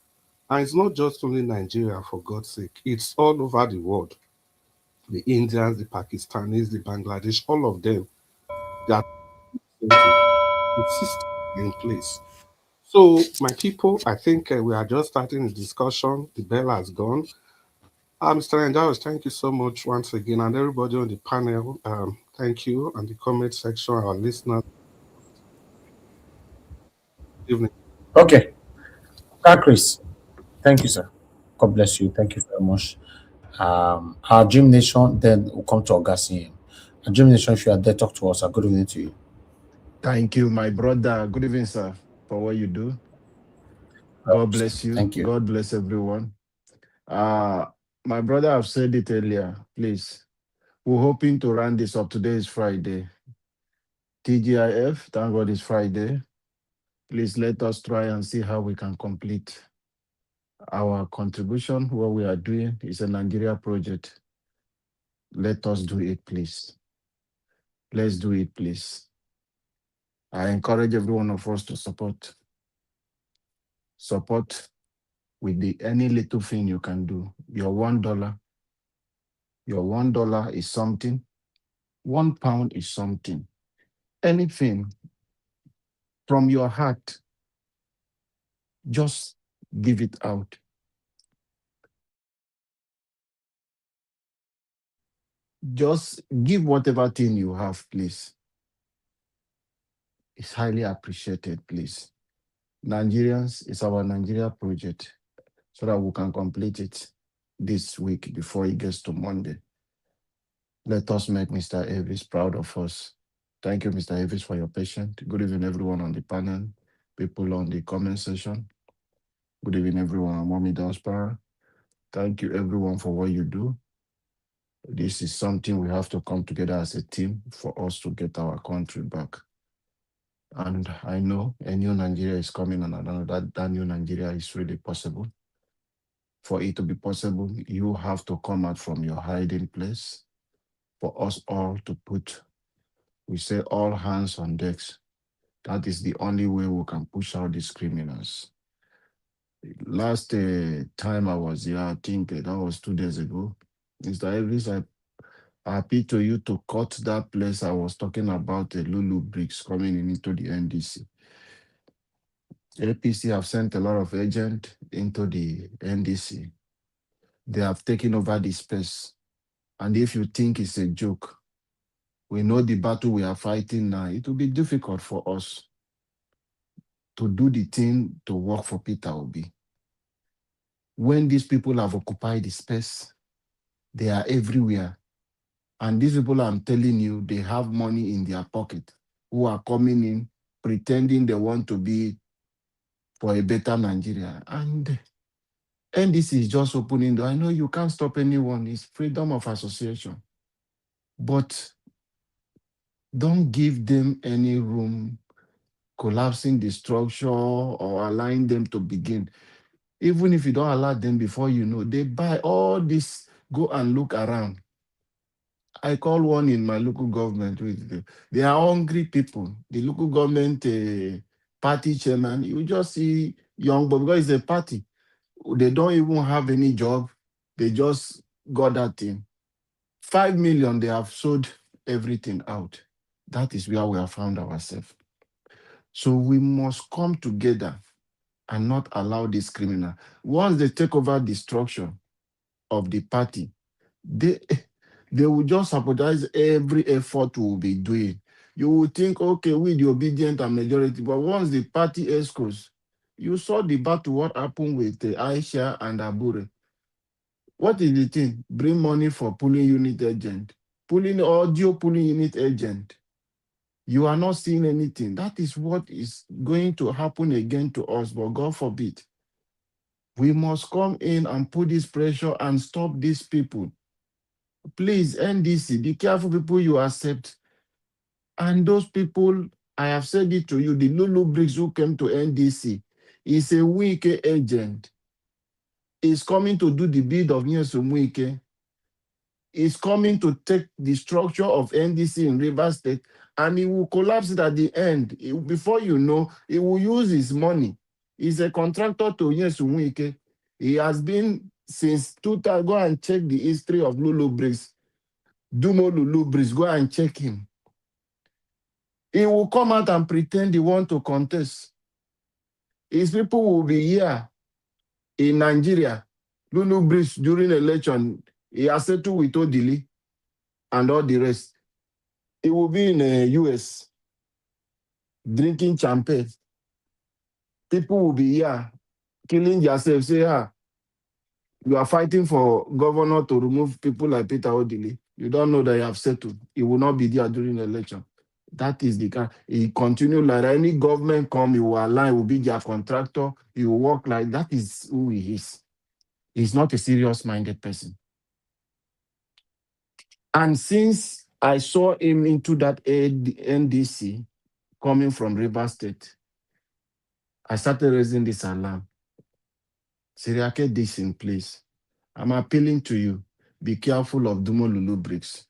And it's not just only Nigeria, for God's sake. It's all over the world. The Indians, the Pakistanis, the Bangladesh, all of them, they are the system in place. So, my people, I think we are just starting the discussion. The bell has gone. Mr. Anjaros, thank you so much once again, and everybody on the panel, thank you, and the comment section, our listeners. evening. Okay, Chris, thank you, sir. God bless you. Thank you very much. Our Dream Nation, then we'll come to Augustine. Our Dream Nation, if you are there, talk to us. A good evening to you. Thank you, my brother. Good evening, sir, for what you do. God bless you. Thank you. God bless everyone. My brother, I've said it earlier. Please, we're hoping to run this up. Today is Friday. TGIF, thank God it's Friday. Please let us try and see how we can complete our contribution. What we are doing is a Nigeria project. Let us do it, please. Let's do it, please. I encourage every one of us to support with any little thing you can do. Your $1 is something. £1 is something. Anything from your heart, just give it out. Just give whatever thing you have, please. It's highly appreciated, please. Nigerians, it's our Nigeria project, so that we can complete it this week before it gets to Monday. Let us make Mr. Avis proud of us. Thank you, Mr. Avis, for your patience. Good evening, everyone on the panel, people on the comment section. Good evening, everyone. Mommy Diaspora. Thank you, everyone, for what you do. This is something we have to come together as a team for us to get our country back. And I know a new Nigeria is coming, and I know that new Nigeria is really possible. For it to be possible, you have to come out from your hiding place. For us all to put, we say, all hands on decks. That is the only way we can push out these criminals. Last time I was here, I think that was 2 days ago. Mr. Elvis, I appeal to you to cut that place I was talking about, the Lulu bricks coming into the NDC. APC have sent a lot of agents into the NDC. They have taken over the space. And if you think it's a joke, we know the battle we are fighting now. It will be difficult for us to do the thing to work for Peter Obi. When these people have occupied the space, they are everywhere. And these people, I'm telling you, they have money in their pocket who are coming in, pretending they want to be for a better Nigeria. And NDC is just opening door. I know you can't stop anyone. It's freedom of association. But don't give them any room collapsing the structure or allowing them to begin. Even if you don't allow them, before you know, they buy all this, go and look around. I call one in my local government. They are hungry people. The local government party chairman, you just see young, but because it's a party, they don't even have any job. They just got that thing. 5 million, they have sold everything out. That is where we have found ourselves. So we must come together and not allow this criminal. Once they take over the structure of the party, they will just sabotage every effort we will be doing. You will think, okay, with the obedient and majority, but once the party escorts, you saw the battle, what happened with Aisha and Abure. What is the thing? Bring money for pulling unit agent, pulling audio pulling unit agent. You are not seeing anything. That is what is going to happen again to us, but God forbid. We must come in and put this pressure and stop these people. Please, NDC, be careful people you accept. And those people, I have said it to you, the Lulu Briggs who came to NDC is a Wike agent. Is coming to do the bid of Nyesom Wike. Is coming to take the structure of NDC in Rivers State, and he will collapse it at the end. Before you know, he will use his money. He's a contractor to Nyesom Wike. He has been since 2000. Go and check the history of Lulu Briggs. Dumo Lulu Briggs, go and check him. He will come out and pretend he want to contest. His people will be here in Nigeria. Lulu Briggs during election, he has settled with Odili and all the rest. He will be in the US drinking champagne. People will be here killing themselves. Say, you are fighting for governor to remove people like Peter Odili. You don't know that you have settled. He will not be there during the election. That is the kind. He continue like any government come, he will align, will be their contractor. He will work like that. Is who he is. He's not a serious-minded person. And since I saw him into that NDC coming from Rivers State, I started raising this alarm. Siriake, this in place. I'm appealing to you. Be careful of Dumolulu bricks.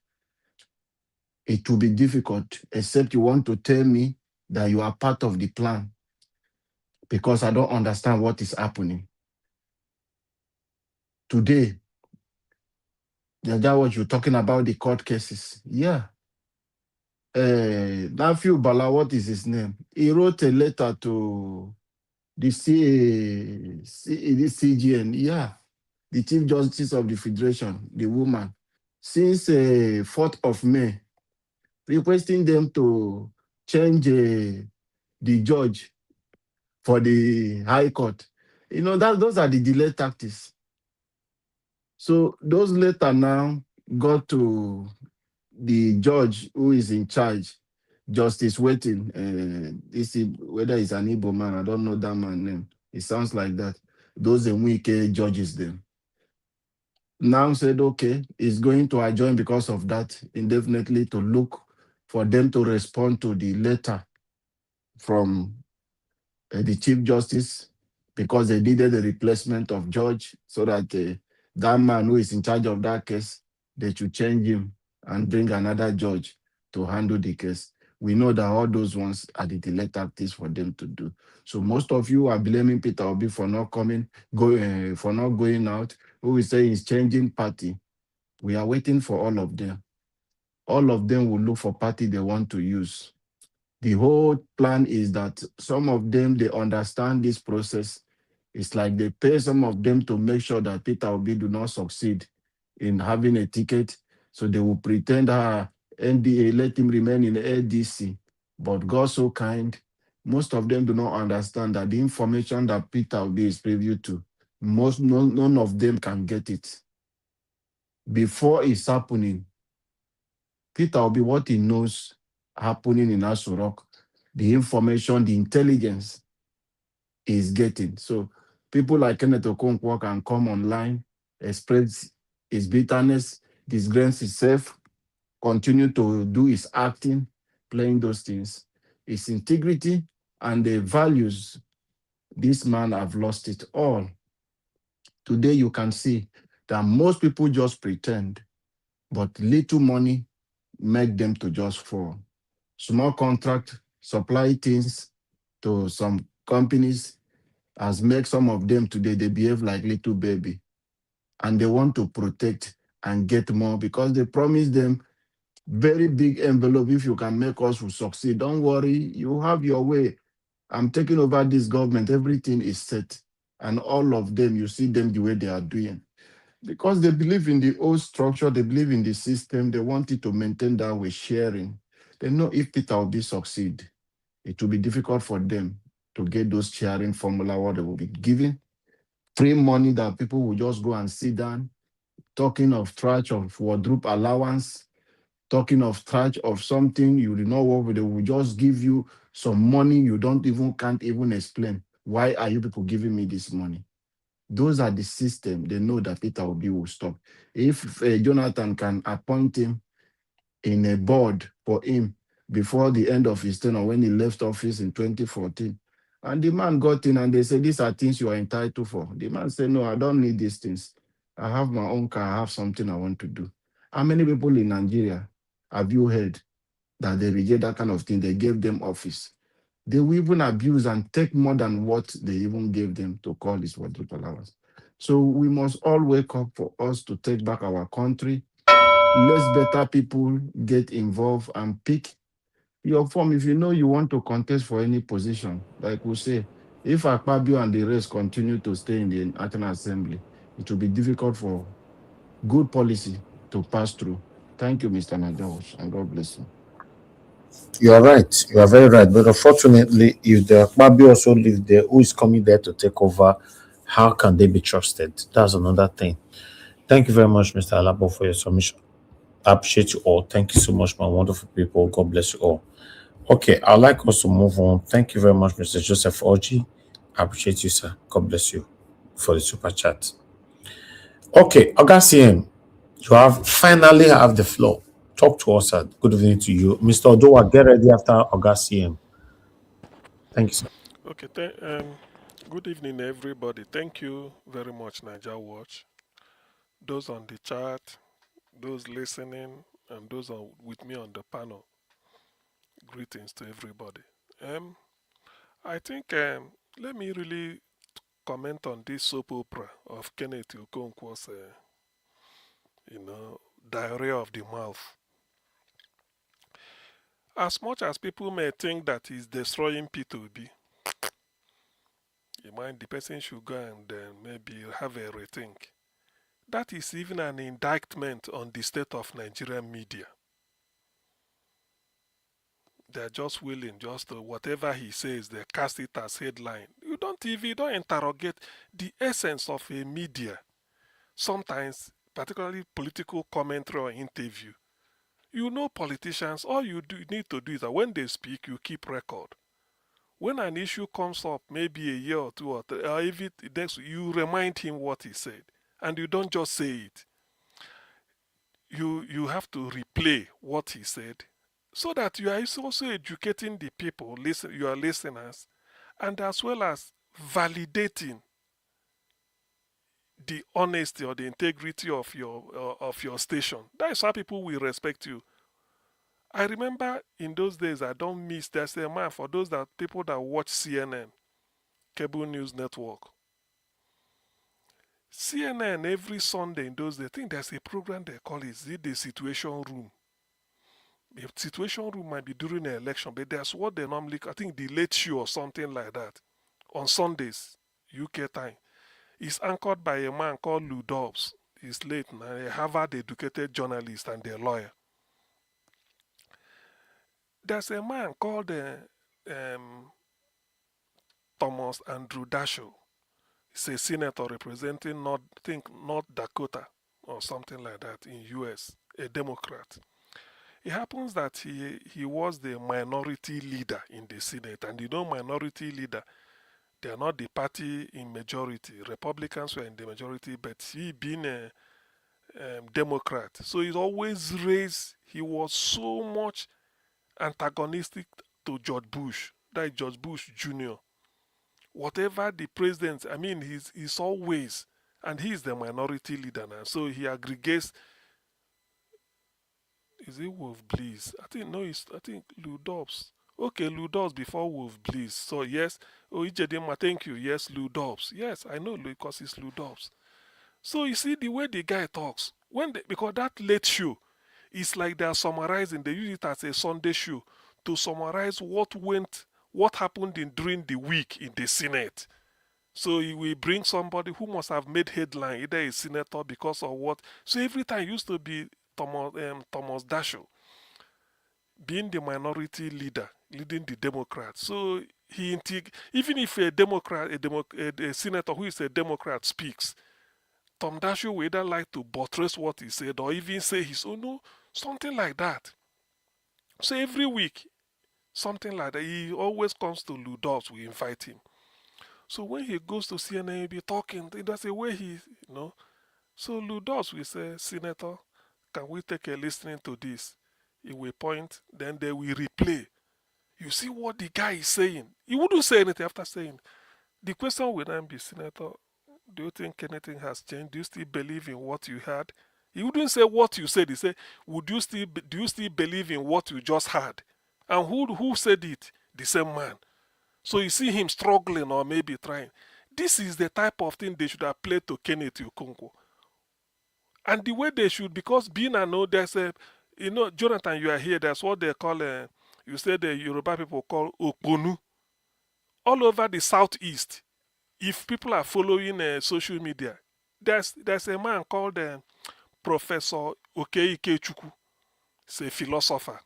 It will be difficult, except you want to tell me that you are part of the plan, because I don't understand what is happening. Today, what you're talking about, the court cases. Yeah. Nephew Bala, what is his name? He wrote a letter to the CGN. Yeah. The Chief Justice of the Federation, the woman, since 4th of May, requesting them to change the judge for the High Court. You know, those are the delay tactics. So those letters now got to the judge who is in charge, Justice Waiting. Whether it's an Igbo man, I don't know that man's name. It sounds like that. Those Enwike judges them. Now said, okay, it's going to adjourn because of that indefinitely to look for them to respond to the letter from the Chief Justice, because they needed a replacement of judge, so that that man who is in charge of that case, they should change him and bring another judge to handle the case. We know that all those ones are the delay tactics for them to do. So most of you are blaming Peter Obi for not coming, for not going out. Who is saying he's changing party? We are waiting for all of them. All of them will look for party they want to use. The whole plan is that some of them, they understand this process. It's like they pay some of them to make sure that Peter Obi do not succeed in having a ticket. So they will pretend NDA, let him remain in ADC. But God so kind, most of them do not understand that the information that Peter Obi is privy to, none of them can get it. Before it's happening, Peter Obi, what he knows happening in Aso Rock, the information, the intelligence is getting. So people like Kenneth Okonkwo can come online, express his bitterness, disgrace himself, continue to do his acting, playing those things. His integrity and the values, this man have lost it all. Today you can see that most people just pretend, but little money make them to just fall. Small contract, supply things to some companies has made some of them today, they behave like little baby. And they want to protect and get more because they promise them very big envelope. If you can make us succeed, don't worry, you have your way. I'm taking over this government, everything is set. And all of them, you see them the way they are doing. Because they believe in the old structure, they believe in the system, they want it to maintain that way, sharing. They know if Peter Obi succeed, it will be difficult for them to get those sharing formula what they will be giving. Free money that people will just go and sit down, talking of trash of wardrobe allowance, talking of trash of something you do not work with, they will just give you some money you can't even explain. Why are you people giving me this money? Those are the system. They know that Peter Obi will stop. If Jonathan can appoint him in a board for him before the end of his tenure when he left office in 2014, and the man got in and they said, these are things you are entitled for. The man said, no, I don't need these things. I have my own car. I have something I want to do. How many people in Nigeria have you heard that they reject that kind of thing? They gave them office. They will even abuse and take more than what they even gave them to call this wardrobe allowance. So we must all wake up for us to take back our country. Let's better people get involved and pick your form. If you know you want to contest for any position, like we say, if Akpabio and the rest continue to stay in the National Assembly, it will be difficult for good policy to pass through. Thank you, Mr. Najawash, and God bless you. You are right. You are very right. But unfortunately, if the Akbabi also live there, who is coming there to take over? How can they be trusted? That's another thing. Thank you very much, Mr. Alabo, for your submission. I appreciate you all. Thank you so much, my wonderful people. God bless you all. Okay, I'd like us to move on. Thank you very much, Mr. Joseph Oji. I appreciate you, sir. God bless you for the super chat. Okay, Augustine, you have finally have the floor. Talk to us, sir. Good evening to you. Mr. Odoa, get ready after Augustine. Thank you, sir. Okay, good evening, everybody. Thank you very much, Niger Watch. Those on the chat, those listening, and those with me on the panel. Greetings to everybody. I think let me really comment on this soap opera of Kenneth Okonkwo's, diarrhea of the mouth. As much as people may think that he's destroying P2B, you mind the person should go and maybe have a rethink. That is even an indictment on the state of Nigerian media. They're just willing, just whatever he says, they cast it as headline. You don't interrogate the essence of a media. Sometimes, particularly political commentary or interview, you know politicians, all you need to do is that when they speak, you keep record. When an issue comes up, maybe a year or two or three, or even next, you remind him what he said, and you don't just say it. You have to replay what he said, so that you are also educating the people, your listeners, and as well as validating the honesty or the integrity of your station. That is how people will respect you. I remember in those days, I don't miss. There's a man for those people that watch CNN, cable news network. CNN every Sunday in those days, I think there's a program they call it the Situation Room. The Situation Room might be during an election, but that's what they normally, I think the Late Show or something like that, on Sundays, UK time. It's anchored by a man called Lou Dobbs. He's late now, a Harvard-educated journalist and a lawyer. There's a man called Thomas Andrew Dashow. He's a senator representing North Dakota or something like that in US, a Democrat. It happens that he was the minority leader in the Senate, and minority leader, they are not the party in majority. Republicans were in the majority, but he being a Democrat, so he was so much antagonistic to George Bush, that is George Bush Jr. Whatever the president, I mean, he's always, and he's the minority leader now, so he aggregates. Is it Wolf Bliss? I think no, I think Lou Dobbs. Okay, Lou Dobbs before Wolf Bliss. So yes, Ijedema, thank you. Yes, Lou Dobbs. Yes, I know because it's Lou Dobbs. So you see the way the guy talks because that late show, it's like they are summarizing. They use it as a Sunday show to summarize what happened during the week in the Senate. So he will bring somebody who must have made headline, either a senator because of what. So every time it used to be Thomas Dashow being the minority leader, leading the Democrats. So even if a senator who is a Democrat speaks, Tom Dashow will either like to buttress what he said or even say his own, no, something like that. So every week, something like that. He always comes to Lou Dobbs, we invite him. So when he goes to CNN, he'll be talking. That's the way So Lou Dobbs will say, Senator, can we take a listening to this? He will point, then they will replay. You see what the guy is saying. He wouldn't say anything after saying. The question will then be, Senator, do you think anything has changed? Do you still believe in what you heard? He wouldn't say what you said. He said, do you still believe in what you just heard? And who said it? The same man. So you see him struggling or maybe trying. This is the type of thing they should have played to Kenneth Okonkwo. And the way they should, because being there's Jonathan, you are here, that's what they call, you said the Yoruba people call Okponu. All over the southeast, if people are following social media, there's a man called Professor Okeikechukwu. He's a philosopher.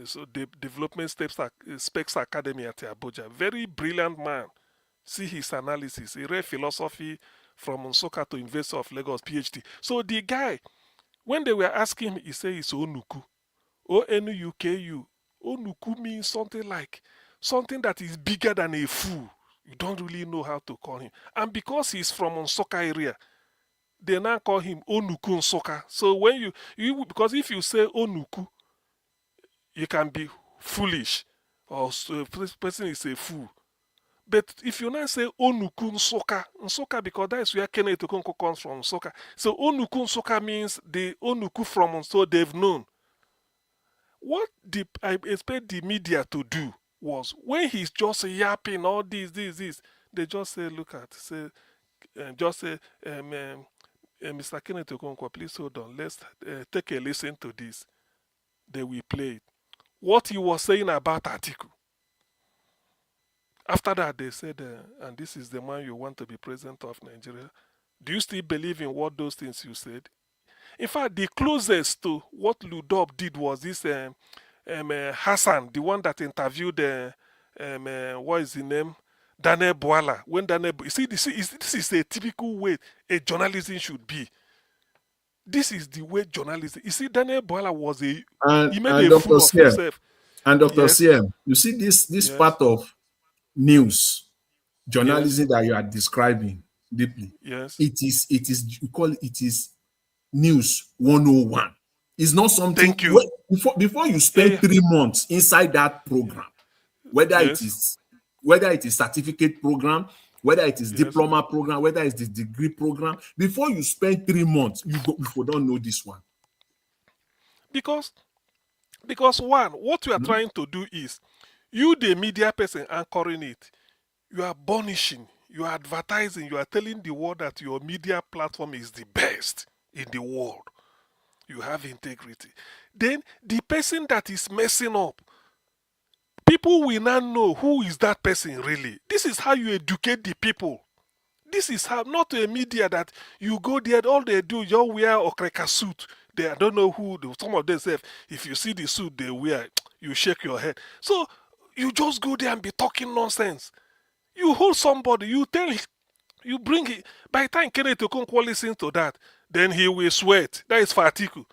So the Development Specs Academy at Abuja. Very brilliant man. See his analysis. He read philosophy from Nsukka to University of Lagos, PhD. So the guy, when they were asking him, he said it's Onuku. O-N-U-K-U. Onuku means something that is bigger than a fool. You don't really know how to call him. And because he's from Nsukka area, they now call him Onuku Nsukka. So when because if you say Onuku, you can be foolish or person is a fool. But if you now say Onuku Nsukka because that is where Kenneth Okonkwo comes from, Nsukka. So Onuku Nsukka means the Onuku from, so they've known. What I expect the media to do was, when he's just yapping all this, they just say, Mr. Kenneth Okonkwo, please hold on. Let's take a listen to this. They will play it. What he was saying about Atiku. After that, they said, and this is the man you want to be president of Nigeria. Do you still believe in what those things you said? In fact, the closest to what Ludop did was this Hassan, the one that interviewed, what is his name? Daniel Boala. When Daniel, you see, this is a typical way a journalism should be. This is the way journalism. You see, Daniel Boala was he made a Dr. fool of himself. And Dr. Yes. CM, you see this part of news journalism Yes. that you are describing deeply. Yes. It is you call it is news 101. It's not something. Thank you. Before you spend 3 months inside that program, whether Yes. it is certificate program, whether it is diploma program, whether it's the degree program, before you spend 3 months, you don't know this one. Because one, what you are trying to do is, you, the media person anchoring it, you are burnishing, you are advertising, you are telling the world that your media platform is the best in the world. You have integrity. Then the person that is messing up, people will not know who is that person really. This is how you educate the people. This is how, not a media that you go there, all they do, you wear a okreka suit. I don't know who, some of them say, if you see the suit they wear, you shake your head. So you just go there and be talking nonsense. You hold somebody, you tell him, you bring it. By the time Kenneth Okonkwo listens to that, then he will sweat. That is Fatiku.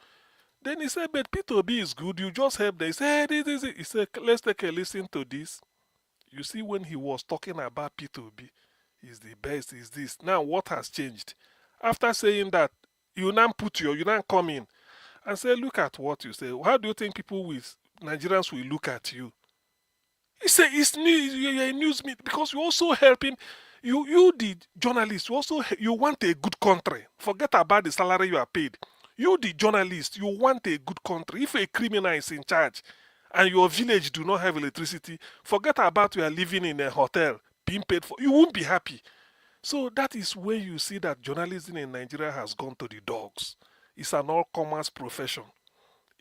Then he said, but P2B is good, you just help them. He said, hey, this is it. He said, let's take a listen to this. You see, when he was talking about P2B, is the best, is this. Now, what has changed? After saying that, you now come in and say, look at what you say. How do you think Nigerians will look at you? He said, you're a news media, because you're also helping, you the journalist, you want a good country. Forget about the salary you are paid. You the journalist, you want a good country. If a criminal is in charge and your village do not have electricity, forget about you are living in a hotel, being paid for, you won't be happy. So that is where you see that journalism in Nigeria has gone to the dogs. It's an all-commerce profession.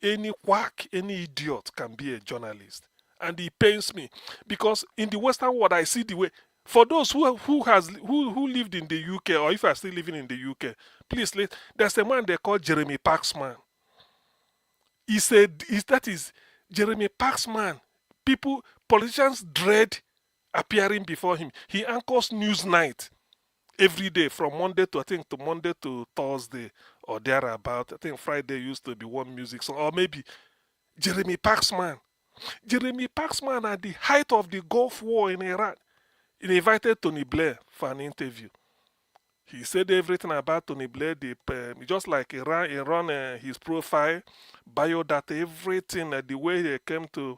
Any quack, any idiot can be a journalist. And it pains me, because in the Western world, I see the way, for those who lived in the UK, or if you are still living in the UK, please, there's a man they call Jeremy Paxman. He said, that is Jeremy Paxman. Politicians dread appearing before him. He anchors Newsnight every day from Monday to Thursday or thereabout. I think Friday used to be one music song, or maybe Jeremy Paxman. Jeremy Paxman, at the height of the Gulf War in Iraq, he invited Tony Blair for an interview. He said everything about Tony Blair, just like Iran, his profile, biodata, everything, the way he came to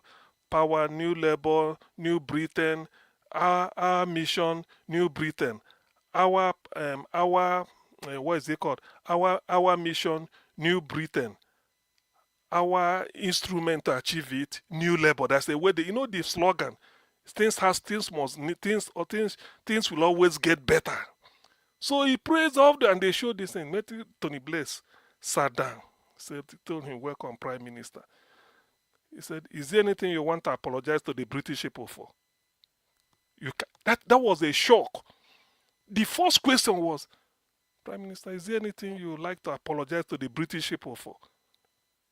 power, New Labour, New Britain, our mission, New Britain, our what is it called? Our mission, New Britain. Our instrument to achieve it, New Labour. That's the way the slogan. Things will always get better. So he praised off and they showed this thing. Tony Blair sat down. Told him, welcome, Prime Minister. He said, is there anything you want to apologize to the British people for? That was a shock. The first question was, Prime Minister, is there anything you would like to apologize to the British people for?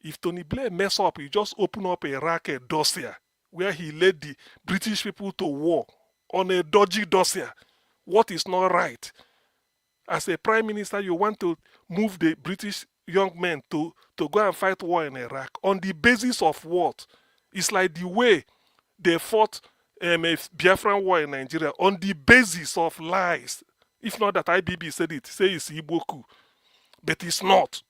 If Tony Blair mess up, he just open up a racket dossier where he led the British people to war on a dodgy dossier. What is not right? As a prime minister, you want to move the British young men to go and fight war in Iraq on the basis of what? It's like the way they fought a Biafran war in Nigeria on the basis of lies. If not that IBB said it, say it's Igbo coup. But it's not.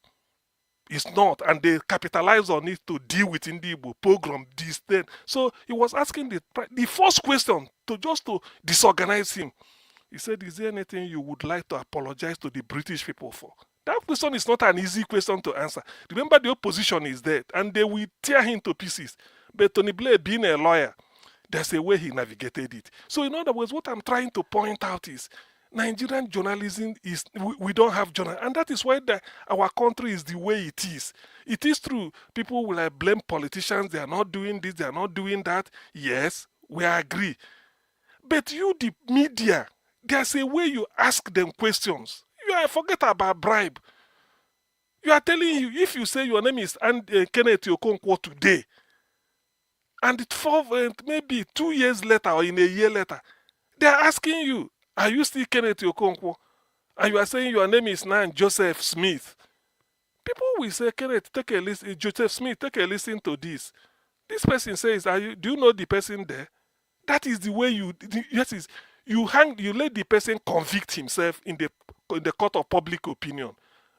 It's not. And they capitalize on it to deal with Igbo pogrom, this, then. So he was asking the first question to disorganize him. He said, is there anything you would like to apologize to the British people for? That question is not an easy question to answer. Remember, the opposition is there, and they will tear him to pieces. But Tony Blair, being a lawyer, there's a way he navigated it. So in other words, what I'm trying to point out is Nigerian journalism is, we don't have journal, and that is why our country is the way it is. It is true. People will blame politicians. They are not doing this. They are not doing that. Yes, we agree. But you, the media, there's a way you ask them questions. Forget about bribe. You are telling you, if you say your name is Kenneth Okonkwo today, and maybe 2 years later or in a year later, they are asking you, are you still Kenneth Okonkwo? And you are saying your name is now Joseph Smith. People will say, Kenneth, take a listen. Joseph Smith, take a listen to this. This person says, do you know the person there? That is the way you let the person convict himself in the court of public opinion.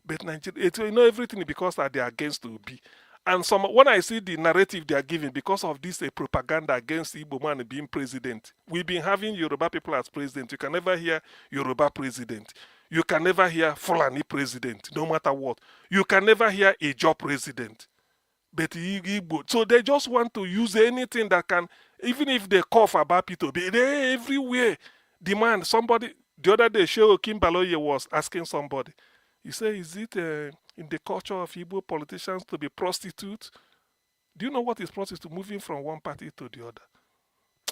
But Nigeria, everything because they are against Obi. And when I see the narrative they are giving because of this propaganda against Igbo man being president, we've been having Yoruba people as president. You can never hear Yoruba president. You can never hear Fulani president, no matter what. You can never hear a job president. But Igbo, so they just want to use anything that can, even if they cough about P2B, they everywhere demand somebody. The other day, Shehu Kimbaloye was asking somebody. He said, is it in the culture of Igbo politicians to be prostitutes? Do you know what is prostitute? Moving from one party to the other.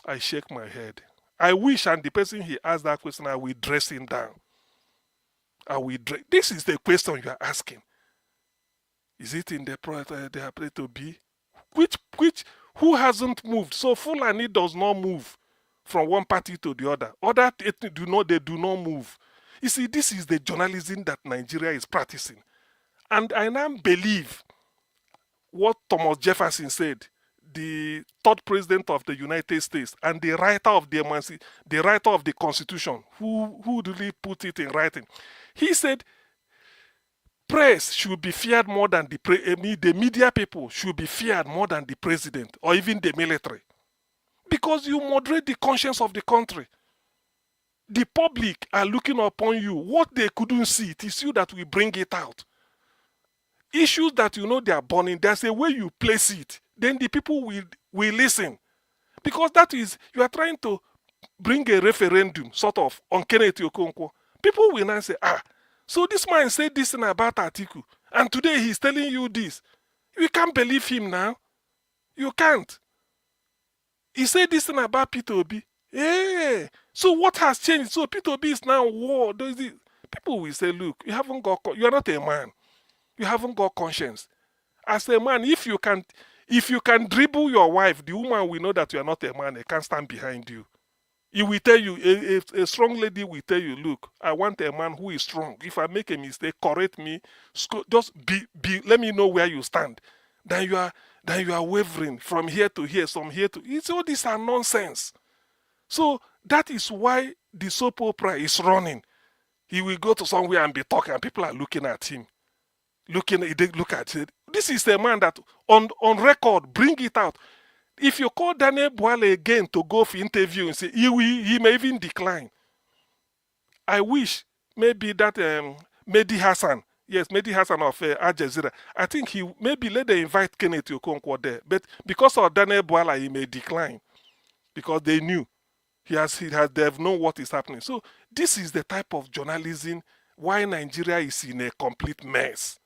I shake my head. I wish, and the person he asked that question, I will dress him down. This is the question you are asking. Is it in the they are play to be? Who hasn't moved? So Fulani does not move from one party to the other. Other ethnic they do not move. You see, this is the journalism that Nigeria is practicing. And I now believe what Thomas Jefferson said, the third president of the United States and the writer of the Constitution, who really put it in writing. He said, press should be feared more than the media people should be feared more than the president or even the military. Because you moderate the conscience of the country. The public are looking upon you. What they couldn't see, it is you that will bring it out. Issues that they are burning, there's a way you place it. Then the people will listen. Because that is, you are trying to bring a referendum, sort of, on Kenneth Okonkwo. People will now say, so this man said this thing about Atiku, and today he's telling you this. You can't believe him now. You can't. He said this thing about P2B. Hey, so what has changed? So P2B is now war. People will say, look, you are not a man. You haven't got conscience. As a man, if you can dribble your wife, the woman will know that you are not a man. They can't stand behind you. He will tell you, a strong lady will tell you, look, I want a man who is strong. If I make a mistake, correct me. Just let me know where you stand. Then you are wavering from here to here, from here to... all these are nonsense. So that is why the soap opera is running. He will go to somewhere and be talking, and people are looking at him. They look at it. This is a man that, on record, bring it out. If you call Daniel Boale again to go for interview and say, he may even decline. I wish maybe that Mehdi Hassan of Al Jazeera, I think he maybe let them invite Kenneth Okonkwo there. But because of Daniel Boale, he may decline. Because they knew. They have known what is happening. So this is the type of journalism why Nigeria is in a complete mess.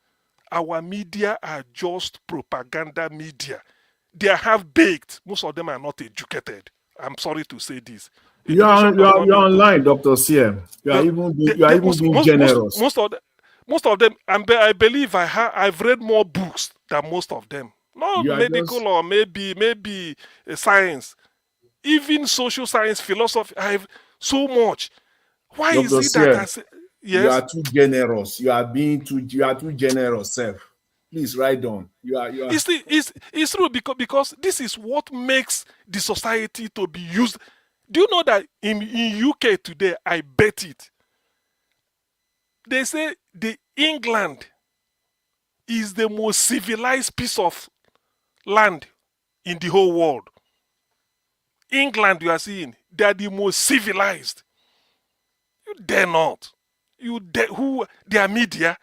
Our media are just propaganda media. They are half-baked. Most of them are not educated. I'm sorry to say this. You're online, Dr. CM. You are even being generous. Most of them, I believe I've read more books than most of them. Not You are medical just or maybe science, even social science, philosophy. I've so much. Why is Dr. it that I Siem, say you yes? are too generous. You are too generous, sir. Please write down. You are It's true because this is what makes the society to be used. Do you know that in UK today, I bet it, they say the England is the most civilized piece of land in the whole world. England, you are seeing, they are the most civilized. You dare not. You dare who their media.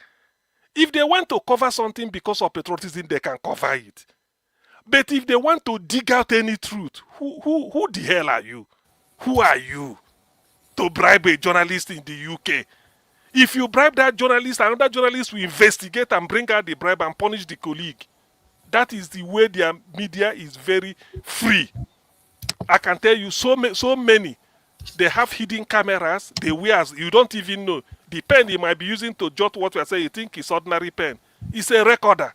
If they want to cover something because of patriotism, they can cover it. But if they want to dig out any truth, who the hell are you? Who are you to bribe a journalist in the UK? If you bribe that journalist, another journalist will investigate and bring out the bribe and punish the colleague. That is the way their media is very free. I can tell you so many. They have hidden cameras. They wear, you don't even know. The pen he might be using to jot what we are saying, you think it's ordinary pen. It's a recorder.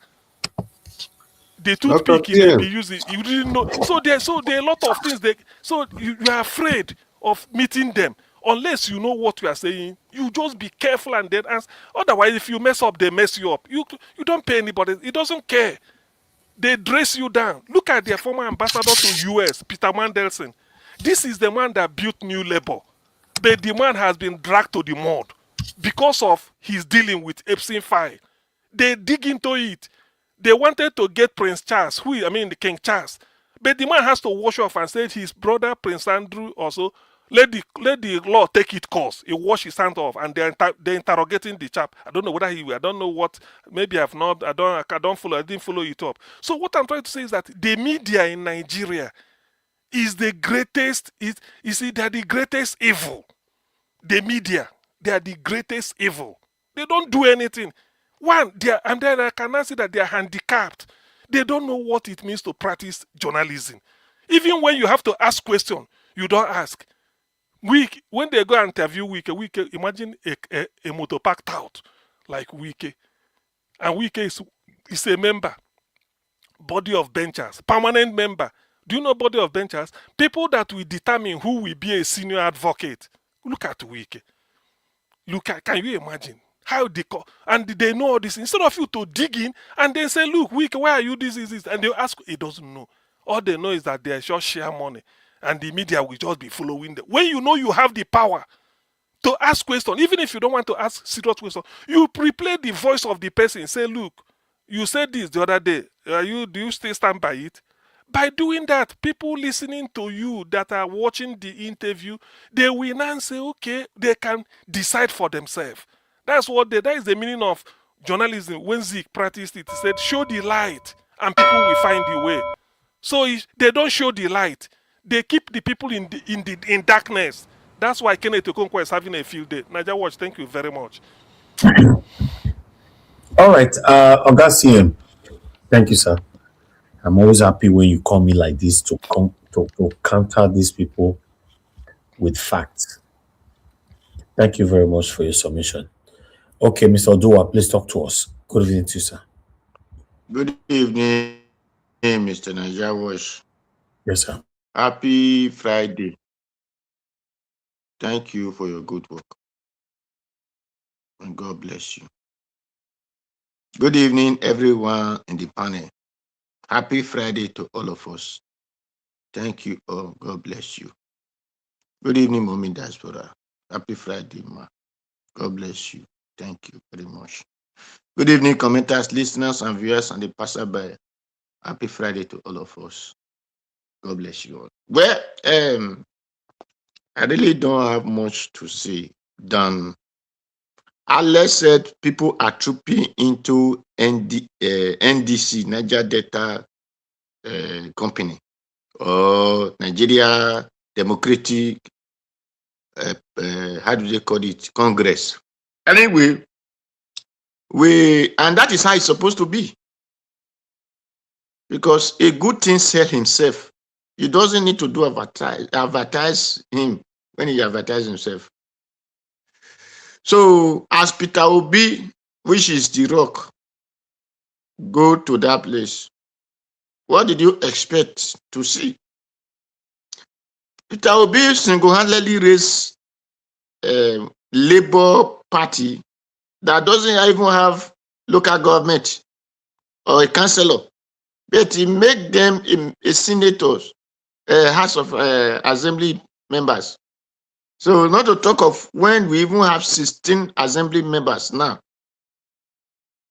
The Dr. toothpick he may be TM, using, you didn't know. So there are a lot of things. So you are afraid of meeting them. Unless you know what we are saying, you just be careful and then answer. Otherwise, if you mess up, they mess you up. You don't pay anybody. He doesn't care. They dress you down. Look at their former ambassador to US, Peter Mandelson. This is the man that built New Labour. But the man has been dragged to the mud because of his dealing with Epstein file. They dig into it. They wanted to get Prince Charles, the King Charles. But the man has to wash off and said his brother Prince Andrew also let the law take its course. He washed his hand off and they're interrogating the chap. I don't know whether I don't know what. Maybe I've not. I didn't follow it up. So what I'm trying to say is that the media in Nigeria is the greatest. You see, they're the greatest evil. The media, they are the greatest evil. They don't do anything. And then I cannot say that they are handicapped. They don't know what it means to practice journalism. Even when you have to ask questions, you don't ask. When they go and interview Wike, imagine a motor packed out like Wike. And Wike is a member, body of benchers, permanent member. Do you know body of benchers? People that will determine who will be a senior advocate. Look at Wike. Can you imagine how and they know all this instead of you to dig in and then say, look, why are you this, and they ask, he doesn't know. All they know is that they just share money and the media will just be following them. When you know you have the power to ask questions, even if you don't want to ask serious questions, you replay the voice of the person, say, look, you said this the other day. Do you still stand by it? By doing that, people listening to you that are watching the interview, they will now say, okay, they can decide for themselves. That is the meaning of journalism. When Zeke practiced it, he said, show the light and people will find the way. So they don't show the light. They keep the people in darkness. That's why Kenneth Okonkwo is having a field day. Niger Watch, thank you very much. All right, Augustine, thank you, sir. I'm always happy when you call me like this to counter these people with facts. Thank you very much for your submission. Okay, Mr. Odua, please talk to us. Good evening to you, sir. Good evening, Mr. Najawash. Yes, sir. Happy Friday. Thank you for your good work. And God bless you. Good evening, everyone in the panel. Happy Friday to all of us. Thank you all. God bless you. Good evening, Mommy Diaspora. Happy Friday, ma. God bless you. Thank you very much. Good evening, commenters, listeners, and viewers, and the passerby. Happy Friday to all of us. God bless you all. Well, I really don't have much to say than Alex said people are trooping into NDC, Niger Delta Company, or Nigeria Democratic, how do they call it, Congress. Anyway, and that is how it's supposed to be. Because a good thing sells himself. He doesn't need to do advertise him when he advertises himself. So as Peter Obi which is the rock, go to that place, what did you expect to see? Peter Obi single-handedly raised Labour Party that doesn't even have local government or a councillor, but he make them a senators, House of Assembly members. So not to talk of when we even have 16 assembly members now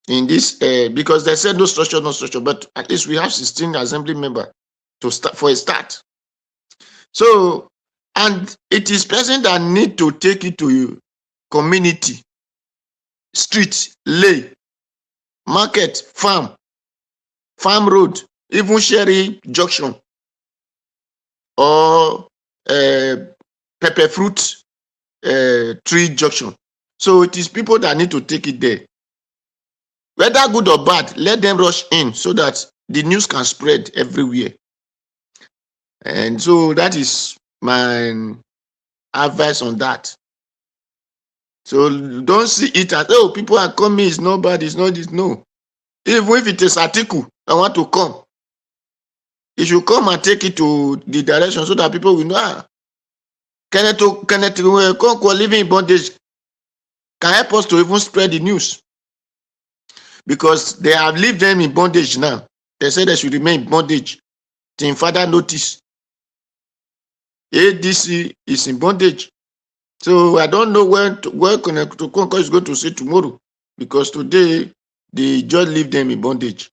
in this, because they said no structure, but at least we have 16 assembly members to start for a start. So, and it is person that need to take it to community, street, lay, market, farm road, even Sherry Junction or pepper fruit tree junction. So it is people that need to take it there. Whether good or bad, let them rush in so that the news can spread everywhere. And so that is my advice on that. So don't see it as, oh, people are coming, it's not bad, it's not this. No. Even if it is article, I want to come. You should come and take it to the direction so that people will know. Kenneth living in bondage can help us to even spread the news. Because they have left them in bondage now. They say they should remain in bondage till further notice. ADC is in bondage. So I don't know where Concord is going to say tomorrow, because today they just leave them in bondage.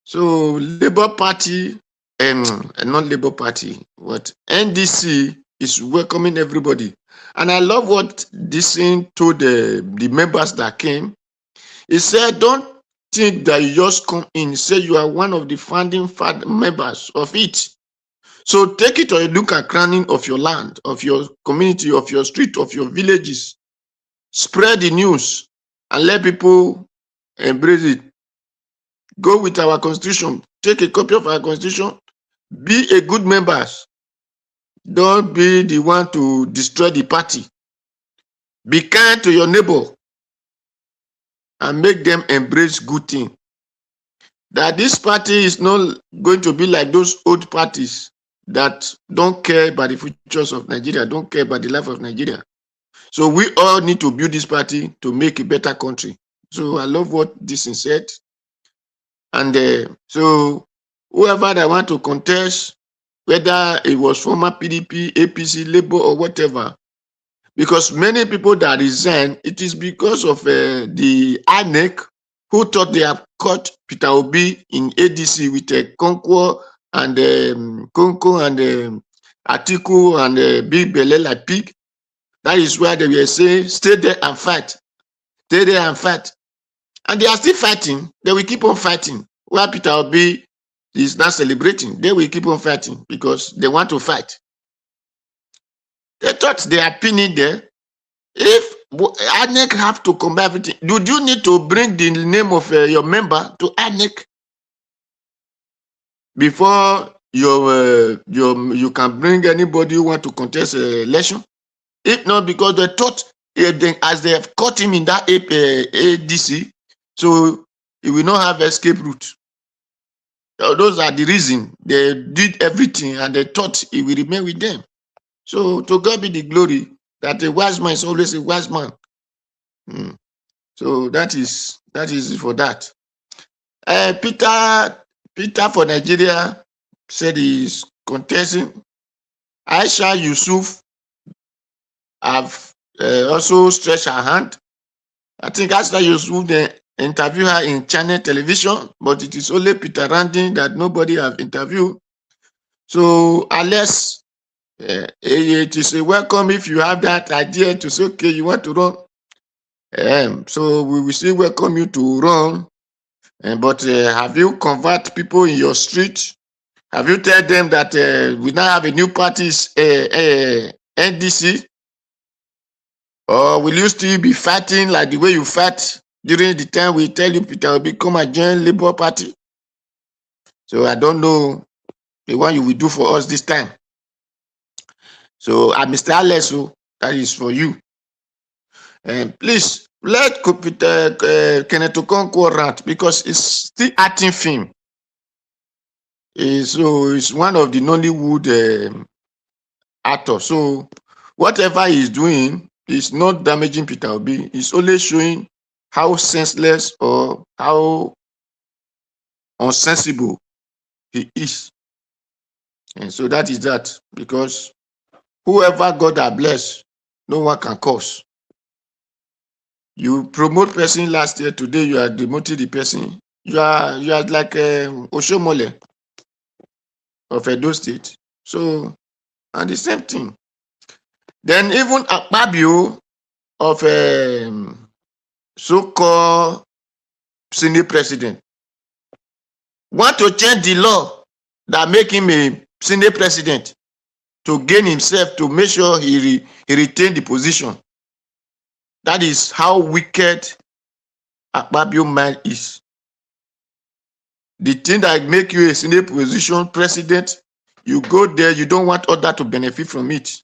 So Labour Party, not Labour Party, what NDC is welcoming everybody. And I love what this thing told the members that came. He said, don't think that you just come in, say you are one of the founding members of it. So take it or you look at crowning of your land, of your community, of your street, of your villages. Spread the news and let people embrace it. Go with our constitution. Take a copy of our constitution. Be a good member. Don't be the one to destroy the party. Be kind to your neighbor and make them embrace good things. That this party is not going to be like those old parties that don't care about the futures of Nigeria, don't care about the life of Nigeria. So we all need to build this party to make a better country. So I love what this is said. And so whoever that want to contest, whether it was former PDP, APC, Labour, or whatever, because many people that resign, it is because of the INEC who thought they have caught Peter Obi in ADC with Conco and Atiku and Big Bele like pig. That is why they were saying, stay there and fight. Stay there and fight. And they are still fighting. They will keep on fighting. While Peter Obi is not celebrating, they will keep on fighting because they want to fight. They thought they are pinning there. If ANEC have to combine everything, do you need to bring the name of your member to ANEC before you can bring anybody who want to contest election? If not, because they thought as they have caught him in that ADC, so he will not have escape route. So those are the reason they did everything, and they thought he will remain with them. So to God be the glory that a wise man is always a wise man. So that is it for that. Peter for Nigeria said he's contesting. Aisha Yusuf have also stretched her hand. I think Aisha Yusuf, they interview her in channel television, but it is only Peter Randin that nobody have interviewed. So unless it is a welcome if you have that idea to say, okay, you want to run. So we will still welcome you to run. But have you convert people in your street? Have you tell them that we now have a new party, NDC? Or will you still be fighting like the way you fight during the time we tell you Peter will become a join Labour Party? So I don't know the one you will do for us this time. So Mr. Alesso, that is for you. Please let Kenneth Okonkwo rant because it's still acting film. So it's one of the Nollywood actors. So whatever he's doing is not damaging Peter Obi. It's only showing how senseless or how unsensible he is. And so that is that, because whoever God has blessed, no one can curse. You promote person last year, today you are demoting the person. You are like Oshomole of Edo State. So, and the same thing. Then even Akpabio of so-called Senate president want to change the law that make him a Senate president to gain himself, to make sure he retain the position. That is how wicked Akpabio man is. The thing that make you a Senate position president, you go there, you don't want others to benefit from it.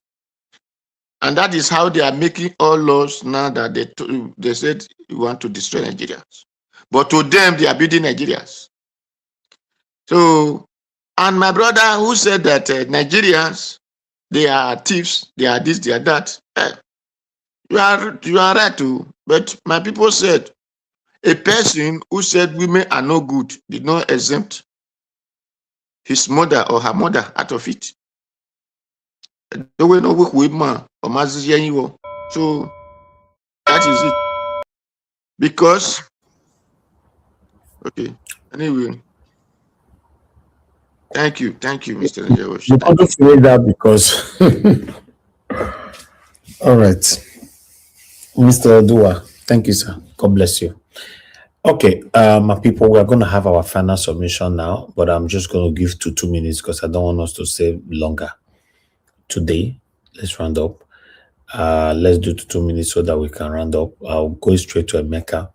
And that is how they are making all laws now that they said you want to destroy Nigerians. But to them, they are building Nigerians. So, and my brother who said that Nigerians, they are thieves, they are this, they are that. You are right too. But my people said, a person who said women are no good did not exempt his mother or her mother out of it. So that is it. Because, okay, anyway, thank you, Mr. Najawash. You want to finish that because all right. Mr. Dua, thank you, sir. God bless you. Okay, my people, we're going to have our final submission now, but I'm just going to give 2 minutes because I don't want us to stay longer today. Let's round up. Let's do 2 minutes so that we can round up. I'll go straight to Emeka.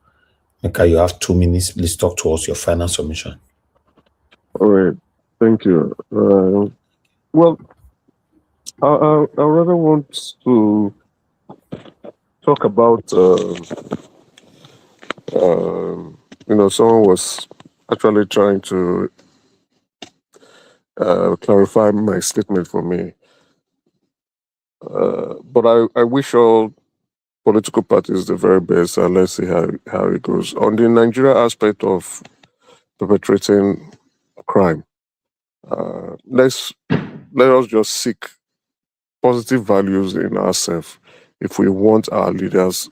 Emeka, you have 2 minutes. Please talk to us your final submission. All right. Thank you. Well, I rather want to talk about, someone was actually trying to clarify my statement for me. But I wish all political parties the very best, and let's see how it goes. On the Nigeria aspect of perpetrating crime, let us just seek positive values in ourselves if we want our leaders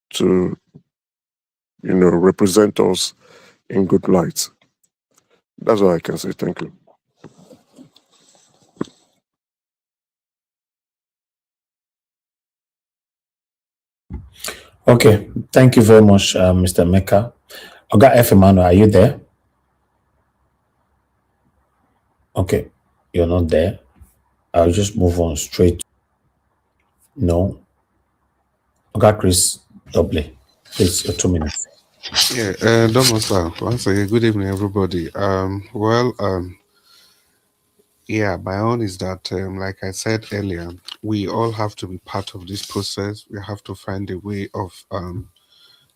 to, represent us in good light. That's all I can say. Thank you. Okay, thank you very much, Mr. Emeka. Oga F. Emmanuel, are you there? Okay, you're not there. I'll just move on straight. No. Oga Chris Doble, please, your 2 minutes. Yeah, once again, good evening, everybody. Yeah, my own is that, like I said earlier, we all have to be part of this process. We have to find a way of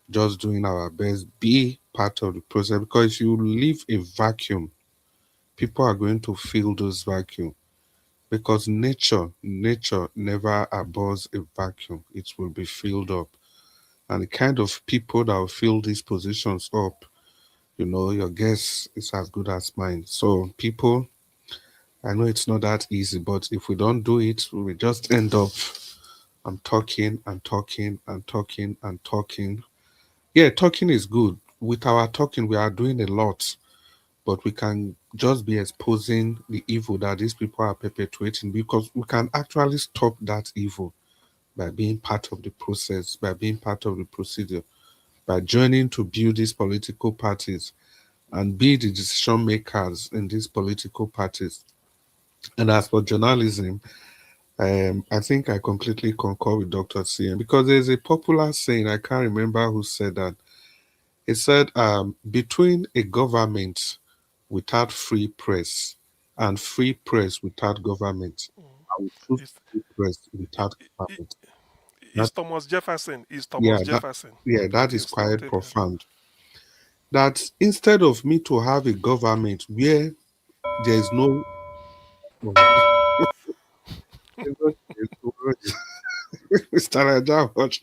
just doing our best, be part of the process, because if you leave a vacuum, people are going to fill those vacuum, because nature never abhors a vacuum. It will be filled up. And the kind of people that will fill these positions up, your guess is as good as mine. So people, I know it's not that easy, but if we don't do it, we just end up talking and talking and talking and talking. Yeah, talking is good. With our talking, we are doing a lot, but we can just be exposing the evil that these people are perpetuating, because we can actually stop that evil by being part of the process, by being part of the procedure, by joining to build these political parties and be the decision makers in these political parties. And as for journalism, I think I completely concur with Dr. CM, because there's a popular saying, I can't remember who said that. It said, between a government without free press and free press without government, I would choose free press without government. It's Thomas Jefferson. It's Thomas Yeah, Jefferson. that is quite profound. That instead of me to have a government where there is no Mr. Ajawaj,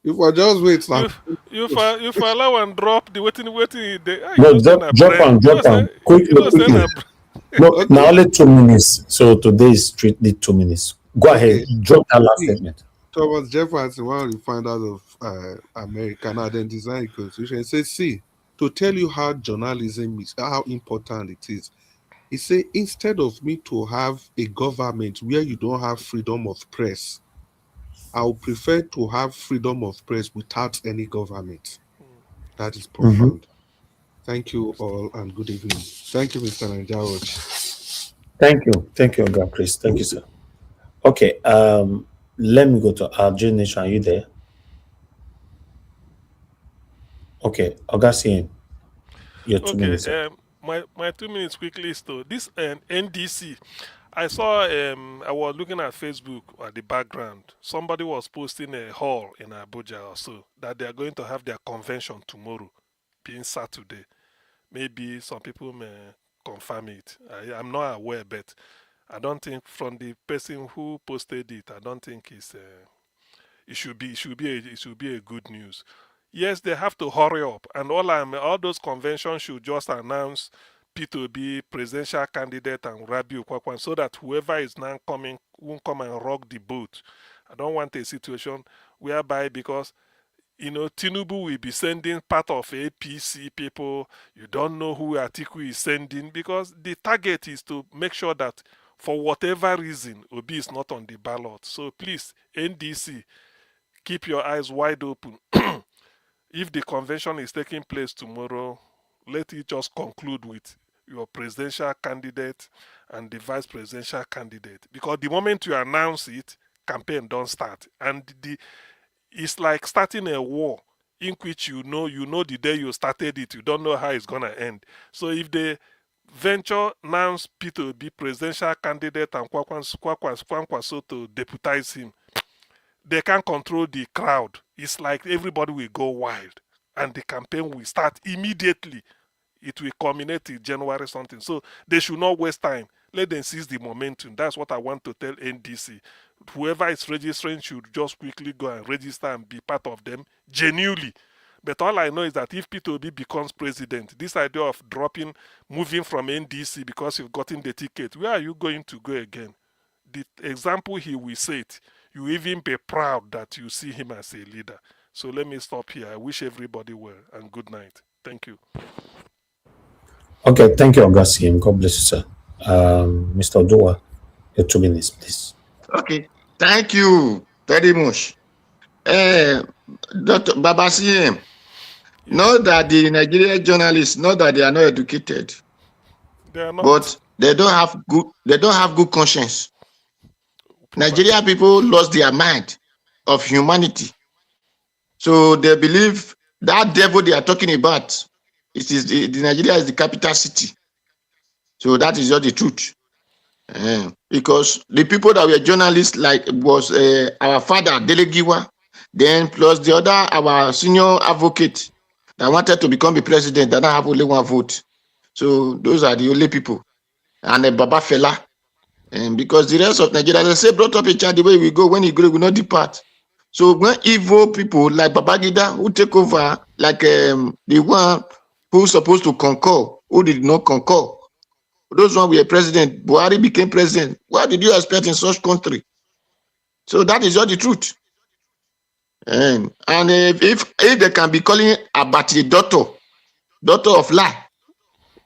if I just wait now. If I allow and drop the waiting, No, drop on. Quickly. No, Okay. now only 2 minutes. So today is strictly 2 minutes. Go ahead. Drop that last statement. Thomas Jefferson, one of the founders of America, now then designed the Constitution, he says, see, to tell you how journalism is, how important it is, he said, instead of me to have a government where you don't have freedom of press, I would prefer to have freedom of press without any government. That is profound. Thank you all and good evening. Thank you, Mr. Nanjawaj. Thank you, Oga Chris. Thank you, sir. Okay, let me go to RJ Nation. Are you there? Okay, Oga CM, your 2 minutes. Sir. My 2 minutes quickly is to this NDC. I saw I was looking at Facebook at the background. Somebody was posting a hall in Abuja or so that they are going to have their convention tomorrow, being Saturday. Maybe some people may confirm it. I'm not aware, but I don't think from the person who posted it, I don't think it should be a good news. Yes, they have to hurry up, and all those conventions should just announce P2B presidential candidate and Rabiu Kwakwan so that whoever is now coming won't come and rock the boat. I don't want a situation whereby because Tinubu will be sending part of APC people. You don't know who Atiku is sending because the target is to make sure that for whatever reason, Obi is not on the ballot. So please, NDC, keep your eyes wide open. If the convention is taking place tomorrow, let it just conclude with your presidential candidate and the vice presidential candidate. Because the moment you announce it, campaign don't start. And it's like starting a war in which you know the day you started it, you don't know how it's gonna end. So if they venture announce Peter be presidential candidate and Kwankwaso to deputize him, they can't control the crowd. It's like everybody will go wild and the campaign will start immediately. It will culminate in January something. So they should not waste time. Let them seize the momentum. That's what I want to tell NDC. Whoever is registering should just quickly go and register and be part of them genuinely. But all I know is that if P2B becomes president, this idea of moving from NDC because you've gotten the ticket, where are you going to go again? The example he will set, you even be proud that you see him as a leader. So let me stop here. I wish everybody well and good night. Thank you. Okay, thank you, Augustine. God bless you, sir. Mr. Odoa, your 2 minutes, please. Okay, thank you very much. Dr. Baba CM, know that the Nigerian journalists know that they are not educated. They are not. But they don't have good conscience. Nigerian people lost their mind of humanity. So they believe that devil they are talking about, the Nigeria is the capital city. So that is just the truth. Because the people that were journalists like was our father, Delegiwa, then plus the other, our senior advocate that wanted to become the president, that don't have only one vote. So those are the only people. And Baba Fela. And because the rest of Nigeria, they say, brought up a child the way we go, when he grow, we not depart. So when evil people like Babangida who take over, like the one who's supposed to concur, who did not concur, those one were president, Buhari became president. What did you expect in such country? So that is all the truth. And if they can be calling Abati daughter of lie,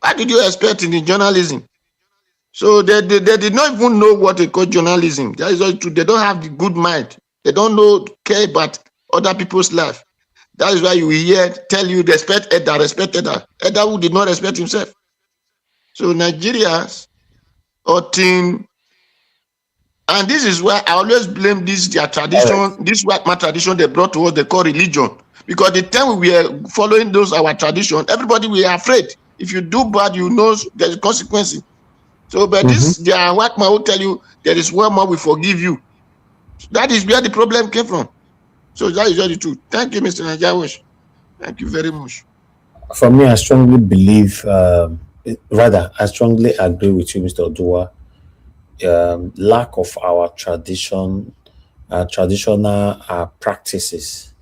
what did you expect in the journalism? So they did not even know what they call journalism. That is all true. They don't have the good mind. They don't care about other people's life. That is why you tell you respect Edda, Edda who did not respect himself. So Nigerians and this is why I always blame their tradition, this white man tradition they brought to us, they call religion. Because the time we were following our tradition, everybody were afraid. If you do bad, you know there's consequences. So, but this, their white man will tell you there is one more we forgive you. That is where the problem came from. So that is just the truth. Thank you, Mr. Najawish. Thank you very much. For me, I strongly believe, rather, I strongly agree with you, Mr. Odua. Lack of our traditional practices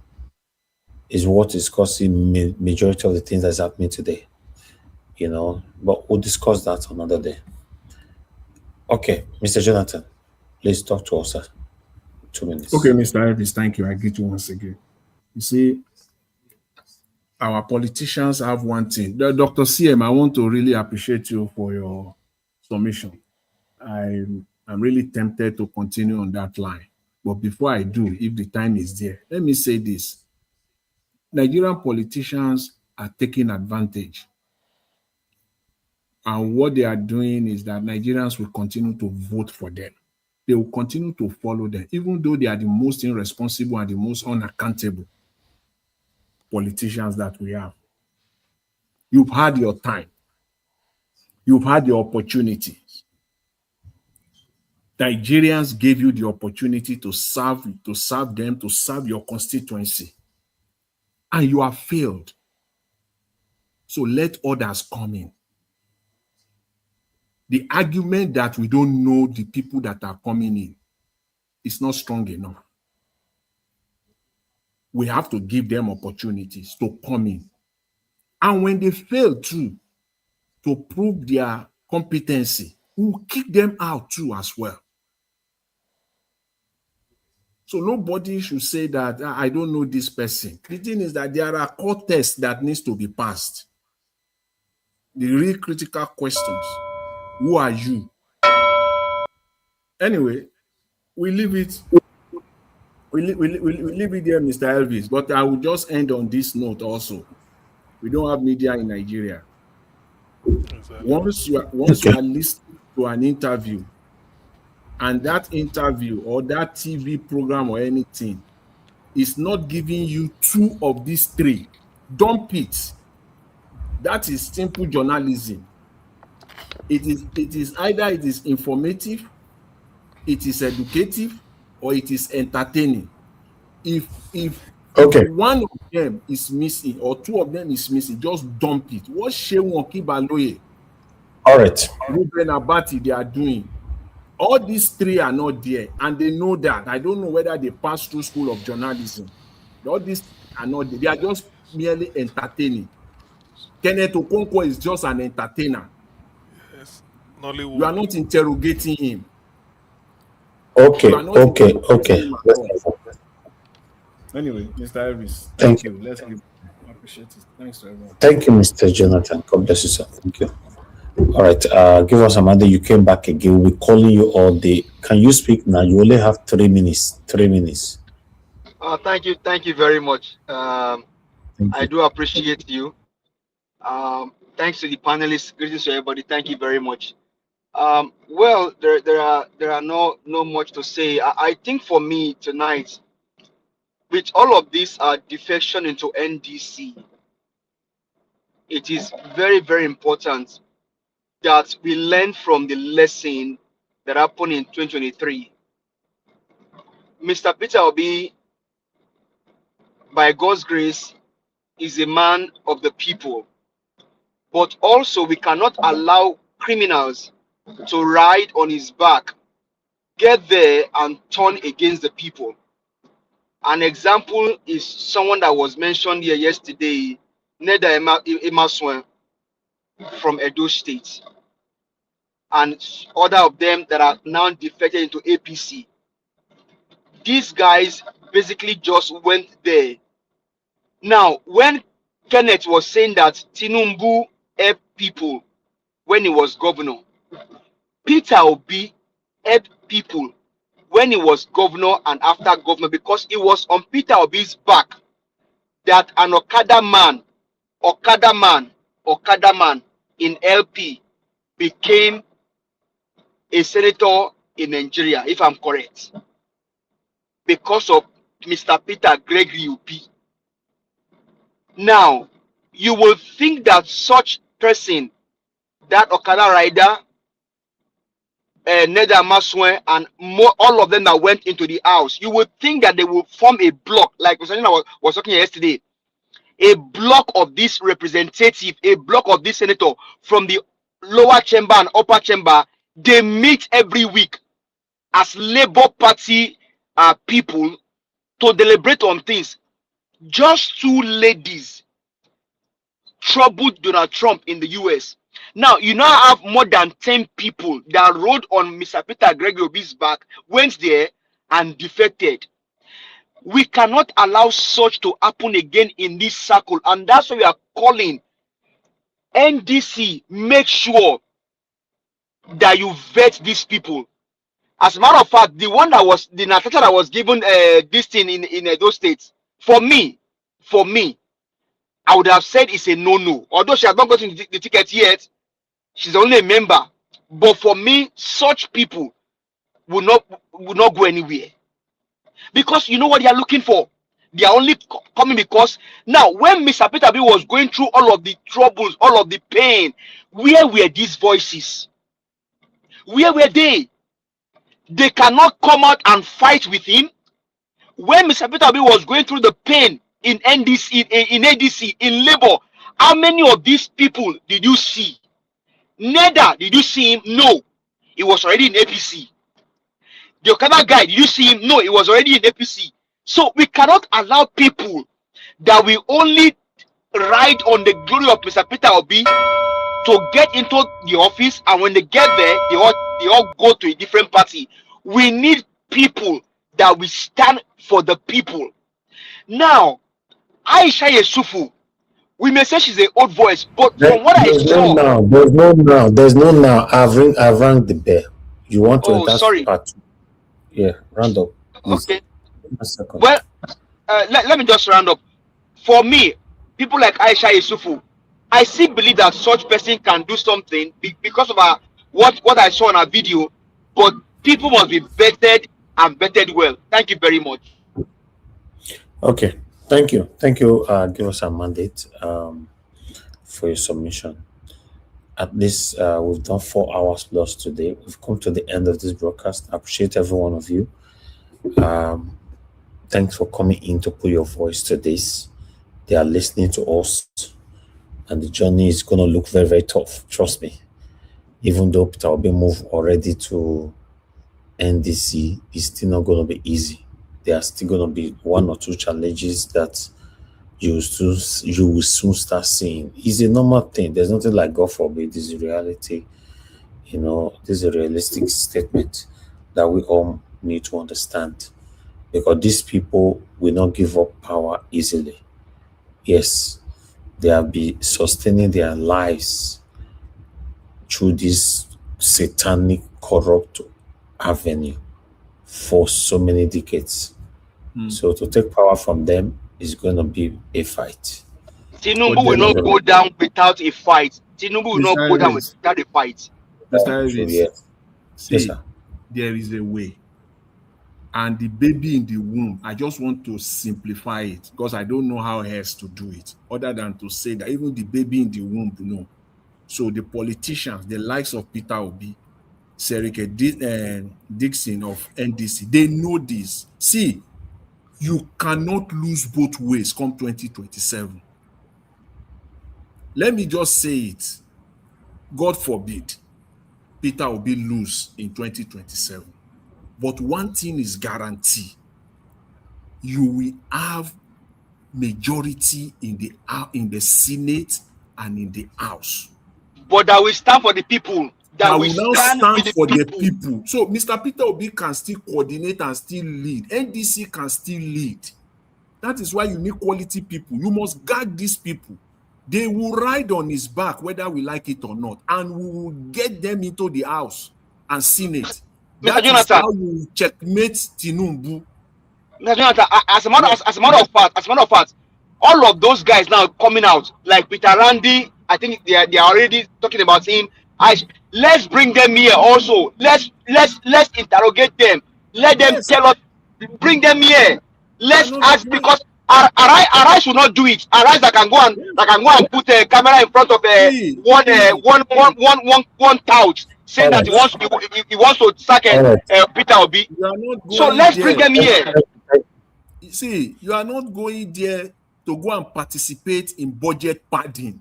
is what is causing majority of the things that's happening today. You know, but we'll discuss that another day. Okay, Mr. Jonathan, please talk to us, sir. 2 minutes. Okay, Mr. Elvis, thank you. I greet you once again. You see, our politicians have one thing. Dr. CM, I want to really appreciate you for your submission. I'm really tempted to continue on that line. But before I do, if the time is there, let me say this. Nigerian politicians are taking advantage. And what they are doing is that Nigerians will continue to vote for them. They will continue to follow them, even though they are the most irresponsible and the most unaccountable politicians that we have. You've had your time. You've had the opportunity. Nigerians gave you the opportunity to serve them, to serve your constituency. And you have failed. So let others come in. The argument that we don't know the people that are coming in is not strong enough. We have to give them opportunities to come in. And when they fail to prove their competency, we'll kick them out too as well. So nobody should say that I don't know this person. The thing is that there are core tests that needs to be passed. The real critical questions. Who are you? Anyway, we leave it. We leave it there, Mr. Elvis. But I will just end on this note also. We don't have media in Nigeria. Exactly. Once you are listening to an interview, and that interview or that TV program or anything is not giving you two of these three, dump it. That is simple journalism. It is either it is informative, it is educative, or it is entertaining. If one of them is missing or two of them is missing, just dump it. What Shehu Okibaloye, all right, Ruben Abati, they are doing. All these three are not there, and they know that. I don't know whether they passed through school of journalism. All these are not there. They are just merely entertaining. Kenneth Okonkwo is just an entertainer. Yes. Nollywood. You are not interrogating him. Okay. Anyway, Mr. Elvis, thank you. Let's give. I appreciate it. Thanks to everyone. Thank you, Mr. Jonathan. God bless you, sir. Thank you. All right. Give us a minute. You came back again. We'll be calling you all day. Can you speak now? You only have 3 minutes. 3 minutes. Thank you very much. I do appreciate you. Thanks to the panelists. Greetings to everybody. Thank you very much. Well, there are no much to say. I think for me tonight, with all of this defection into NDC, it is very, very important that we learn from the lesson that happened in 2023. Mr. Peter Obi, by God's grace, is a man of the people. But also, we cannot allow criminals to ride on his back, get there and turn against the people. An example is someone that was mentioned here yesterday, Neda Emaswen from Edo State, and other of them that are now defected into APC. These guys basically just went there. Now, when Kenneth was saying that Tinubu helped people when he was governor, Peter Obi helped people when he was governor and after governor, because it was on Peter Obi's back that an Okada man in LP became a senator in Nigeria, if I'm correct, because of Mr. Peter Gregory Obi. Now, you will think that such person, that Okada rider, Neda Maswen and all of them that went into the house, you would think that they will form a block, like Mr. Nina was talking yesterday, a block of this representative, a block of this senator from the lower chamber and upper chamber. They meet every week as Labour Party people to deliberate on things. Just two ladies troubled Donald Trump in the US. Now, you now have more than 10 people that rode on Mr. Peter Gregory Obi's back, went there and defected. We cannot allow such to happen again in this circle. And that's why we are calling NDC, make sure that you vet these people. As a matter of fact, the one that was, the Natasha that was given this thing in those states, for me, I would have said it's a no-no. Although she has not gotten the ticket yet, she's only a member. But for me, such people will not go anywhere. Because you know what they are looking for? They are only coming because now when Mr. Peter B was going through all of the troubles, all of the pain, where were these voices? Where were they? They cannot come out and fight with him. When Mr. Peter B was going through the pain in NDC, in ADC, in Labour, how many of these people did you see? Neither did you see him? No, he was already in APC. The Okada guy, did you see him? No, he was already in APC. So we cannot allow people that will only ride on the glory of Mr. Peter Obi to get into the office, and when they get there, they all go to a different party. We need people that will stand for the people. Now, Aisha Yesufu, we may say she's an old voice, but from what I saw, There's no now. I've rang the bell. You want to? Oh, sorry. Part two. Yeah, round up. Please. Okay. A second. Well, let me just round up. For me, people like Aisha Yesufu, I still believe that such person can do something because of what I saw in our video. But people must be vetted and vetted well. Thank you very much. Okay. Thank you. Give us a mandate for your submission. At least we've done 4 hours plus today. We've come to the end of this broadcast. I appreciate every one of you. Thanks for coming in to put your voice to this. They are listening to us, and the journey is going to look very, very tough. Trust me. Even though Peter Obi moved already to NDC, it's still not going to be easy. There are still going to be 1 or 2 challenges that you will soon start seeing. It's a normal thing. There's nothing like God forbid. This is reality. You know, this is a realistic statement that we all need to understand. Because these people will not give up power easily. Yes, they have been sustaining their lives through this satanic, corrupt avenue for so many decades. So to take power from them is going to be a fight. Tinubu will not go down without a fight. Tinubu will not go down without a fight. Mr. Elvis, Yes. see, Yes, sir. there is a way. And the baby in the womb, I just want to simplify it because I don't know how else to do it other than to say that even the baby in the womb, no. So the politicians, the likes of Peter Obi, Serike Dixon of NDC, they know this. See, you cannot lose both ways come 2027. Let me just say it. God forbid Peter Obi lose in 2027. But one thing is guaranteed. You will have majority in the Senate and in the House. But that will stand for the people. That will will now stand stand for the people. people. So Mr. Peter Obi can still coordinate and still lead. NDC can still lead. That is why you need quality people. You must guard these people. They will ride on his back whether we like it or not. And we will get them into the House and Senate. That is how you checkmate Tinubu. Mr. Jonathan, as a matter of fact, all of those guys now coming out, like Peter Randy, I think they are already talking about him. Let's bring them here also. Let's interrogate them. Let them tell us. Bring them here. Let's ask, because Arise will not do it. Arise that can go and put a camera in front of one couch. saying that he wants to sack Peter Obi. You are not going So let's bring there. them here. See, you are not going there to go and participate in budget padding.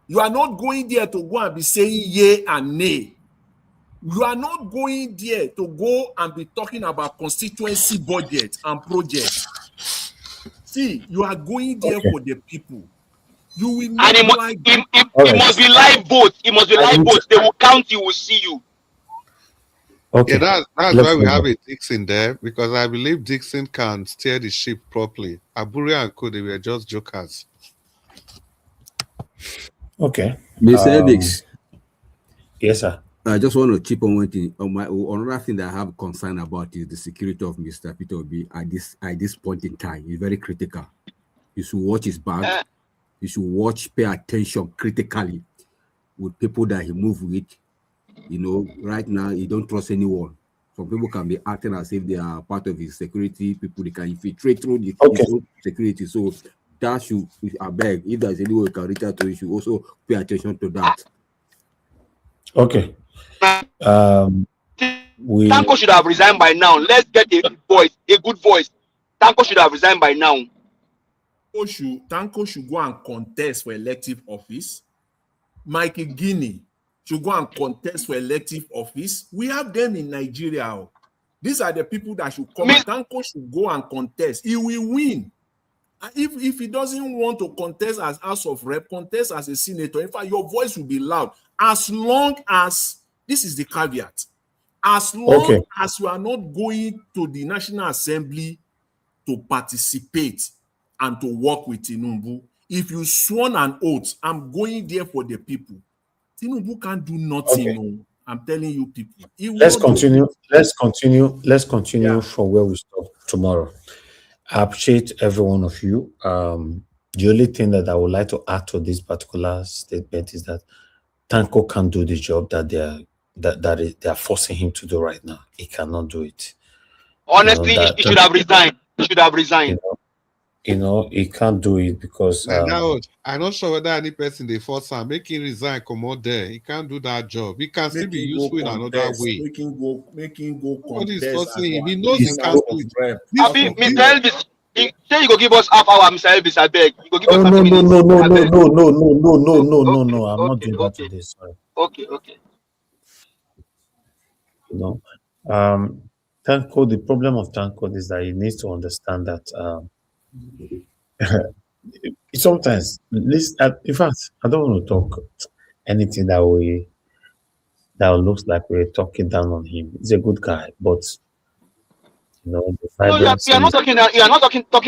You are not going there to go and be saying yay and nay. You are not going there to go and be talking about constituency budget and projects. See, you are going there for the people. You will not it must be live vote. It must be live vote. They will count you, will see you. Okay. Yeah, that's why we have a Dixon there, because I believe Dixon can steer the ship properly. Aburi and Co, they were just jokers. Okay. Mr. Evix. Yes, sir. I just want to chip on one thing. Another thing that I have concern about is the security of Mr. Peter Obi at this point in time. He's very critical. You should watch his back. You should pay attention critically with people that he move with. You know, right now he don't trust anyone. Some people can be acting as if they are part of his security. People they can infiltrate through his own security. So that should, I beg, if there's any way you can reach out to, you should also pay attention to that. Okay. Tanko should have resigned by now. Let's get a good voice. Tanko should have resigned by now. Tanko should go and contest for elective office. Mikey Guinea should go and contest for elective office. We have them in Nigeria. These are the people that should come. Tanko should go and contest. He will win. If he doesn't want to contest as House of Rep, contest as a senator. In fact, your voice will be loud. As long as, this is the caveat, as long as you are not going to the National Assembly to participate and to work with Tinubu, if you sworn an oath, I'm going there for the people, Tinubu can't do nothing. No. I'm telling you people. Let's continue from where we stop tomorrow. I appreciate every one of you. The only thing that I would like to add to this particular statement is that Tanko can't do the job that they are forcing him to do right now. He cannot do it. Honestly, he should have resigned. He should have resigned. He can't do it because I'm not sure whether any person they force him, make him resign, come out there. He can't do that job. He can still be useful in another way. Make him go Nobody's contest. forcing him. He knows he can't do it. Mr. Elvis, say you go give us half hour, Mr. Elvis, I beg. You go give us no. I'm not doing that today. Sorry. Okay. Tanko, the problem of Tanko is that he needs to understand that sometimes, in fact, I don't want to talk anything that looks like we're talking down on him. He's a good guy, but you are not talking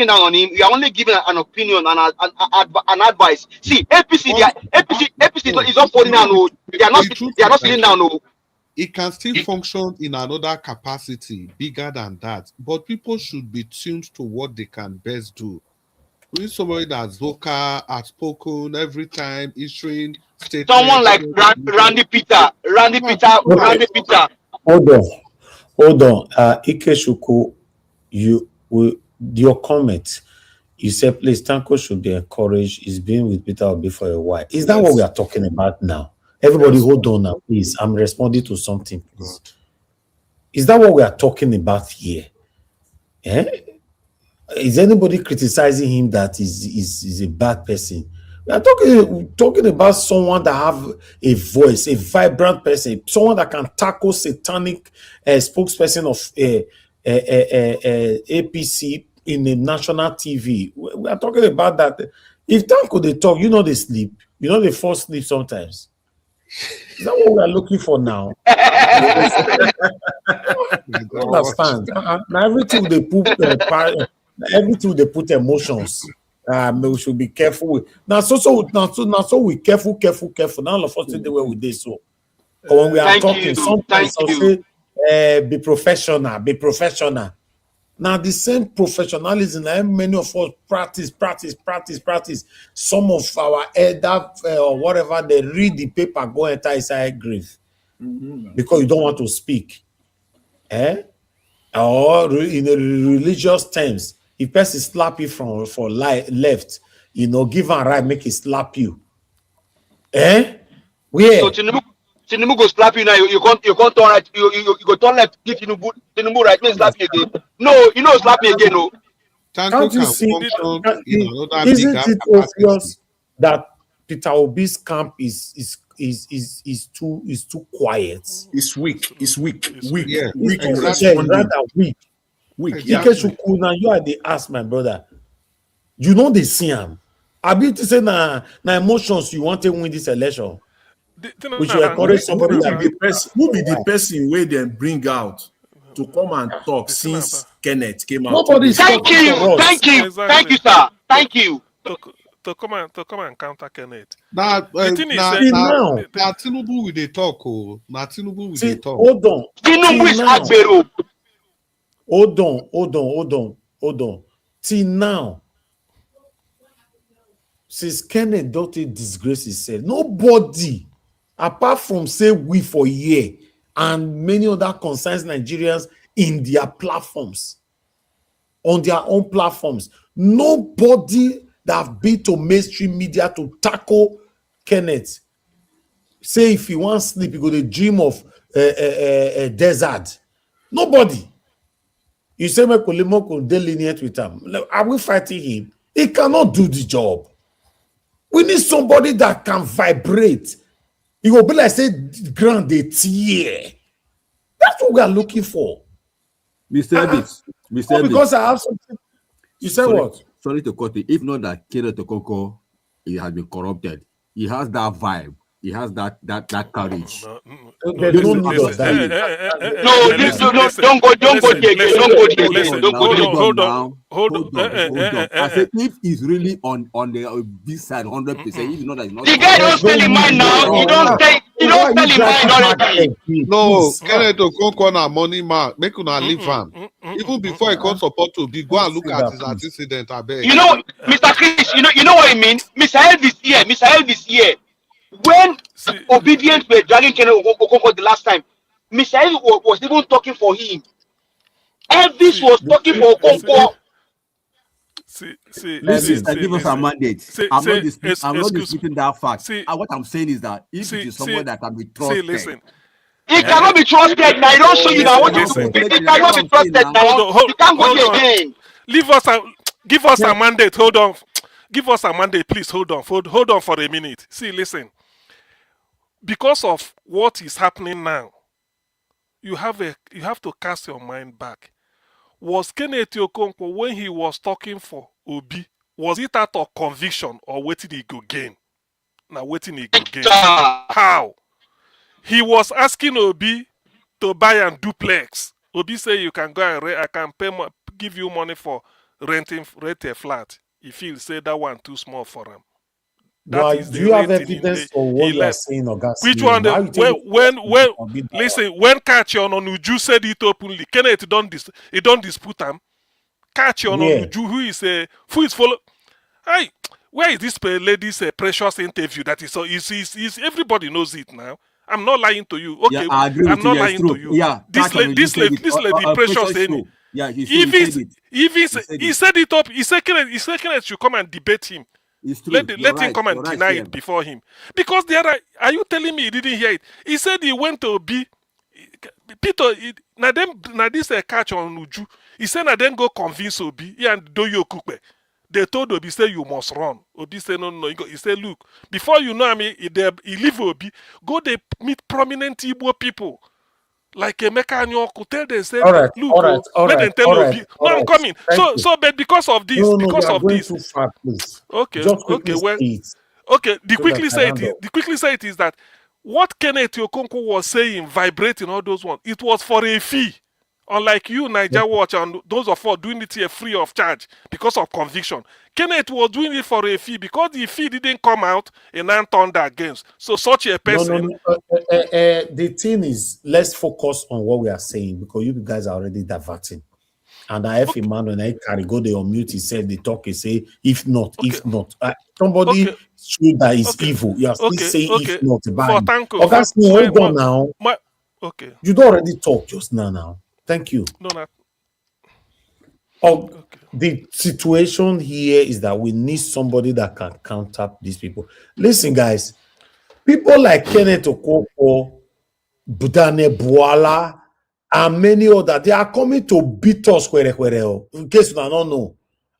down on him. You are only giving an opinion and an advice. See, APC is not falling down. They are not sitting down. It can still function in another capacity bigger than that, but people should be tuned to what they can best do. We need somebody that's vocal, outspoken every time, issuing statements. Someone like Randy Peter. Hold on. Ikeshuku, your comment, you said, please, Tanko should be encouraged. He's been with Peter Obi for a while. Is that what we are talking about now? Everybody hold on now, please. I'm responding to something, please. Is that what we are talking about here? Is anybody criticizing him that is a bad person? We are talking about someone that have a voice, a vibrant person, someone that can tackle satanic spokesperson of APC in the national TV. We are talking about that. If Tanko they talk, they sleep. They fall asleep sometimes. Is that what we are looking for now? I don't understand. Now everything they put emotions. We should be careful. Now so we careful. Now all of us think the way we did so. But when we are talking, sometimes I'll say, be professional. Now the same professionalism that many of us practice. Some of our elder or whatever, they read the paper, go enter inside grave because you don't want to speak. Or in the religious terms, if person slap you for left, give her right, make it slap you. Where? Tinubu go slap you now. You can't turn right. You go turn left. Give Tinubu right. May slap you again. No, you know slap me again. No. Tanko Can't you can see? function Can't in you- another Isn't bigger it capacity. obvious that Peter Obi's camp is too quiet? It's weak. It's weak. Weak. Yes, Weak in Yeah, exactly. responding. rather weak. Weak. Yeah. Exactly. Ikechukwu, now you are the ask my brother. You know they see him. I be to say na emotions you want to win this election. We should encourage somebody Who that be the person where they bring out to come and talk since Kenneth came out? Nobody's Thank talking you. for us. Thank you. Exactly. Thank you, sir. Thank you. To come and counter Kenneth. Now, The thing is, now, Tinubu with the talk. Oh, now Tinubu with see, the talk. hold on. Tinubu is Agbero. Hold on. Till now, since Kenneth Doty disgrace himself, nobody, apart from say we for a year and many other concerns Nigerians in their platforms, on their own platforms, nobody that have been to mainstream media to tackle Kenneth. Say if he wants sleep, he go to dream of a desert. Nobody. You say Mekolimo could delineate with him. Are we fighting him? He cannot do the job. We need somebody that can vibrate. He will be like say ground they tear. That's what we are looking for. Mr. Evans, Mr. Evans. Because I have something. You said what? Sorry to cut it. If not that Kenneth Okoko, he has been corrupted. He has that vibe. He has that courage. They don't need us that. Don't go there. Hold on. I said if he's really on the this side 100%, if not that he's not. The guy don't tell him mine now. He don't tell him mine already. No, Kenneth Okonkwo na money man. Make una leave him. Even before he come support to be, go and look at his antecedent. I beg. You know, Mr. Chris, you know what I mean? Mr. Elvis here. When Obedience were dragging Kenneth Okonkwo the last time, Mr. Elvis was even talking for him. Elvis was talking for Okonkwo. Listen, give us a mandate. I'm not disputing that fact. What I'm saying is that if it is someone that can be trusted. He cannot be trusted now. He don't show you now what to do. He cannot be trusted now. You can't go there again. Give us a mandate. Hold on. Give us a mandate, please. Hold on for a minute. See, listen. Because of what is happening now, you have to cast your mind back. Was Kenneth Okonkwo, when he was talking for Obi, was it out of conviction or waiting he go gain? Now waiting he go gain. How? He was asking Obi to buy a duplex. Obi say you can go and I can give you money for rent a flat. If he say that one too small for him. Well, do you have evidence for what you are saying, Augustine? Which one? When Kachion Onuju said it openly, Kenneth don't dispute him. Kachion Onuju, who is follow. Hey, where is this lady's precious interview? That is everybody knows it now. I'm not lying to you. Okay, yeah, I agree with I'm not lying to you. Yeah, this lady precious thing. Yeah, he said it up. He said Kenneth should come and debate him. Let him come and deny it before him. Because are you telling me he didn't hear it? He said he went to Obi. Peter, now this catch on Uju. He said now then go convince Obi and do your cook. They told Obi say you must run. Obi said no. He said look, before you know he leave Obi, go they meet prominent Igbo people. Like Emeka Anyoku, tell them say, look, let them tell Obi. No, I'm coming. But because of this, too far, please. Okay, The quickly say it is that what Kenneth Okonkwo was saying, vibrating all those ones, it was for a fee. Unlike you, Niger Watch, and those of us doing it here free of charge because of conviction. Kenneth was doing it for a fee because the fee didn't come out in Thunder against. So such a person. The thing is, let's focus on what we are saying because you guys are already diverting. And I have Emmanuel and I carry go they unmute. He said they talk. He say if not. Somebody show that is evil. You are still saying if not. Augustine, hold on now. You don't already talk just now. Thank you. The situation here is that we need somebody that can counter these people. Listen, guys, people like Kenneth Okonkwo Budane Buala, and many others. They are coming to beat us in case you don't know.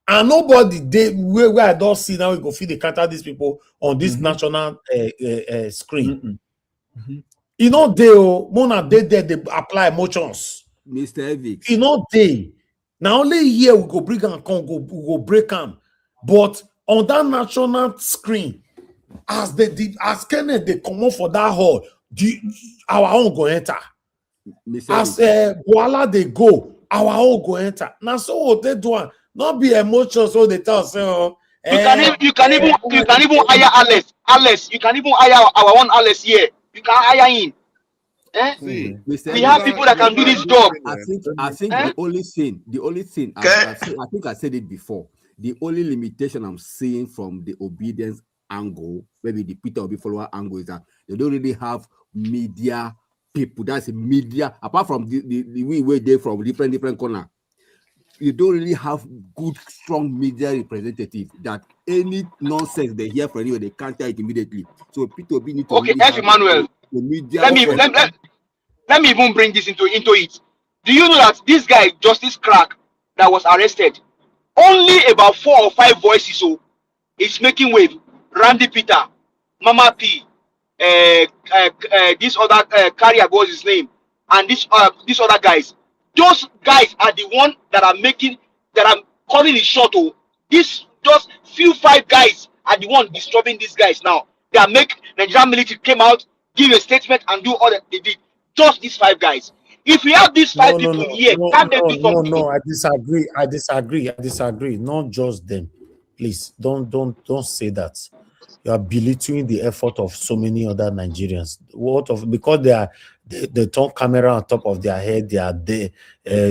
And nobody they where I don't see now we go feed the counter these people on this national screen. You know they Mona they apply emotions. Mr. Evix. You know they now only here we go bring and come we go break them. But on that national screen, as Kenneth they come up for that hall, our own go enter. As Boala they go, our own go enter. Now so what they do, not be emotions. So they tell us, you can even hire Alice. You can even hire our own Alice here. You can hire him. We have people that can do this job. I think the only thing, I think I said it before. The only limitation I'm seeing from the obedience angle, maybe the Peter Obi follower angle, is that they don't really have media people. That's media, apart from the way they from different corner. You don't really have good, strong media representative that any nonsense they hear from you, they counter it immediately. So Peter Obi need to okay, F. Emmanuel. The media. Let me even bring this into it. Do you know that this guy, Justice Crack, that was arrested, only about 4 or 5 voices is making wave? Randy Peter, Mama P, this other carrier, what's his name, and these other guys. Those guys are the one that are calling it short. This just few 5 guys are the one disturbing these guys now. They are Nigerian military came out, give a statement, and do all that they did. Just these 5 guys. If we have these 5 people here, can't they do something? No, I disagree. Not just them. Please don't say that. You are belittling the effort of so many other Nigerians. Because they turn camera on top of their head, they are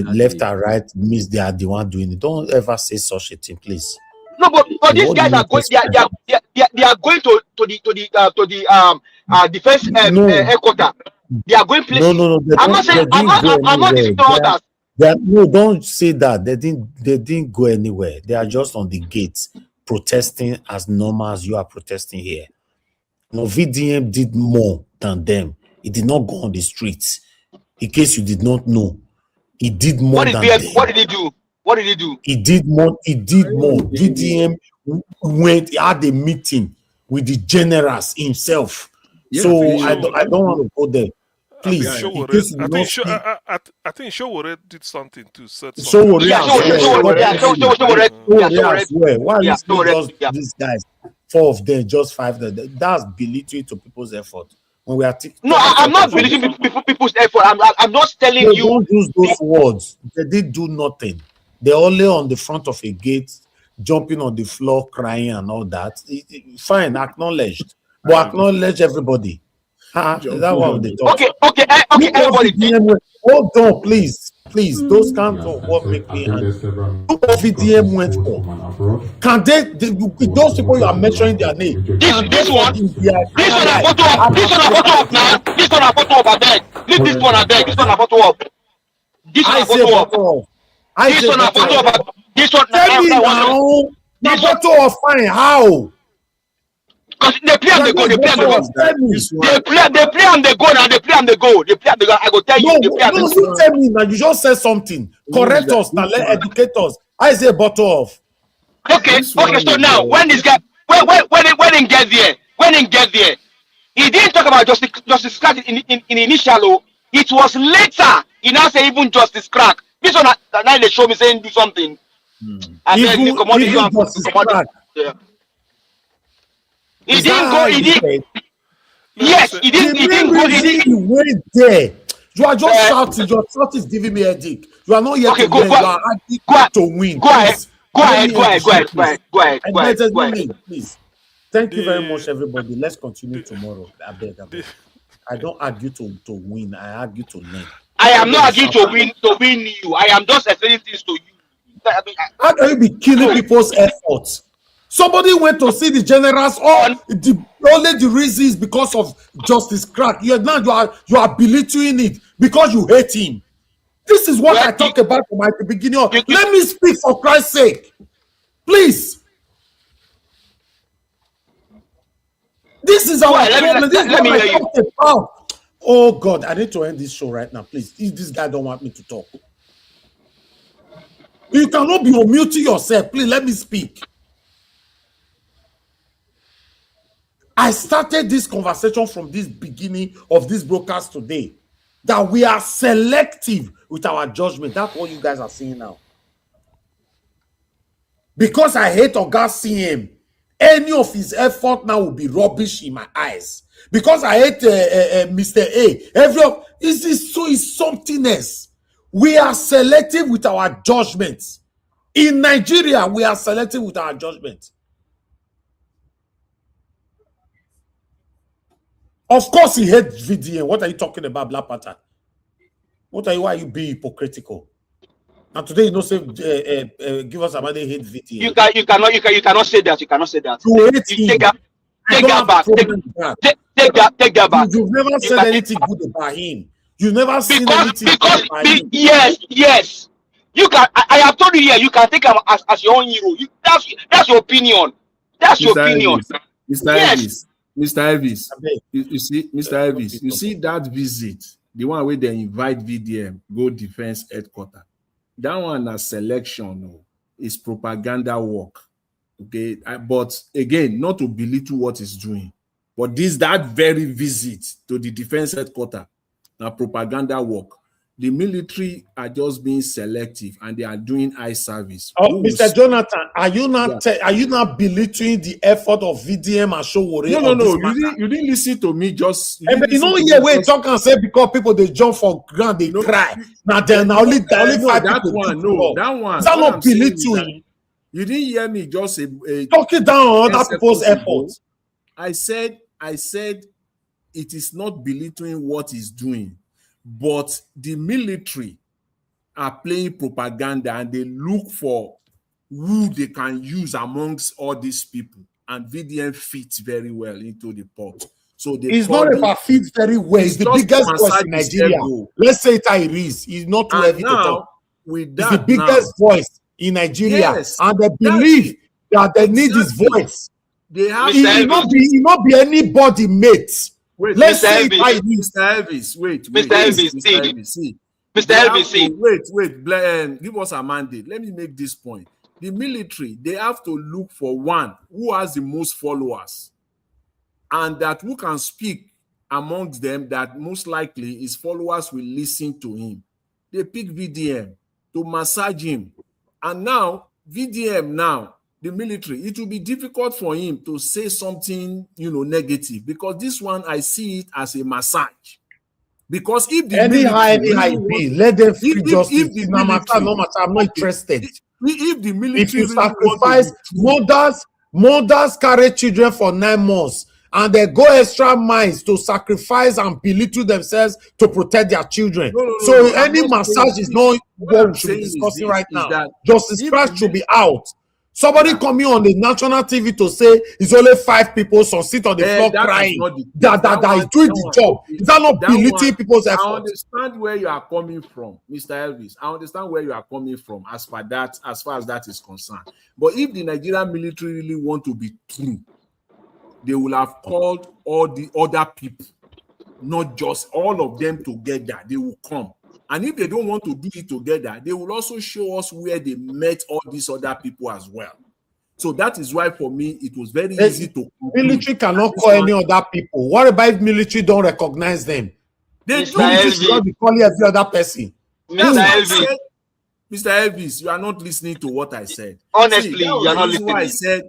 left and right means they are the one doing it. Don't ever say such a thing, please. No, but these guys are going. They are going to the defense headquarters. They are going places. No. I'm not defeating others. No, don't say that. They didn't go anywhere. They are just on the gates protesting as normal as you are protesting here. No, VDM did more than them. He did not go on the streets. In case you did not know, he did more than them. What did he do? He did more. VDM went, had a meeting with the generals himself. Yeah, so I don't want to go there. Please, I think Showore did something to set Showore as well. Why is just these guys, 4 of them, just 5 of them? That's belittling to people's effort. When we are I'm not belittling people's effort. I'm just telling you. Don't use those words. They did do nothing. They're only on the front of a gate, jumping on the floor, crying and all that. Fine, acknowledged. But acknowledge everybody. Is that what they talk? Okay, everybody. Hold on, please. Those kinds of what make me angry. What VDM went for? Can they those people you are mentioning their name? This one a photo up now. This one a photo up, I beg. Leave this one, I beg. This one a photo up. This one a photo up. This one. Tell me now. The photo of fine. How? Because they play and they go. They play and they go. I go tell you. No, you tell me now. You just said something. Correct us now. Let educate us. I say bottle off. Okay. So now when this guy when he get there, he didn't talk about Justice Crack in initial. It was later he now say even Justice Crack. This one now they show me saying do something. And then the commodity and commodity. Yeah. He didn't go. Yes, he didn't go. He went there. You are just shouting. Your thought is giving me a headache. You are not yet to win. You are asking to win. Go ahead. Please. Thank you very much, everybody. Let's continue tomorrow. I beg. I don't argue to win. I argue to win. I am not arguing to win you. I am just explaining things to you. How can you be killing people's efforts? Somebody went to see the generals. Only the reason is because of Justice Crack. You are belittling it because you hate him. This is what I talk about from the beginning. Let me speak for Christ's sake, please. This is our problem. This is what I talked about. Oh God, I need to end this show right now, please. If this guy don't want me to talk. You cannot be unmuting yourself. Please let me speak. I started this conversation from this beginning of this broadcast today that we are selective with our judgment. That's what you guys are seeing now. Because I hate Oga CM, any of his effort now will be rubbish in my eyes. Because I hate Mr. A, is something else. We are selective with our judgments. In Nigeria, we are selective with our judgments. Of course, he hates VDM. What are you talking about, Black Panther? Why are you being hypocritical? And today, you know, say, give us about they hate VDM. You cannot say that. You cannot say that. You hate him. Take that back. Take that back. You've never said anything good about him. You've never seen anything good about him. Yes. You can. I have told you here. You can take him as your own hero. That's your opinion. That's your opinion. Mr. Elvis, you see, Mr. Elvis, you see that visit, the one where they invite VDM go defense headquarters. That one as selection is propaganda work. Okay, but again, not to belittle what he's doing, but that very visit to the defense headquarters, now propaganda work. The military are just being selective and they are doing eye service. Oh, Mr. Jonathan, are you not belittling the effort of VDM and Showore? No. You didn't listen to me. We talk and say because people they jump for ground, they cry. Now they're only five that people. one. That one. Is that not belittling? You didn't hear me just talking down on other people's efforts. I said it is not belittling what he's doing. But the military are playing propaganda and they look for who they can use amongst all these people. And VDM fits very well into the pot. So it's not about fits very well. It's the biggest voice in Nigeria. Let's say it is. It's not too heavy to talk. It's the biggest voice in Nigeria. Yes, and they believe that they need his voice. It will not be anybody, mate. Wait, let's say Mr. Elvis, wait, Mr. Elvis, wait, give us a mandate. Let me make this point. The military, they have to look for one who has the most followers and that who can speak amongst them that most likely his followers will listen to him. They pick VDM to massage him. And now, VDM now, the military, it will be difficult for him to say something, negative, because this one, I see it as a massage. Because if the military, let them free justice. No matter, I'm not interested. If the military, if you sacrifice, mothers carry children for 9 months, and they go extra miles to sacrifice and belittle themselves to protect their children. Any massage is not what we should be discussing right now. Justice Christ should be out. Somebody coming on the national TV to say it's only 5 people, so sit on the floor crying. That is doing the job. Is that not belittling people's effort? I understand where you are coming from, Mr. Elvis. I understand where you are coming from as far as that is concerned. But if the Nigerian military really want to be true, they will have called all the other people, not just all of them together. They will come. And if they don't want to do it together, they will also show us where they met all these other people as well. So that is why, for me, it was very easy to conclude. Military cannot call any other people. What about if military don't recognize them? They should be calling every other person. Mr. Elvis, you are not listening to what I said. Honestly, you are not listening. I said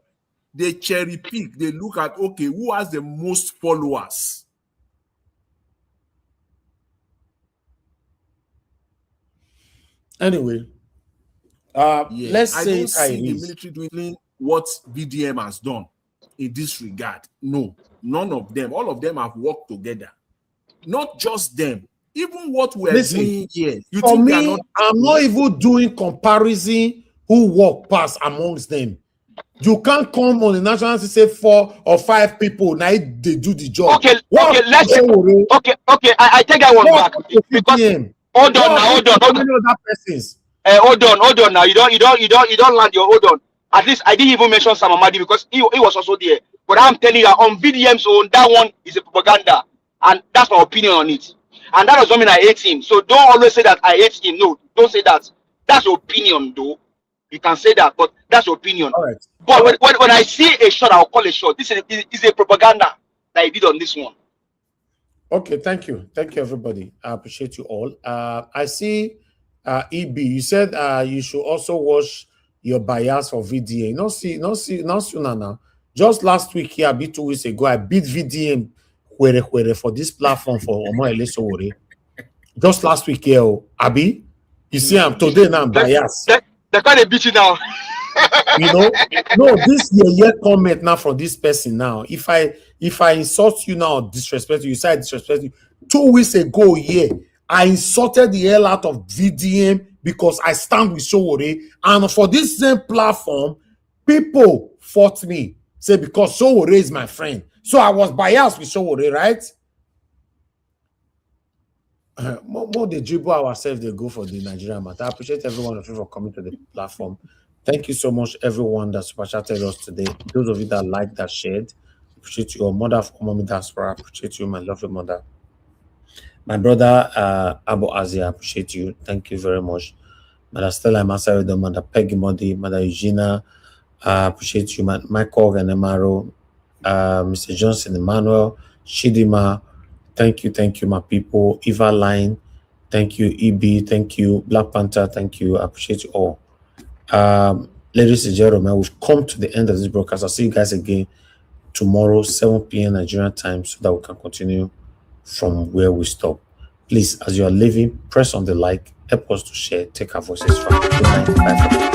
they cherry pick. They look at, okay, who has the most followers? Anyway, let's say I don't see the military doing what VDM has done in this regard. No, none of them. All of them have worked together. Not just them. Even what we're doing here. For me, I'm not even doing comparison who work past amongst them. You can't come on the national and say 4 or 5 people. Now they do the job. Okay, I take that one back. Because Hold on. Now you don't land your hold on. At least I didn't even mention Sam Amadi because he was also there. But I'm telling you, on VDM's own, that one is a propaganda. And that's my opinion on it. And that does not mean I hate him. So don't always say that I hate him. No, don't say that. That's your opinion, though. You can say that, but that's your opinion. All right. But when I see a shot, I'll call a shot. This is a propaganda that he did on this one. Okay, thank you. Thank you, everybody. I appreciate you all. I see EB. You said you should also watch your bias for VDA. Not sooner now. Just last week here, 2 weeks ago, I beat VDM for this platform for Omo Elesowore. Just last week here, Abi. You see, I'm today now I'm biased. They can't beat you now. You know, no, this year comment now from this person now. If I insult you now, disrespect you, say I disrespect you. 2 weeks ago, I insulted the hell out of VDM because I stand with Sowore, and for this same platform, people fought me. Say because Sowore is my friend, so I was biased with Sowore, right? More they dribble ourselves, they go for the Nigerian matter. I appreciate every one of you for coming to the platform. Thank you so much, everyone that super chatted us today. Those of you that liked, that shared, appreciate you. Your mother of Mommy Diaspora, appreciate you, my lovely mother. My brother Abu Azia, appreciate you. Thank you very much. Mother Stella Masaredo, Mother Peggy Modi, Mother Eugenia, appreciate you. Michael Ganemaro, Mr. Johnson Emmanuel, Shidima, thank you, my people. Eva Line, thank you. EB, thank you. Black Panther, thank you. I appreciate you all. Ladies and gentlemen, we've come to the end of this broadcast. I'll see you guys again tomorrow, 7 p.m. Nigerian time, so that we can continue from where we stop. Please, as you are leaving, press on the like, help us to share, take our voices from. Good night. Bye.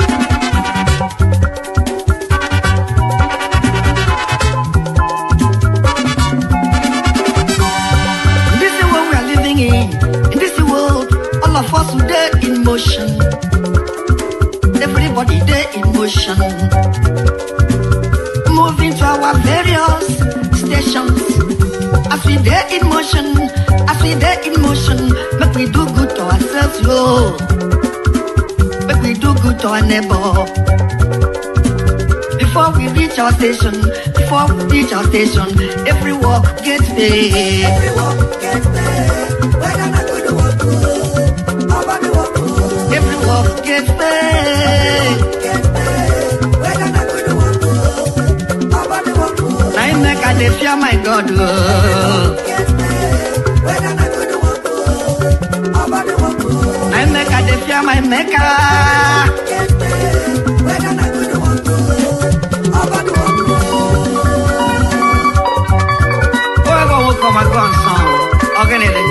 All of us today in motion. Everybody there in motion. Moving to our various stations. As we there in motion, make we do good to ourselves, yo. Make we do good to our neighbor. Before we reach our station, every walk gets paid. Every walk gets paid. Whether not good or good. Every walk gets paid. Whether not good or good. I make a dey fear my God. Whether not good or good. I make a dey fear my Maker. Whether not good or good. Whoever will come and go on song, organize.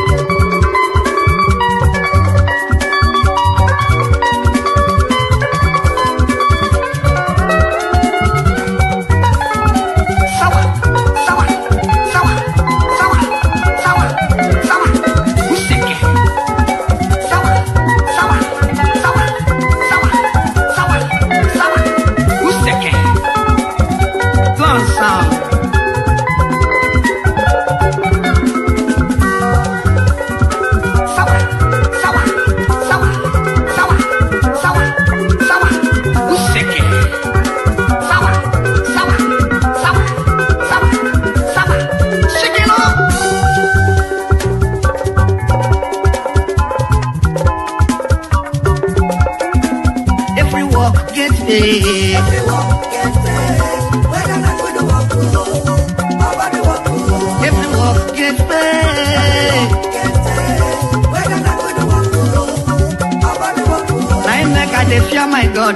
My God,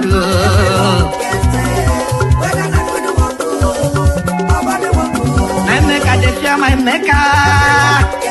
I make a dey fear my Maker.